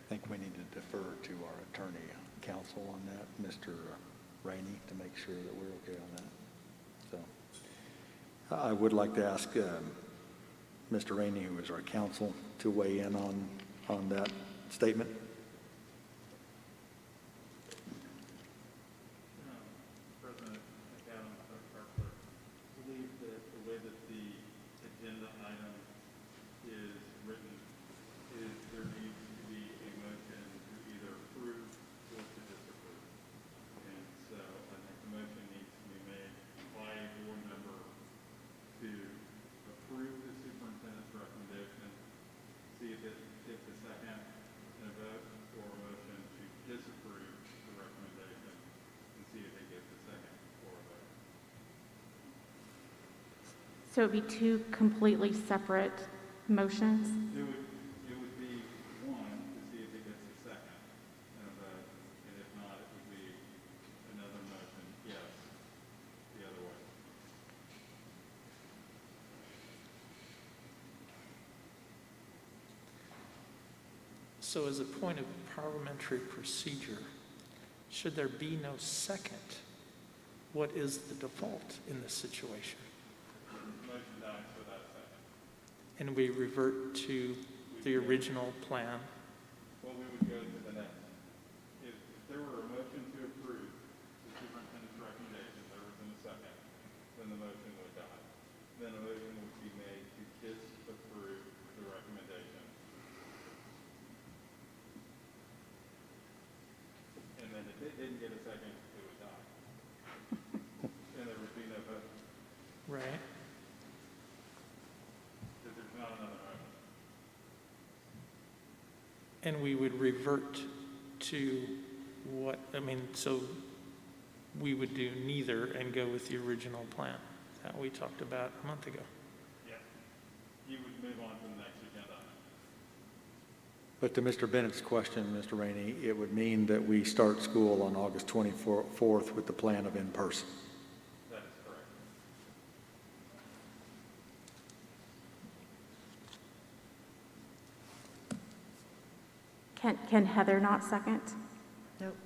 think we need to defer to our attorney counsel on that, Mr. Rainey, to make sure that we're okay on that. So I would like to ask Mr. Rainey, who is our counsel, to weigh in on that statement. President McAdams, Dr. Harper, believe that the way that the agenda item is written is there needs to be a motion to either approve or to disapprove. And so I think the motion needs to be made by a board member to approve the superintendent's recommendation, see if it gets a second and a vote, or a motion to disapprove the recommendation and see if it gets a second or a vote. So it'd be two completely separate motions? It would be one to see if it gets a second and a vote, and if not, it would be another motion, yes, the other way. So as a point of parliamentary procedure, should there be no second, what is the default in this situation? Motion dies without a second. And we revert to the original plan? Well, we would go to the next. If there were a motion to approve the superintendent's recommendation, there wasn't a second, then the motion would die. Then a motion would be made to disapprove the recommendation. And then if it didn't get a second, it would die. And there would be no vote, Right. because there's not another motion. And we would revert to what, so we would do neither and go with the original plan that we talked about a month ago. Yeah. You would move on to the next agenda item. But to Mr. Bennett's question, Mr. Rainey, it would mean that we start school on August 24th with the plan of in-person. That is correct. Can Heather not second? Nope.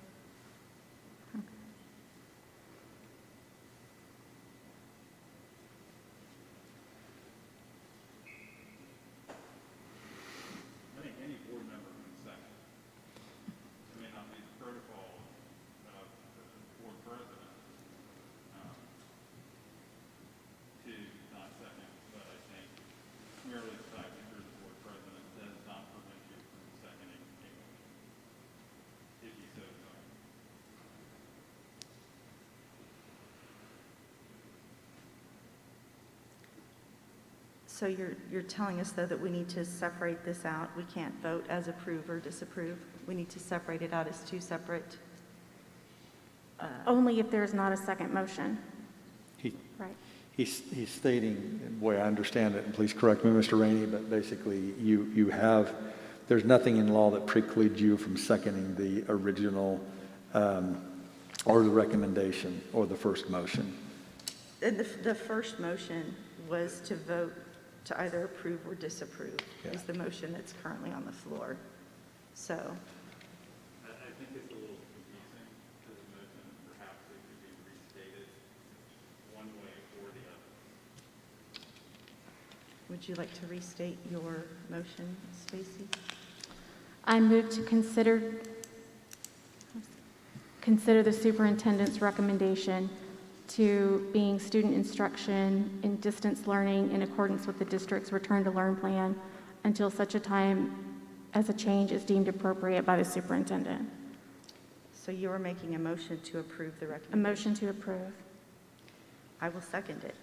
I think any board member can second. It may not be the protocol of the board president to not second, but I think merely the fact that you're the board president does not prevent you from seconding a motion, if you so desire. So you're telling us, though, that we need to separate this out? We can't vote as approve or disapprove? We need to separate it out as two separate? Only if there's not a second motion. He, Right. he's stating, the way I understand it, and please correct me, Mr. Rainey, but basically you have, there's nothing in law that precludes you from seconding the original or the recommendation or the first motion. And the first motion was to vote to either approve or disapprove, is the motion that's currently on the floor. So, I think it's a little confusing to the motion. Perhaps it could be restated one way or the other. would you like to restate your motion, Stacy? I move to consider the superintendent's recommendation to being student instruction in distance learning in accordance with the district's return to learn plan until such a time as a change is deemed appropriate by the superintendent. So you are making a motion to approve the A recommendation? motion to approve. I will second it.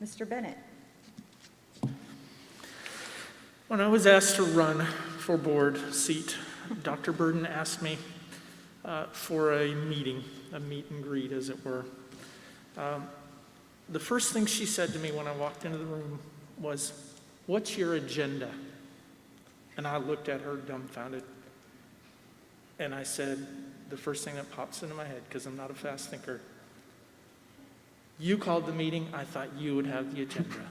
Mr. Bennett? When I was asked to run for board seat, Dr. Burden asked me for a meet and greet, as it were. The first thing she said to me when I walked into the room was, "What's your agenda?" And I looked at her dumbfounded. And I said, the first thing that pops into my head, because I'm not a fast thinker, "You called the meeting, I thought you would have the agenda."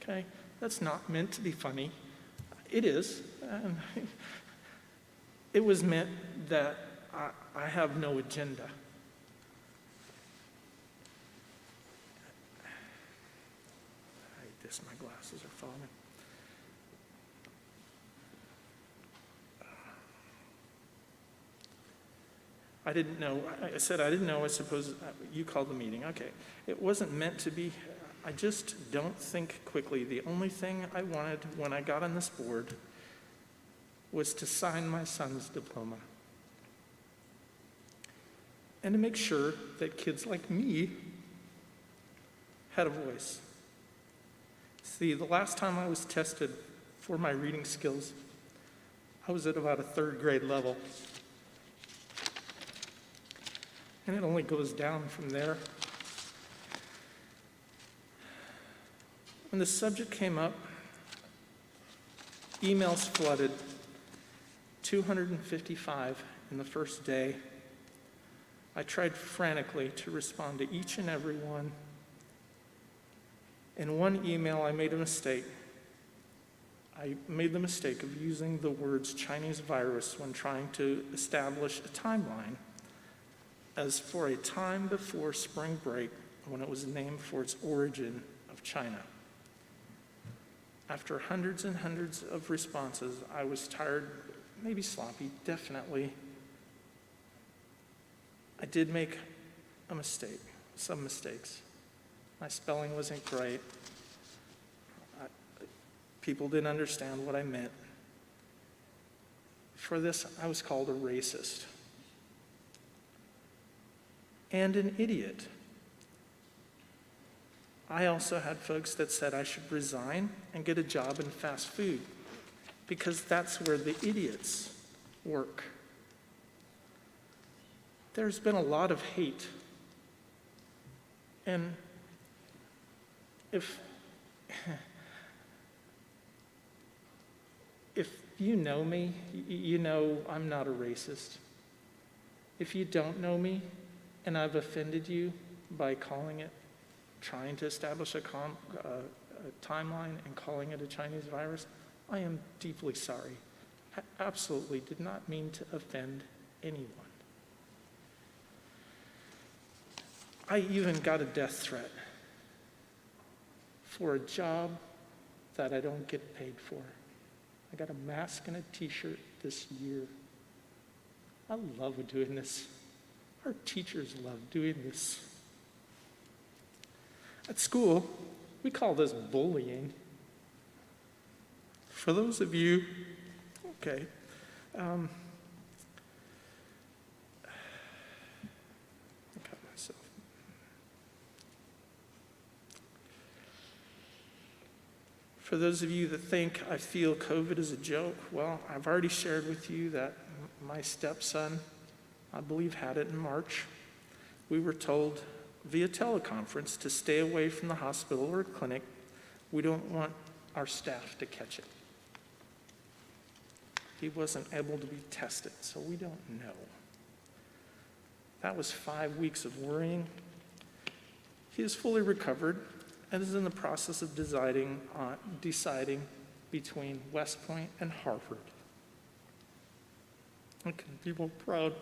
Okay? That's not meant to be funny. It is. It was meant that I have no agenda. I hate this, my glasses are falling. I didn't know, I said I didn't know, I suppose you called the meeting. Okay. It wasn't meant to be, I just don't think quickly. The only thing I wanted when I got on this board was to sign my son's diploma and to make sure that kids like me had a voice. See, the last time I was tested for my reading skills, I was at about a third grade level. And it only goes down from there. When the subject came up, emails flooded, 255 in the first day. I tried frantically to respond to each and every one. In one email, I made a mistake. I made the mistake of using the words Chinese virus when trying to establish a timeline as for a time before spring break when it was named for its origin of China. After hundreds and hundreds of responses, I was tired, maybe sloppy, definitely. I did make a mistake, some mistakes. My spelling wasn't great. People didn't understand what I meant. For this, I was called a racist and an idiot. I also had folks that said I should resign and get a job in fast food because that's where the idiots work. There's been a lot of hate. And if if you know me, you know I'm not a racist. If you don't know me and I've offended you by calling it, trying to establish a timeline and calling it a Chinese virus, I am deeply sorry. I absolutely did not mean to offend anyone. I even got a death threat for a job that I don't get paid for. I got a mask and a t-shirt this year. I love doing this. Our teachers love doing this. At school, we call this bullying. For those of you, okay, I got myself. For those of you that think I feel COVID is a joke, well, I've already shared with you that my stepson, I believe, had it in March. We were told via teleconference to stay away from the hospital or clinic. We don't want our staff to catch it. He wasn't able to be tested, so we don't know. That was 5 weeks of worrying. He is fully recovered and is in the process of deciding between West Point and Harvard. I couldn't be more proud.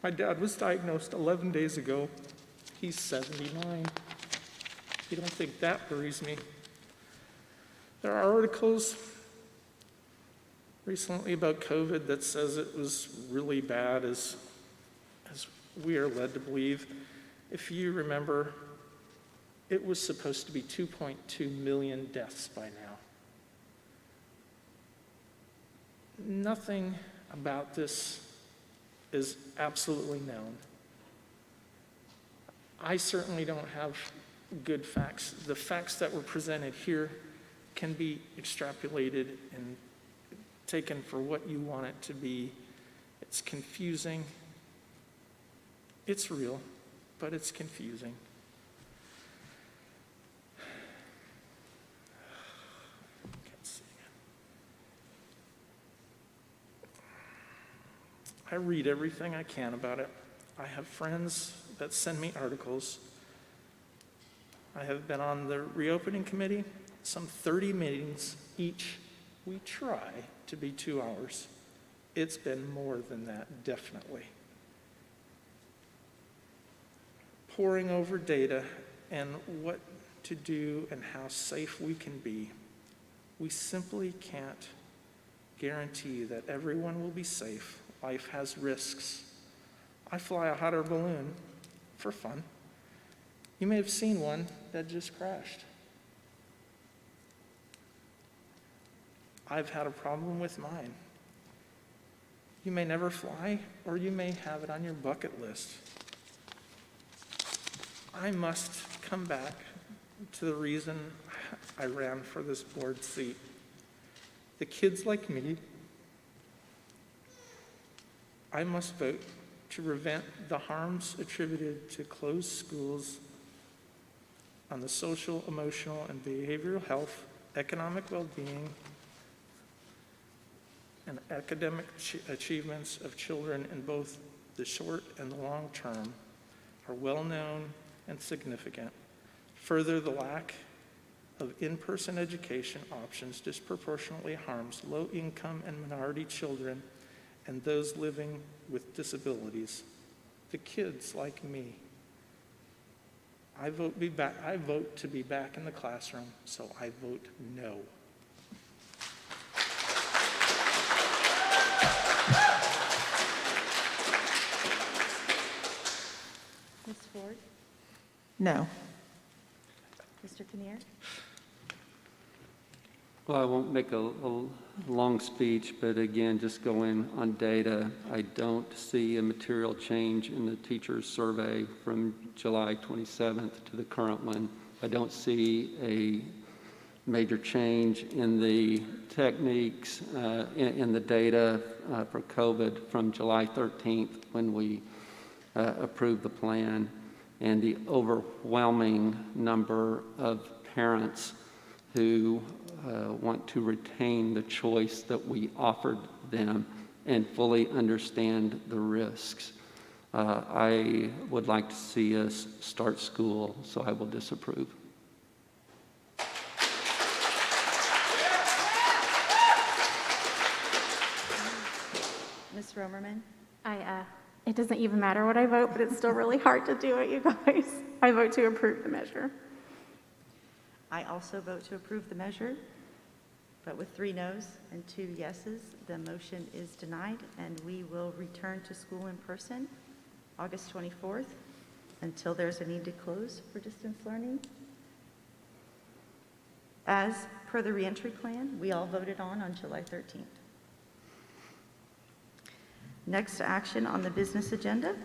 My dad was diagnosed 11 days ago. He's 79. You don't think that worries me? There are articles recently about COVID that says it was really bad, as we are led to believe. If you remember, it was supposed to be 2.2 million deaths by now. Nothing about this is absolutely known. I certainly don't have good facts. The facts that were presented here can be extrapolated and taken for what you want it to be. It's confusing. It's real, but it's confusing. I read everything I can about it. I have friends that send me articles. I have been on the reopening committee, some 30 meetings each. We try to be 2 hours. It's been more than that, definitely. Poring over data and what to do and how safe we can be. We simply can't guarantee that everyone will be safe. Life has risks. I fly a hot air balloon for fun. You may have seen one that just crashed. I've had a problem with mine. You may never fly, or you may have it on your bucket list. I must come back to the reason I ran for this board seat. The kids like me, I must vote to prevent the harms attributed to closed schools on the social, emotional, and behavioral health, economic well-being, and academic achievements of children in both the short and the long term are well-known and significant. Further, the lack of in-person education options disproportionately harms low-income and minority children and those living with disabilities, the kids like me. I vote to be back in the classroom, so I vote no. Ms. Ford? No. Mr. Kinnear? Well, I won't make a long speech, but again, just going on data, I don't see a material change in the teacher's survey from July 27th to the current one. I don't see a major change in the techniques, in the data for COVID from July 13th when we approved the plan. And the overwhelming number of parents who want to retain the choice that we offered them and fully understand the risks. I would like to see us start school, so I will disapprove. Ms. Romerman? It doesn't even matter what I vote, but it's still really hard to do it, you guys. I vote to approve the measure. I also vote to approve the measure, but with 3 noes and 2 yeses, the motion is denied, and we will return to school in person August 24th until there's a need to close for distance learning. As per the reentry plan, we all voted on July 13th. Next action on the business agenda,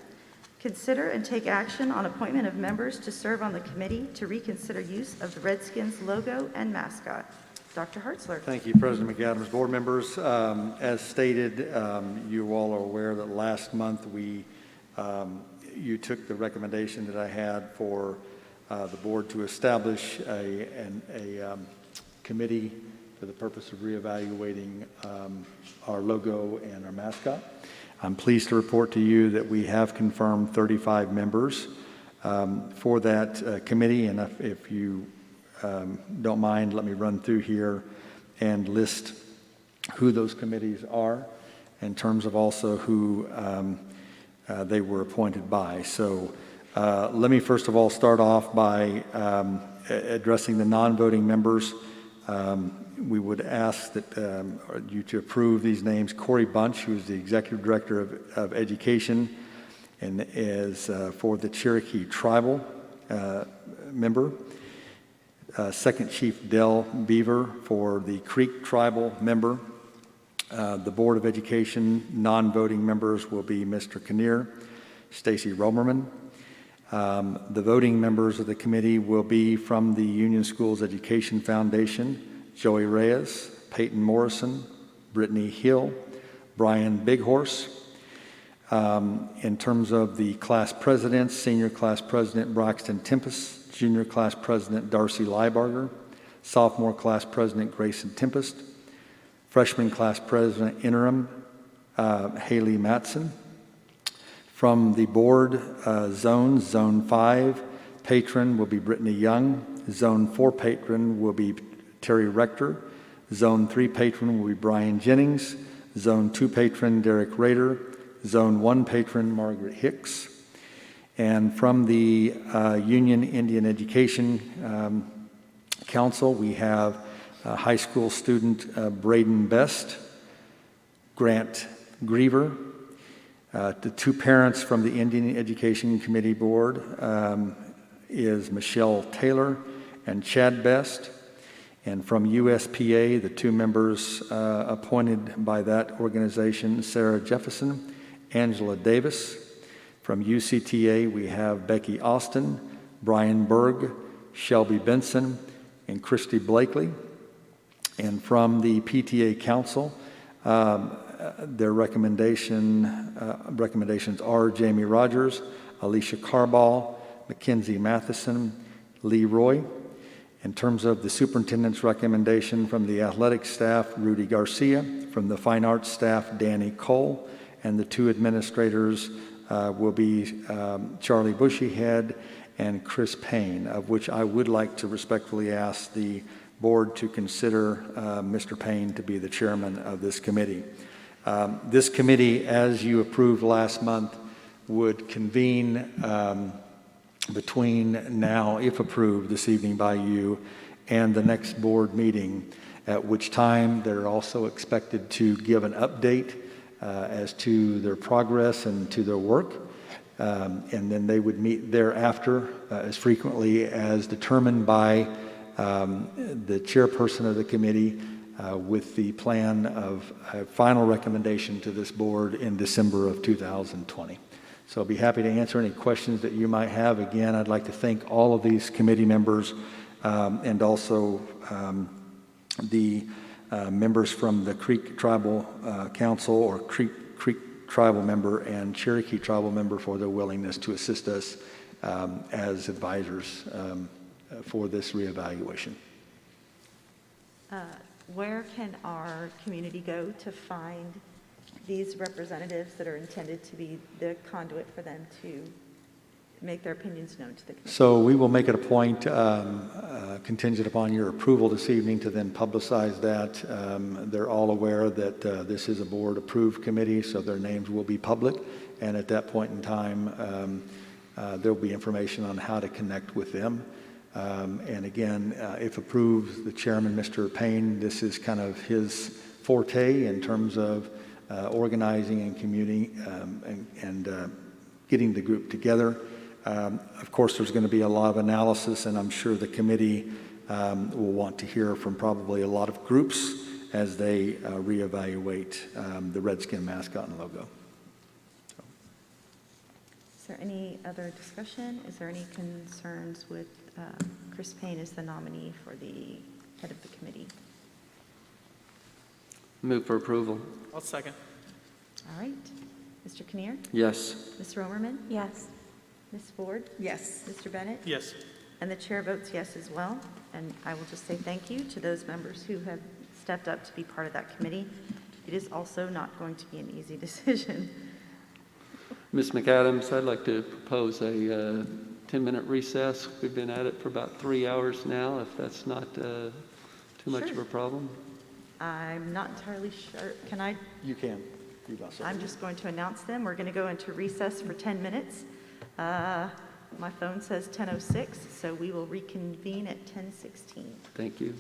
consider and take action on appointment of members to serve on the committee to reconsider use of the Redskins logo and mascot. Dr. Hartzler. Thank you, President McAdams. Board members, as stated, you all are aware that last month you took the recommendation that I had for the board to establish a committee for the purpose of reevaluating our logo and our mascot. I'm pleased to report to you that we have confirmed 35 members for that committee, and if you don't mind, let me run through here and list who those committees are in terms of also who they were appointed by. So let me first of all start off by addressing the non-voting members. We would ask that you to approve these names. Corey Bunch, who is the Executive Director of Education and is for the Cherokee Tribal member. Second Chief Dell Beaver for the Creek Tribal member. The Board of Education non-voting members will be Mr. Kinnear, Stacy Romerman. The voting members of the committee will be from the Union Schools Education Foundation, Joey Reyes, Peyton Morrison, Brittany Hill, Brian Bighorse. In terms of the class presidents, Senior Class President Braxton Tempest, Junior Class President Darcy Liebarger, Sophomore Class President Grayson Tempest, Freshman Class President Interim Haley Matson. From the board zones, Zone 5 patron will be Brittany Young, Zone 4 patron will be Terry Rector, Zone 3 patron will be Brian Jennings, Zone 2 patron Derek Rader, Zone 1 patron Margaret Hicks. And from the Union Indian Education Council, we have high school student Braden Best, Grant Griever. The 2 parents from the Indian Education Committee Board is Michelle Taylor and Chad Best. And from USPA, the 2 members appointed by that organization, Sarah Jefferson, Angela Davis. From UCTA, we have Becky Austin, Brian Berg, Shelby Benson, and Christy Blakely. And from the PTA Council, their recommendations are Jamie Rogers, Alicia Carball, Mackenzie Matheson, Lee Roy. In terms of the superintendent's recommendation, from the athletic staff, Rudy Garcia, from the fine arts staff, Danny Cole, and the 2 administrators will be Charlie Bushyhead and Chris Payne, of which I would like to respectfully ask the board to consider Mr. Payne to be the chairman of this committee. This committee, as you approved last month, would convene between now, if approved this evening by you, and the next board meeting, at which time they're also expected to give an update as to their progress and to their work. And then they would meet thereafter as frequently as determined by the chairperson of the committee with the plan of a final recommendation to this board in December of 2020. So I'll be happy to answer any questions that you might have. Again, I'd like to thank all of these committee members and also the members from the Creek Tribal Council or Creek Tribal member and Cherokee Tribal member for their willingness to assist us as advisors for this reevaluation. Where can our community go to find these representatives that are intended to be the conduit for them to make their opinions known to the community? So we will make it a point, contingent upon your approval this evening, to then publicize that. They're all aware that this is a board-approved committee, so their names will be public. And at that point in time, there'll be information on how to connect with them. And again, if approved, the chairman, Mr. Payne, this is kind of his forte in terms of organizing and commuting and getting the group together. Of course, there's going to be a lot of analysis, and I'm sure the committee will want to hear from probably a lot of groups as they reevaluate the Redskin mascot and logo. Is there any other discussion? Is there any concerns with Chris Payne as the nominee for the head of the committee? Move for approval. I'll second. All right. Mr. Kinnear? Yes. Ms. Romerman? Yes. Ms. Ford? Yes. Mr. Bennett? Yes. And the chair votes yes as well. And I will just say thank you to those members who have stepped up to be part of that committee. It is also not going to be an easy decision. Ms. McAdams, I'd like to propose a 10-minute recess. We've been at it for about 3 hours now, if that's not too much of a problem. I'm not entirely sure. Can I? You can. I'm just going to announce them. We're going to go into recess for 10 minutes. My phone says 10:06, so we will reconvene at 10:16. Thank you.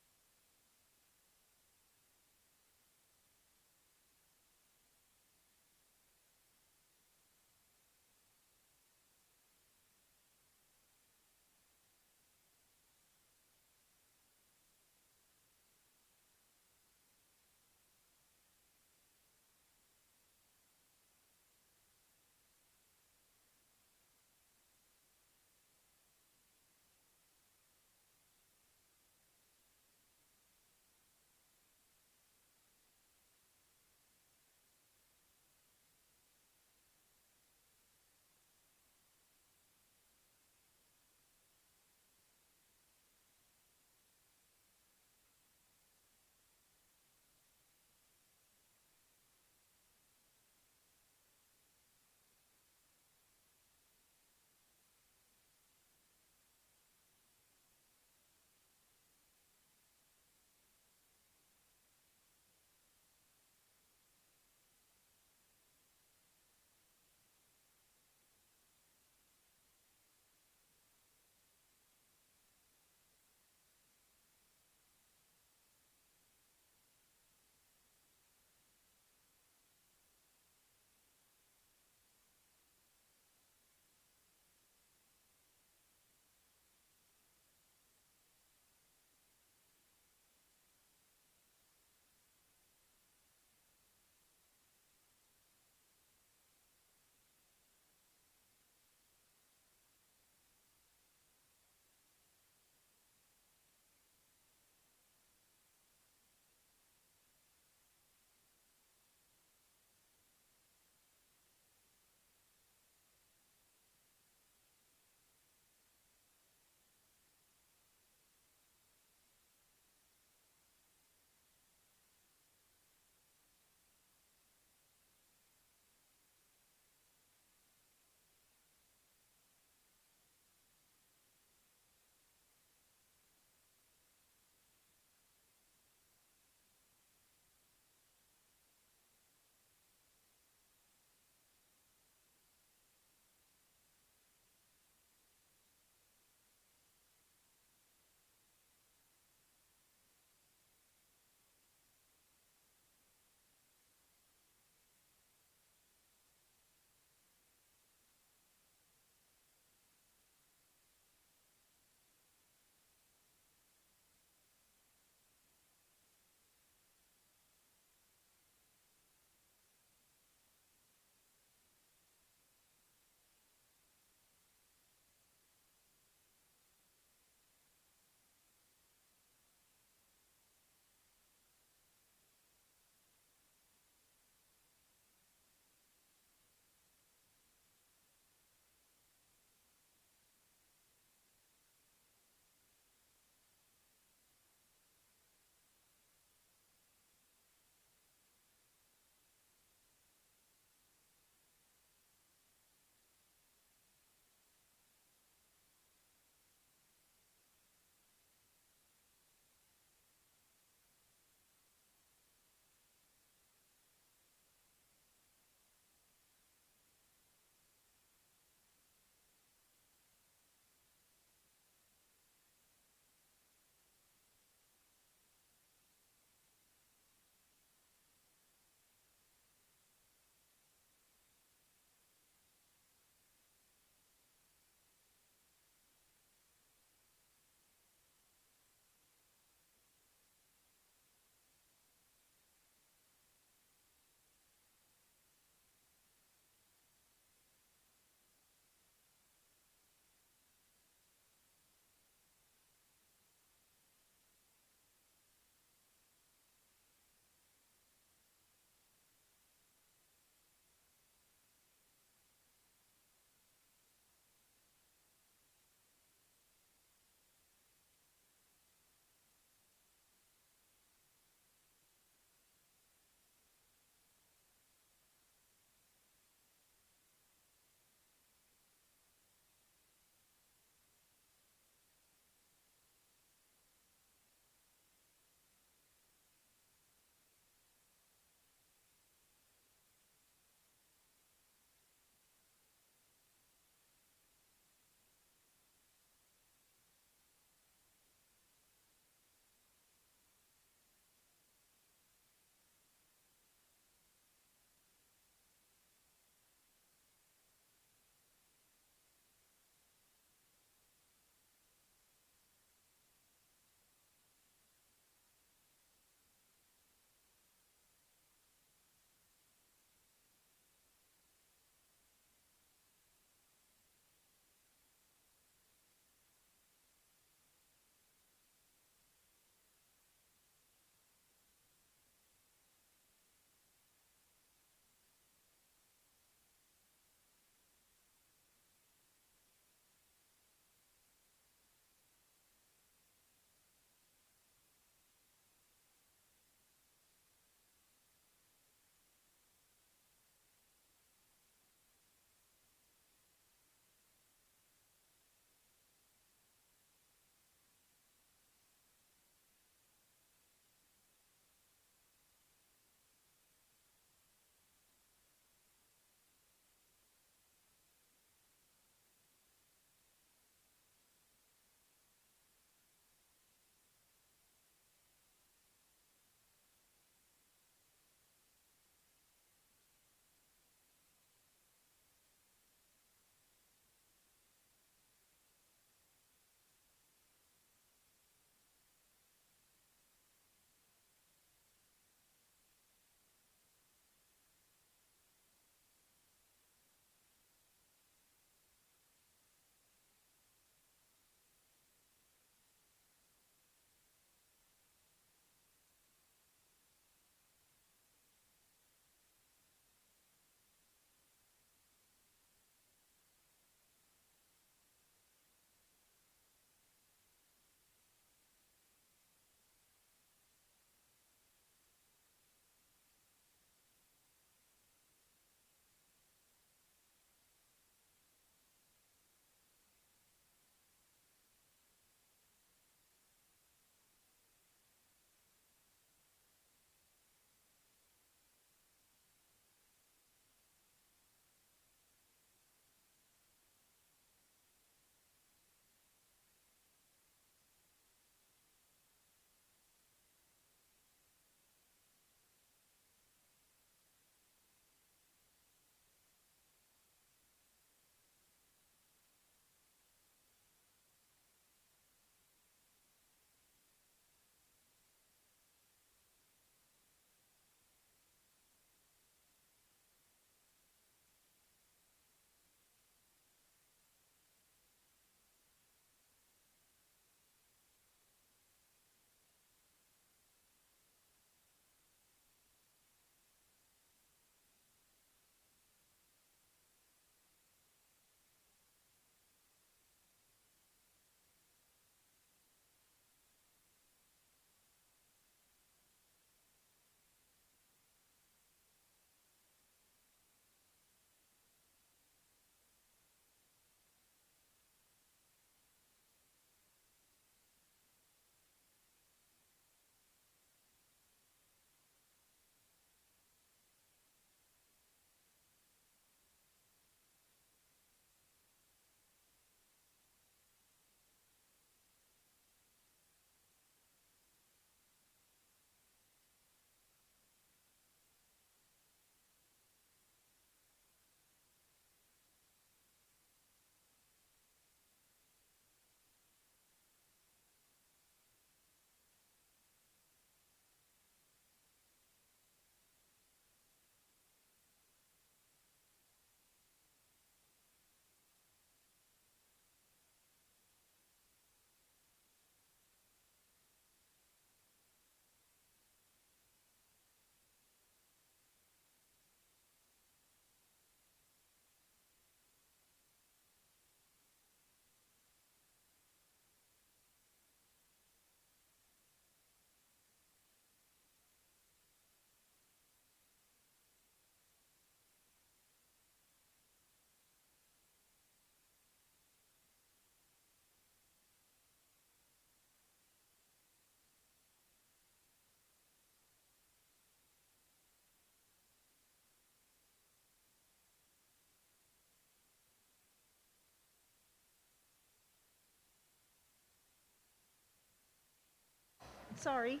Sorry.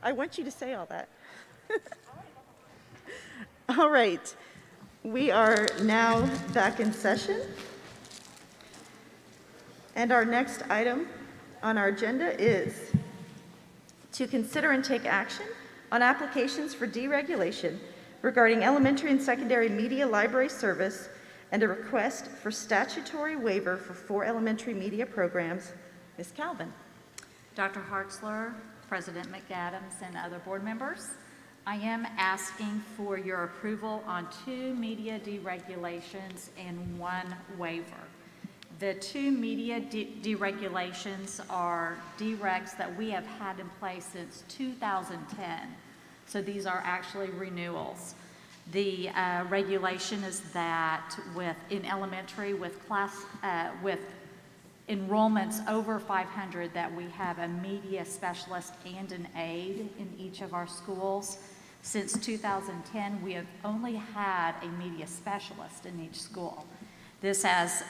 I want you to say all that. All right. We are now back in session. And our next item on our agenda is to consider and take action on applications for deregulation regarding elementary and secondary media library service and a request for statutory waiver for 4 elementary media programs. Ms. Calvin. Dr. Hartzler, President McAdams, and other board members, I am asking for your approval on 2 media deregulations and 1 waiver. The 2 media deregulations are deregs that we have had in place since 2010. So these are actually renewals. The regulation is that in elementary with enrollments over 500 that we have a media specialist and an aide in each of our schools. Since 2010, we have only had a media specialist in each school. This has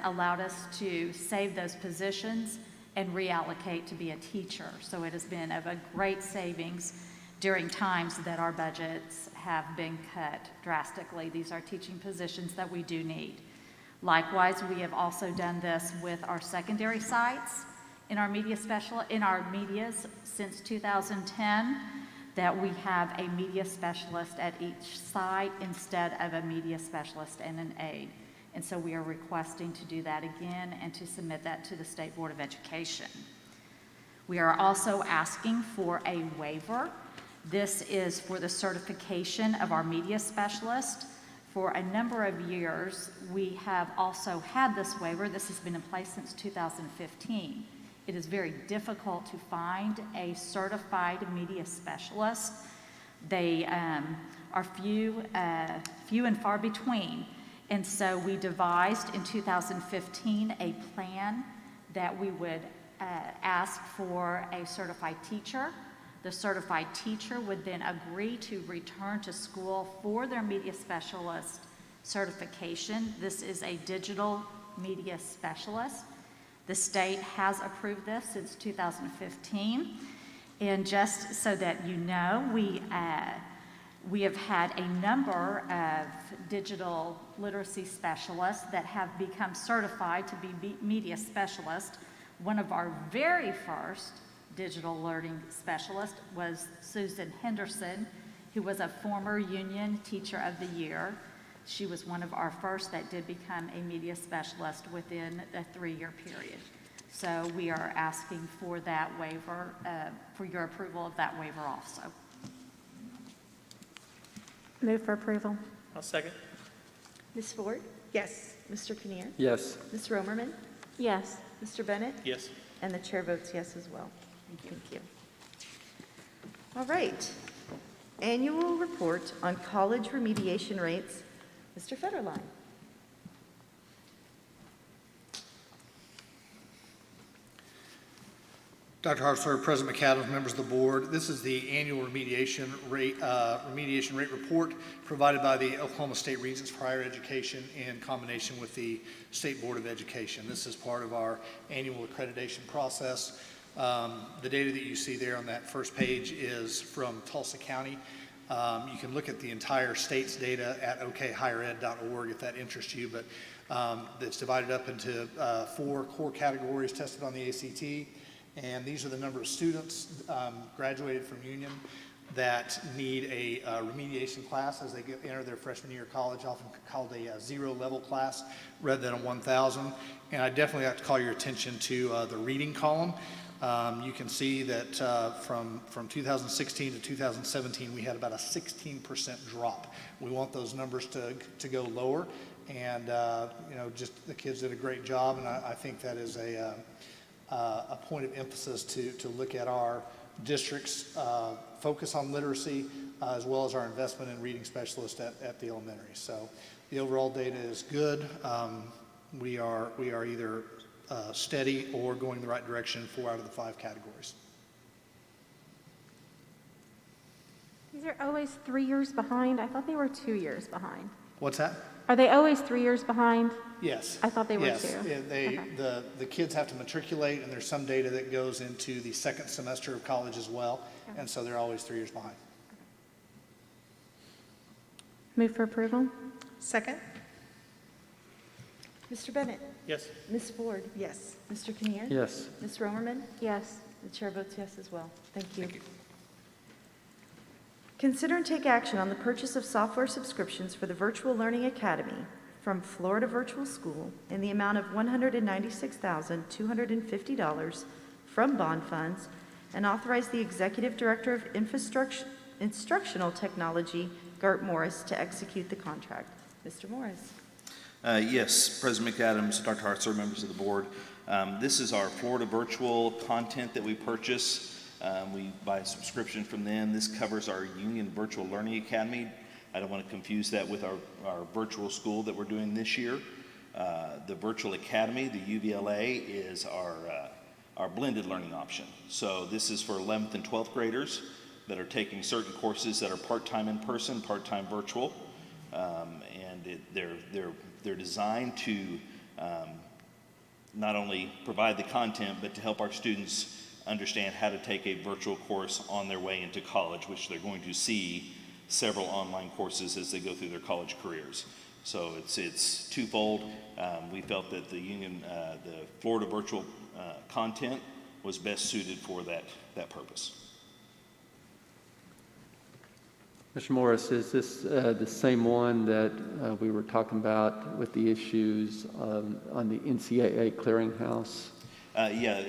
allowed us to save those positions and reallocate to be a teacher. So it has been of a great savings during times that our budgets have been cut drastically. These are teaching positions that we do need. Likewise, we have also done this with our secondary sites in our medias since 2010, that we have a media specialist at each site instead of a media specialist and an aide. And so we are requesting to do that again and to submit that to the State Board of Education. We are also asking for a waiver. This is for the certification of our media specialist. For a number of years, we have also had this waiver. This has been in place since 2015. It is very difficult to find a certified media specialist. They are few and far between. And so we devised in 2015 a plan that we would ask for a certified teacher. The certified teacher would then agree to return to school for their media specialist certification. This is a digital media specialist. The state has approved this since 2015. And just so that you know, we have had a number of digital literacy specialists that have become certified to be media specialists. One of our very first digital learning specialist was Susan Henderson, who was a former Union Teacher of the Year. She was one of our first that did become a media specialist within a 3-year period. So we are asking for that waiver, for your approval of that waiver also. Move for approval. I'll second. Ms. Ford? Yes. Mr. Kinnear? Yes. Ms. Romerman? Yes. Mr. Bennett? Yes. And the chair votes yes as well. Thank you. All right. Annual report on college remediation rates. Mr. Federline. Dr. Hartzler, President McAdams, members of the board, this is the annual remediation rate report provided by the Oklahoma State Regents for Higher Education in combination with the State Board of Education. This is part of our annual accreditation process. The data that you see there on that first page is from Tulsa County. You can look at the entire state's data at okhighered.org if that interests you, but it's divided up into 4 core categories tested on the ACT. And these are the number of students graduated from Union that need a remediation class as they enter their freshman year of college, often called a 0-level class rather than a 1,000. And I definitely have to call your attention to the reading column. You can see that from 2016 to 2017, we had about a 16% drop. We want those numbers to go lower. And, just the kids did a great job, and I think that is a point of emphasis to look at our district's focus on literacy as well as our investment in reading specialists at the elementary. So the overall data is good. We are either steady or going the right direction in 4 out of the 5 categories. These are always 3 years behind. I thought they were 2 years behind. What's that? Are they always 3 years behind? Yes. I thought they were Yes. too. Yeah, Okay. the kids have to matriculate, and there's some data that goes into the second semester of college as well, and so they're always 3 years behind. Move for approval? Second? Mr. Bennett? Yes. Ms. Ford? Yes. Mr. Kinnear? Yes. Ms. Romerman? Yes. The chair votes yes as well. Thank you. Consider and take action on the purchase of software subscriptions for the Virtual Learning Academy from Florida Virtual School in the amount of $196,250 from bond funds, and authorize the Executive Director of Instructional Technology, Gart Morris, to execute the contract. Mr. Morris. Yes, President McAdams, Dr. Hartzler, members of the board. This is our Florida virtual content that we purchase. We buy a subscription from them. This covers our Union Virtual Learning Academy. I don't want to confuse that with our virtual school that we're doing this year. The Virtual Academy, the UVLA, is our blended learning option. So this is for 11th and 12th graders that are taking certain courses that are part-time in person, part-time virtual. And they're designed to not only provide the content, but to help our students understand how to take a virtual course on their way into college, which they're going to see several online courses as they go through their college careers. So it's twofold. We felt that the Florida virtual content was best suited for that purpose. Mr. Morris, is this the same one that we were talking about with the issues on the NCAA clearinghouse? Yeah,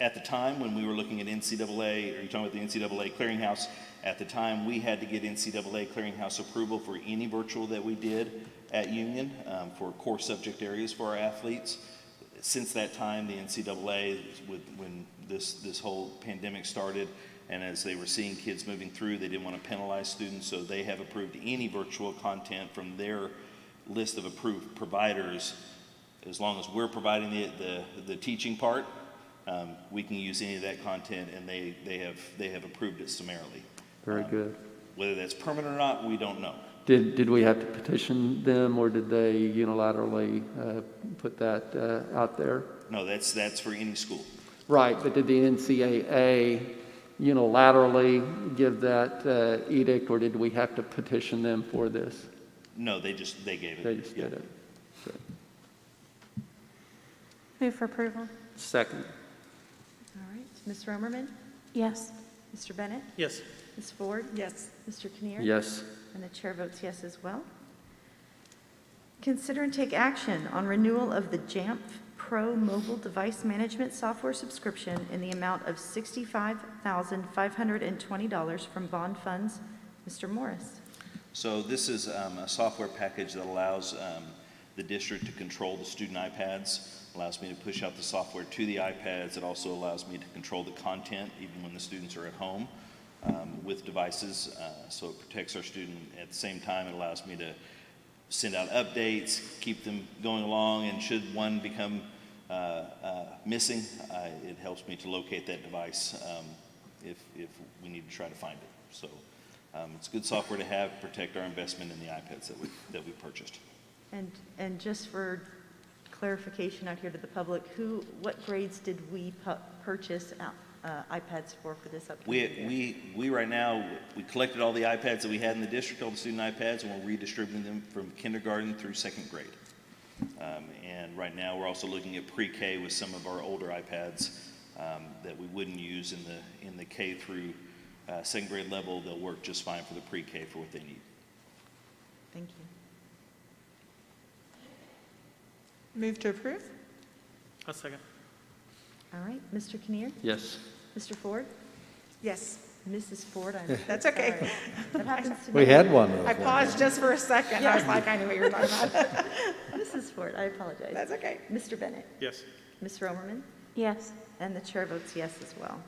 at the time when we were looking at NCAA, are you talking about the NCAA clearinghouse? At the time, we had to get NCAA clearinghouse approval for any virtual that we did at Union for core subject areas for our athletes. Since that time, the NCAA, when this whole pandemic started, and as they were seeing kids moving through, they didn't want to penalize students, so they have approved any virtual content from their list of approved providers. As long as we're providing the teaching part, we can use any of that content, and they have approved it summarily. Very good. Whether that's permanent or not, we don't know. Did we have to petition them, or did they unilaterally put that out there? No, that's for any school. Right, but did the NCAA unilaterally give that edict, or did we have to petition them for this? No, they gave it. They just did it. Good. Move for approval? Second. All right. Ms. Romerman? Yes. Mr. Bennett? Yes. Ms. Ford? Yes. Mr. Kinnear? Yes. And the chair votes yes as well. Consider and take action on renewal of the Jamf Pro mobile device management software subscription in the amount of $65,520 from bond funds. Mr. Morris. So this is a software package that allows the district to control the student iPads, allows me to push out the software to the iPads. It also allows me to control the content even when the students are at home with devices. So it protects our student. At the same time, it allows me to send out updates, keep them going along, and should one become missing, it helps me to locate that device if we need to try to find it. So it's good software to have to protect our investment in the iPads that we purchased. And just for clarification out here to the public, what grades did we purchase iPads for this upcoming year? We right now, we collected all the iPads that we had in the district, all the student iPads, and we're redistributing them from kindergarten through second grade. And right now, we're also looking at pre-K with some of our older iPads that we wouldn't use in the K through second grade level. They'll work just fine for the pre-K for what they need. Thank you. Move to approve? A second. All right. Mr. Kinnear? Yes. Mr. Ford? Yes. Mrs. Ford, I'm That's okay. sorry. That happens to We me. had one of I them. paused just for a second. I was like, I knew what you were talking about. Mrs. Ford, I apologize. That's okay. Mr. Bennett? Yes. Ms. Romerman? Yes. And the chair votes yes as well.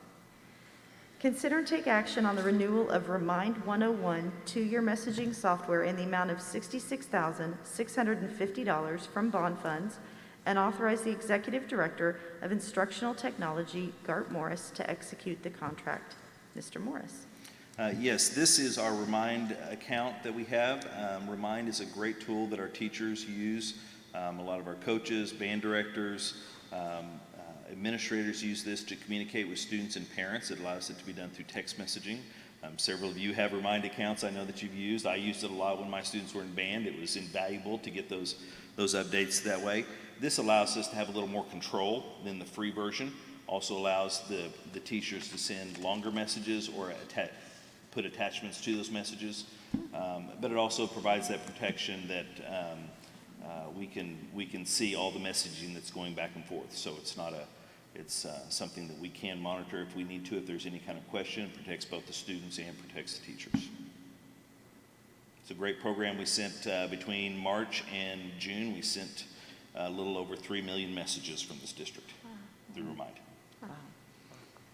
Consider and take action on the renewal of Remind 101 two-year messaging software in the amount of $66,650 from bond funds, and authorize the Executive Director of Instructional Technology, Gart Morris, to execute the contract. Mr. Morris. Yes, this is our Remind account that we have. Remind is a great tool that our teachers use. A lot of our coaches, band directors, administrators use this to communicate with students and parents. It allows it to be done through text messaging. Several of you have Remind accounts I know that you've used. I used it a lot when my students were in band. It was invaluable to get those updates that way. This allows us to have a little more control than the free version. Also allows the teachers to send longer messages or put attachments to those messages. But it also provides that protection that we can see all the messaging that's going back and forth. So it's something that we can monitor if we need to, if there's any kind of question. It protects both the students and protects the teachers. It's a great program. We sent, between March and June, we sent a little over 3 million messages from this district through Remind.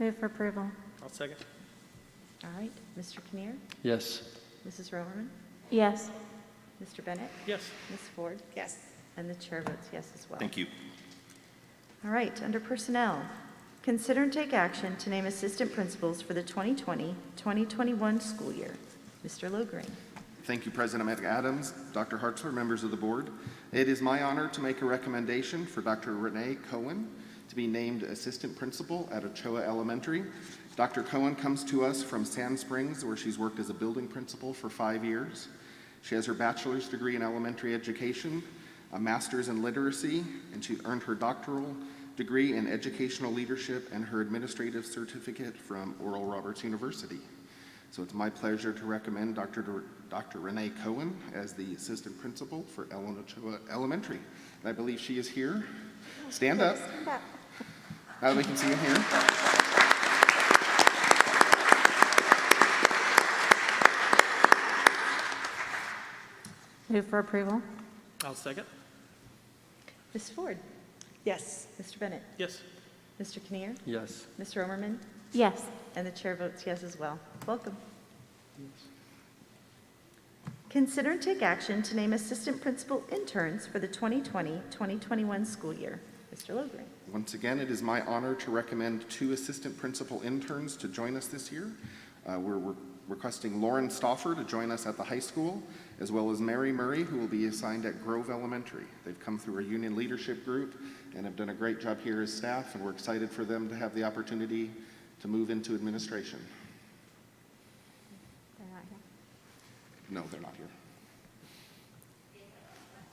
Move for approval. I'll second. All right, Mr. Kinnear, Yes. Mrs. Rowerman, Yes. Mr. Bennett, Yes. Ms. Ford, Yes. and the chair votes yes as well. Thank you. All right, under personnel, consider and take action to name assistant principals for the 2020-2021 school year. Mr. Logring. Thank you, President McAdams, Dr. Hartzler, members of the board. It is my honor to make a recommendation for Dr. Renee Cohen to be named assistant principal at Ochoa Elementary. Dr. Cohen comes to us from Sand Springs, where she's worked as a building principal for 5 years. She has her bachelor's degree in elementary education, a master's in literacy, and she earned her doctoral degree in educational leadership and her administrative certificate from Oral Roberts University. So it's my pleasure to recommend Dr. Renee Cohen as the assistant principal for Ellen Ochoa Elementary. And I believe she is here. Stand up. Stand up. Now that we can see you here. Move for approval. I'll second. Ms. Ford, Yes. Mr. Bennett, Yes. Mr. Kinnear, Yes. Ms. Rowerman, Yes. and the chair votes yes as well. Welcome. Consider and take action to name assistant principal interns for the 2020-2021 school year. Mr. Logring. Once again, it is my honor to recommend 2 assistant principal interns to join us this year. We're requesting Lauren Stauffer to join us at the high school, as well as Mary Murray, who will be assigned at Grove Elementary. They've come through our union leadership group and have done a great job here as staff, and we're excited for them to have the opportunity to move into administration. No, they're not here.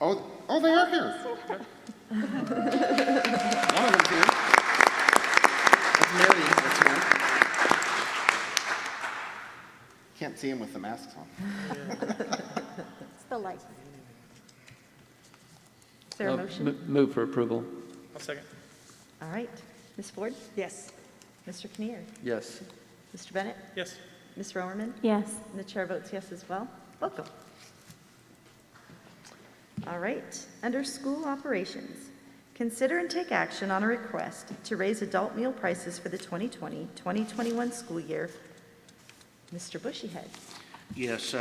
Oh, they are here. One of them's here. That's Mary. That's Mary. Can't see him with the masks on. It's the light. Is there a motion? Move for approval. I'll second. All right. Ms. Ford, Yes. Mr. Kinnear, Yes. Mr. Bennett, Yes. Ms. Rowerman, Yes. and the chair votes yes as well. Welcome. All right, under school operations, consider and take action on a request to raise adult meal prices for the 2020-2021 school year. Mr. Bushyhead. Yes,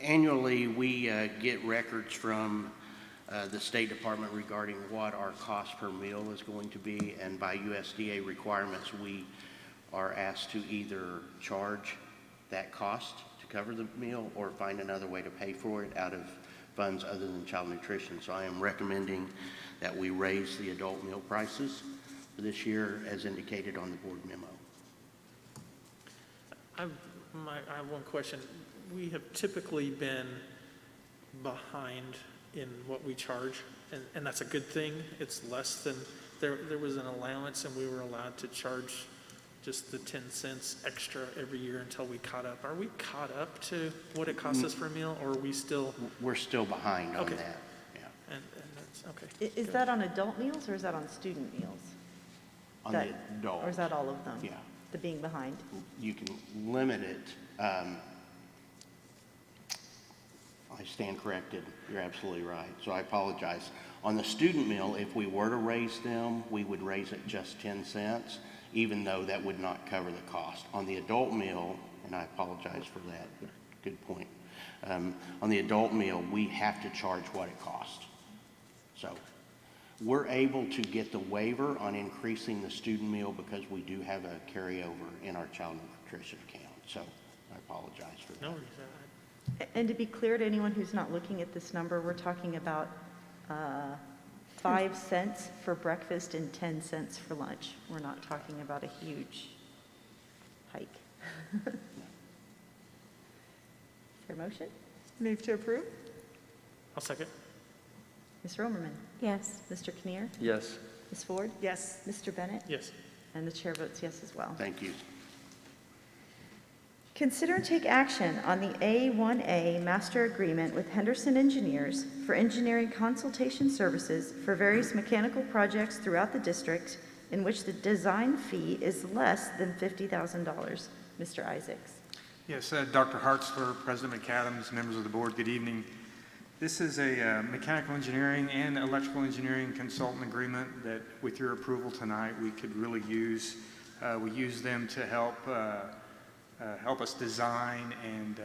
annually, we get records from the State Department regarding what our cost per meal is going to be, and by USDA requirements, we are asked to either charge that cost to cover the meal or find another way to pay for it out of funds other than child nutrition. So I am recommending that we raise the adult meal prices for this year as indicated on the board memo. I have one question. We have typically been behind in what we charge, and that's a good thing. It's less than, there was an allowance and we were allowed to charge just the 10 cents extra every year until we caught up. Are we caught up to what it costs us for a meal, or are we still? We're still behind on Okay. that, yeah. And that's, okay. Is that on adult meals or is that on student meals? On the adult. Or is that all of them? Yeah. The being behind? You can limit it. I stand corrected. You're absolutely right. So I apologize. On the student meal, if we were to raise them, we would raise it just 10 cents, even though that would not cover the cost. On the adult meal, and I apologize for that, good point. On the adult meal, we have to charge what it costs. So we're able to get the waiver on increasing the student meal because we do have a carryover in our child nutrition account. So I apologize for that. No worries. And to be clear to anyone who's not looking at this number, we're talking about 5 cents for breakfast and 10 cents for lunch. We're not talking about a huge hike. Is there a motion? Move to approve? I'll second. Ms. Romerman? Yes. Mr. Kinnear? Yes. Ms. Ford? Yes. Mr. Bennett? Yes. And the chair votes yes as well. Thank you. Consider and take action on the A1A Master Agreement with Henderson Engineers for engineering consultation services for various mechanical projects throughout the district in which the design fee is less than $50,000. Mr. Isaacs. Yes, Dr. Hartzler, President McAdams, members of the board, good evening. This is a mechanical engineering and electrical engineering consultant agreement that, with your approval tonight, we could really use. We use them to help us design and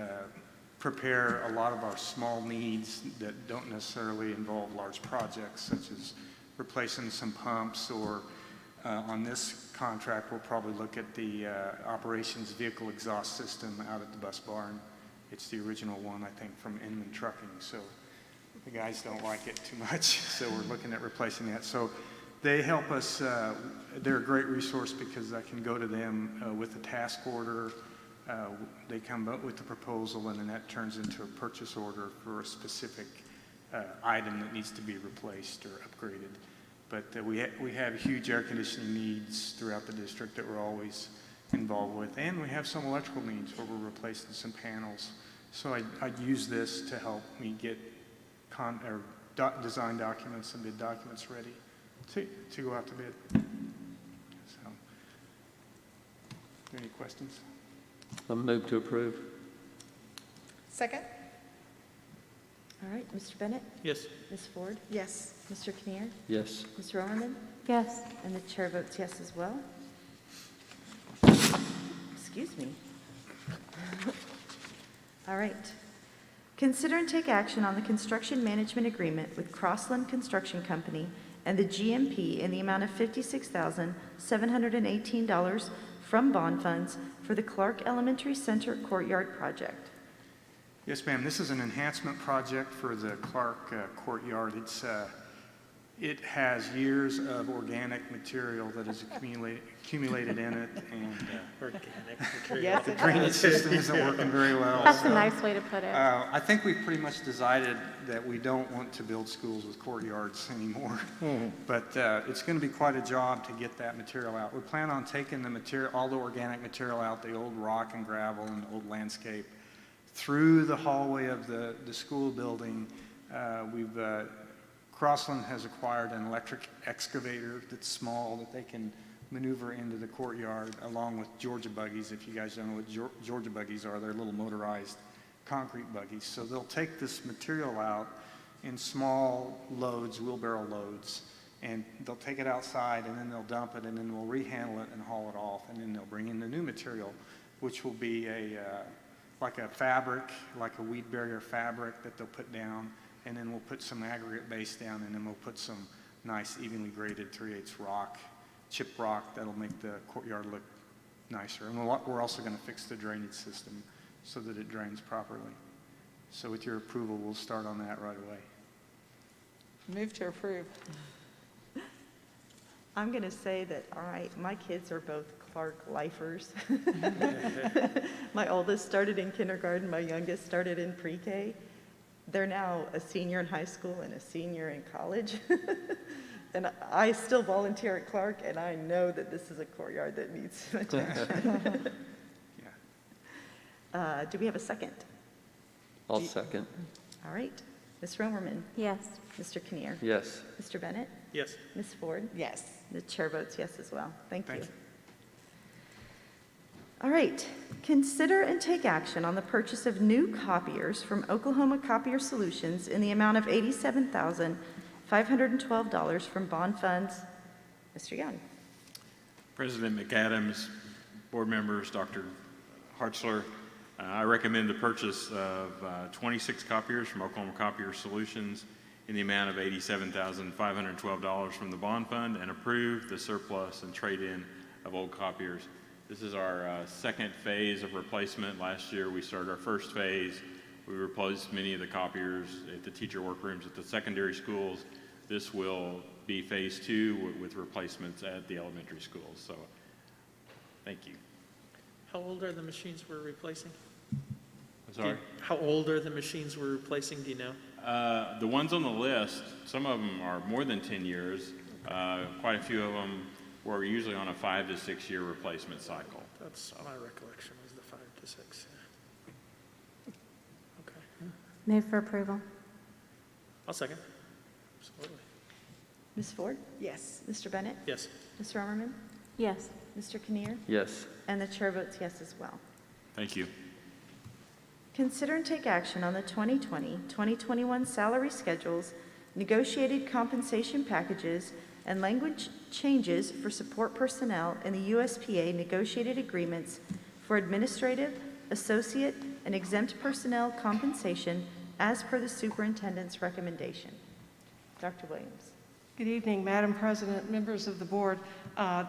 prepare a lot of our small needs that don't necessarily involve large projects, such as replacing some pumps, or on this contract, we'll probably look at the operations vehicle exhaust system out at the bus barn. It's the original one, I think, from Inman Trucking, so the guys don't like it too much, so we're looking at replacing that. So they help us, they're a great resource because I can go to them with a task order. They come up with the proposal, and then that turns into a purchase order for a specific item that needs to be replaced or upgraded. But we have huge air conditioning needs throughout the district that we're always involved with, and we have some electrical needs where we're replacing some panels. So I'd use this to help me get design documents and bid documents ready to go out to bid. So, are there any questions? I'll move to approve. Second? All right, Mr. Bennett? Yes. Ms. Ford? Yes. Mr. Kinnear? Yes. Ms. Romerman? Yes. And the chair votes yes as well. Excuse me. All right. Consider and take action on the construction management agreement with Crossland Construction Company and the GMP in the amount of $56,718 from bond funds for the Clark Elementary Center Courtyard Project. Yes, ma'am. This is an enhancement project for the Clark Courtyard. It has years of organic material that is accumulated in it, and Organic material. Yes, the it drainage does. system isn't working very well. That's so, a nice way to put it. I think we've pretty much decided that we don't want to build schools with courtyards anymore. But it's going to be quite a job to get that material out. We plan on taking the material, all the organic material out, the old rock and gravel and the old landscape, through the hallway of the school building. Crossland has acquired an electric excavator that's small that they can maneuver into the courtyard, along with Georgia buggies. If you guys don't know what Georgia buggies are, they're little motorized concrete buggies. So they'll take this material out in small loads, wheelbarrow loads, and they'll take it outside, and then they'll dump it, and then we'll rehandle it and haul it off, and then they'll bring in the new material, which will be like a fabric, like a weed barrier fabric that they'll put down, and then we'll put some aggregate base down, and then we'll put some nice evenly graded 3/8 rock, chip rock, that'll make the courtyard look nicer. And we're also going to fix the drainage system so that it drains properly. So with your approval, we'll start on that right away. Move to approve. I'm going to say that, all right, my kids are both Clark lifers. My oldest started in kindergarten, my youngest started in pre-K. They're now a senior in high school and a senior in college. And I still volunteer at Clark, and I know that this is a courtyard that needs some attention. Do we have a second? I'll second. All right. Ms. Romerman? Yes. Mr. Kinnear? Yes. Mr. Bennett? Yes. Ms. Ford? Yes. The chair votes yes as well. Thank you. Thank you. All right. Consider and take action on the purchase of new copiers from Oklahoma Copier Solutions in the amount of $87,512 from bond funds. Mr. Young. President McAdams, board members, Dr. Hartzler, I recommend the purchase of 26 copiers from Oklahoma Copier Solutions in the amount of $87,512 from the bond fund, and approve the surplus and trade-in of old copiers This is our second phase of replacement. Last year, we started our first phase. We replaced many of the copiers at the teacher workrooms at the secondary schools. This will be phase 2 with replacements at the elementary schools. So, thank you. How old are the machines we're replacing? I'm sorry? How old are the machines we're replacing, do you know? The ones on the list, some of them are more than 10 years. Quite a few of them were usually on a 5 to 6 year replacement cycle. That's my recollection, was the 5 to 6. Yeah. Okay. Move for approval. I'll second. Absolutely. Ms. Ford? Yes. Mr. Bennett? Yes. Ms. Romerman? Yes. Mr. Kinnear? Yes. And the chair votes yes as well. Thank you. Consider and take action on the 2020-2021 salary schedules, negotiated compensation packages, and language changes for support personnel in the USPA negotiated agreements for administrative, associate, and exempt personnel compensation as per the superintendent's recommendation. Dr. Williams. Good evening, Madam President, members of the board.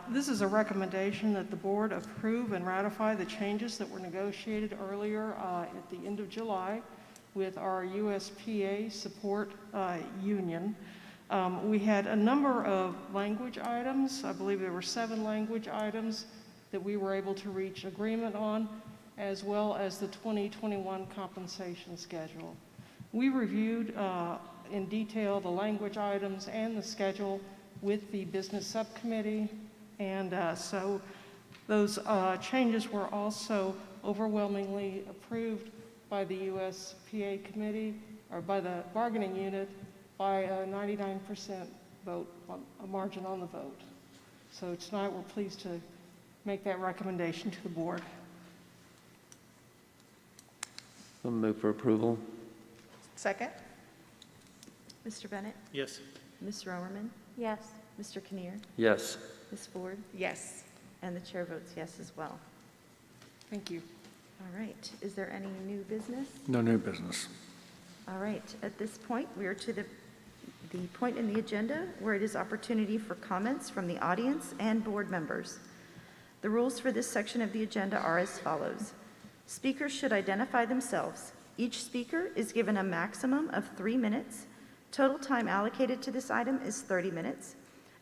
This is a recommendation that the board approve and ratify the changes that were negotiated earlier at the end of July with our USPA support union. We had a number of language items. I believe there were 7 language items that we were able to reach agreement on, as well as the 2021 compensation schedule. We reviewed in detail the language items and the schedule with the business subcommittee, and so those changes were also overwhelmingly approved by the USPA committee, or by the bargaining unit, by a 99% vote, a margin on the vote. So tonight we're pleased to make that recommendation to the board. I'll move for approval. Second? Mr. Bennett? Yes. Ms. Romerman? Yes. Mr. Kinnear? Yes. Ms. Ford? Yes. And the chair votes yes as well. Thank you. All right. Is there any new business? No new business. All right. At this point, we are to the point in the agenda where it is opportunity for comments from the audience and board members. The rules for this section of the agenda are as follows. Speakers should identify themselves. Each speaker is given a maximum of 3 minutes. Total time allocated to this item is 30 minutes.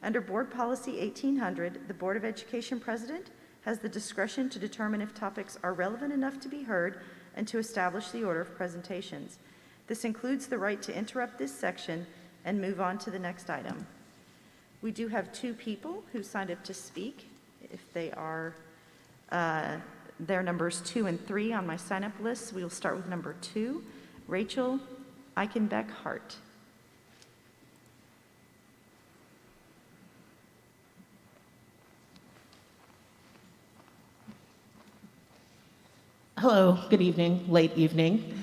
Under Board Policy 1800, the Board of Education President has the discretion to determine if topics are relevant enough to be heard and to establish the order of presentations. This includes the right to interrupt this section and move on to the next item. We do have 2 people who signed up to speak. If they are, their numbers 2 and 3 on my sign-up list. We will start with number 2, Rachel Eichenbeck-Hart. Hello, good evening, late evening.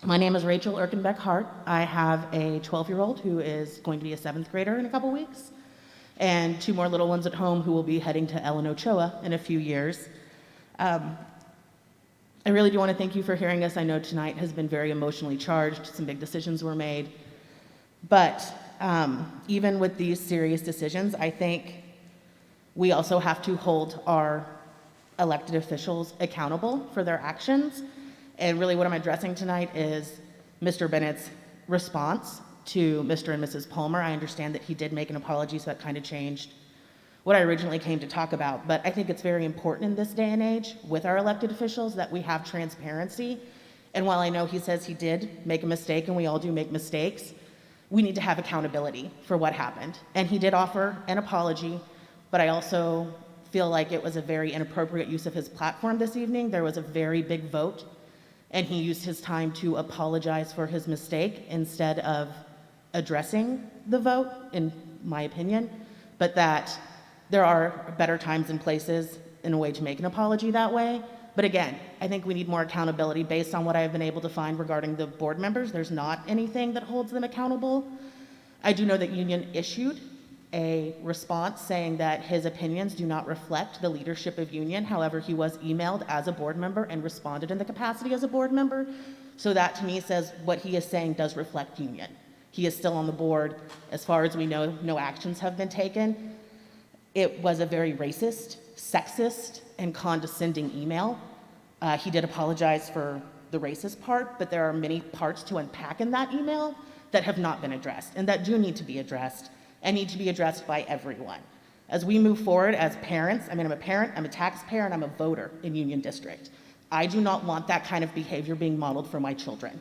My name is Rachel Erkenbeck-Hart. I have a 12-year-old who is going to be a 7th grader in a couple weeks, and 2 more little ones at home who will be heading to Ellen Ochoa in a few years. I really do want to thank you for hearing us. I know tonight has been very emotionally charged. Some big decisions were made. But even with these serious decisions, I think we also have to hold our elected officials accountable for their actions. And really what I'm addressing tonight is Mr. Bennett's response to Mr. and Mrs. Palmer. I understand that he did make an apology, so that kind of changed what I originally came to talk about. But I think it's very important in this day and age with our elected officials that we have transparency. And while I know he says he did make a mistake, and we all do make mistakes, we need to have accountability for what happened. And he did offer an apology, but I also feel like it was a very inappropriate use of his platform this evening. There was a very big vote, and he used his time to apologize for his mistake instead of addressing the vote, in my opinion, but that there are better times and places in a way to make an apology that way. But again, I think we need more accountability based on what I've been able to find regarding the board members. There's not anything that holds them accountable. I do know that Union issued a response saying that his opinions do not reflect the leadership of Union. However, he was emailed as a board member and responded in the capacity as a board member. So that to me says what he is saying does reflect Union. He is still on the board. As far as we know, no actions have been taken. It was a very racist sexist and condescending email. He did apologize for the racist part, but there are many parts to unpack in that email that have not been addressed and that do need to be addressed and need to be addressed by everyone. As we move forward as parents, I'm a parent, I'm a taxpayer, and I'm a voter in Union District. I do not want that kind of behavior being modeled for my children.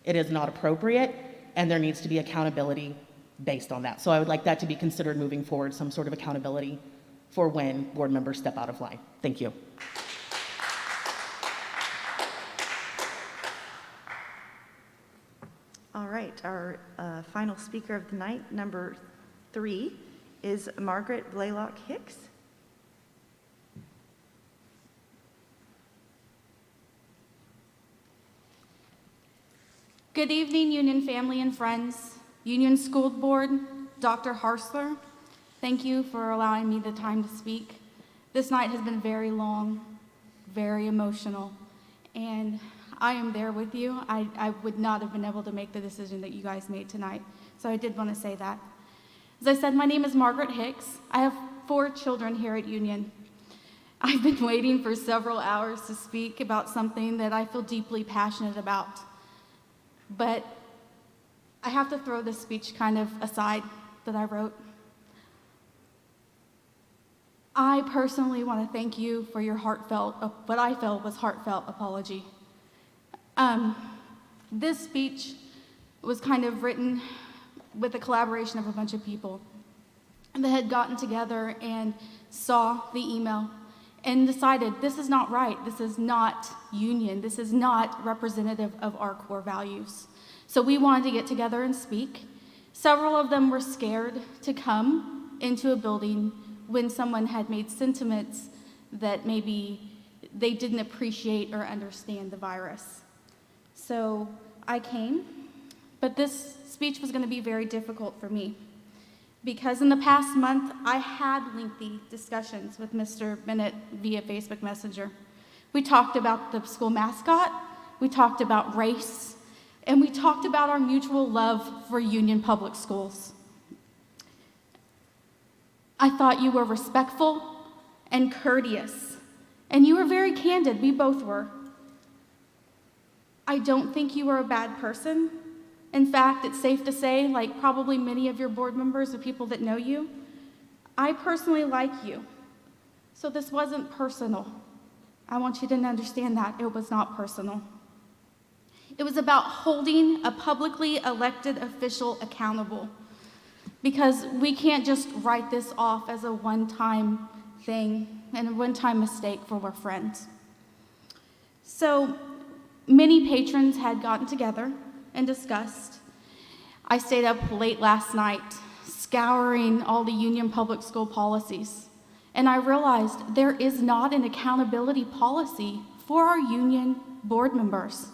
It is not appropriate, and there needs to be accountability based on that. So I would like that to be considered moving forward, some sort of accountability for when board members step out of line. Thank you. All right, our final speaker of the night, number 3, is Margaret Blaylock Hicks. Good evening, Union family and friends, Union School Board, Dr. Harsler. Thank you for allowing me the time to speak. This night has been very long, very emotional, and I am there with you. I would not have been able to make the decision that you guys made tonight, so I did want to say that. As I said, my name is Margaret Hicks. I have 4 children here at Union. I've been waiting for several hours to speak about something that I feel deeply passionate about. But I have to throw this speech kind of aside that I wrote. I personally want to thank you for your heartfelt, what I felt was heartfelt apology. This speech was kind of written with a collaboration of a bunch of people that had gotten together and saw the email and decided this is not right, this is not Union, this is not representative of our core values. So we wanted to get together and speak. Several of them were scared to come into a building when someone had made sentiments that maybe they didn't appreciate or understand the virus. So I came, but this speech was going to be very difficult for me because in the past month, I had lengthy discussions with Mr. Bennett via Facebook Messenger. We talked about the school mascot, we talked about race, and we talked about our mutual love for Union Public Schools. I thought you were respectful and courteous, and you were very candid, we both were. I don't think you were a bad person. In fact, it's safe to say, like probably many of your board members or people that know you, I personally like you. So this wasn't personal. I want you to understand that it was not personal. It was about holding a publicly elected official accountable because we can't just write this off as a one-time thing and a one-time mistake for we're friends. So many patrons had gotten together and discussed. I stayed up late last night scouring all the Union Public School policies, and I realized there is not an accountability policy for our Union board members.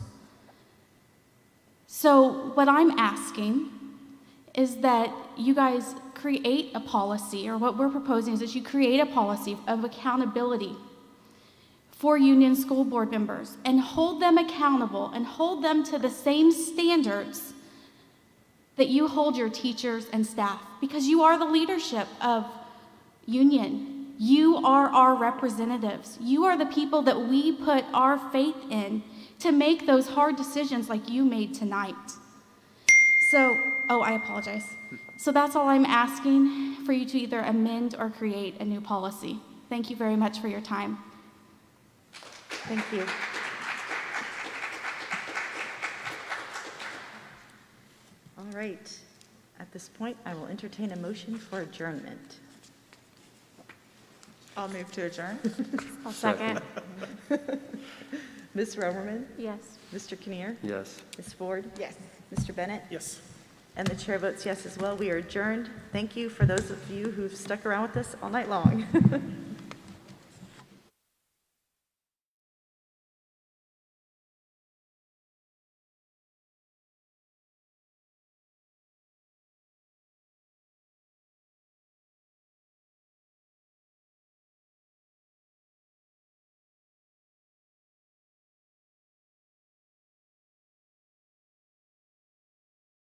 So what I'm asking is that you guys create a policy, or what we're proposing is that you create a policy of accountability for Union school board members and hold them accountable and hold them to the same standards that you hold your teachers and staff, because you are the leadership of Union. You are our representatives. You are the people that we put our faith in to make those hard decisions like you made tonight. So, I apologize. So that's all I'm asking, for you to either amend or create a new policy. Thank you very much for your time. Thank you. All right. At this point, I will entertain a motion for adjournment. I'll move to adjourn. I'll second. Ms. Romerman? Yes. Mr. Kinnear? Yes. Ms. Ford? Yes. Mr. Bennett? Yes. And the chair votes yes as well. We are adjourned. Thank you for those of you who've stuck around with us all night long.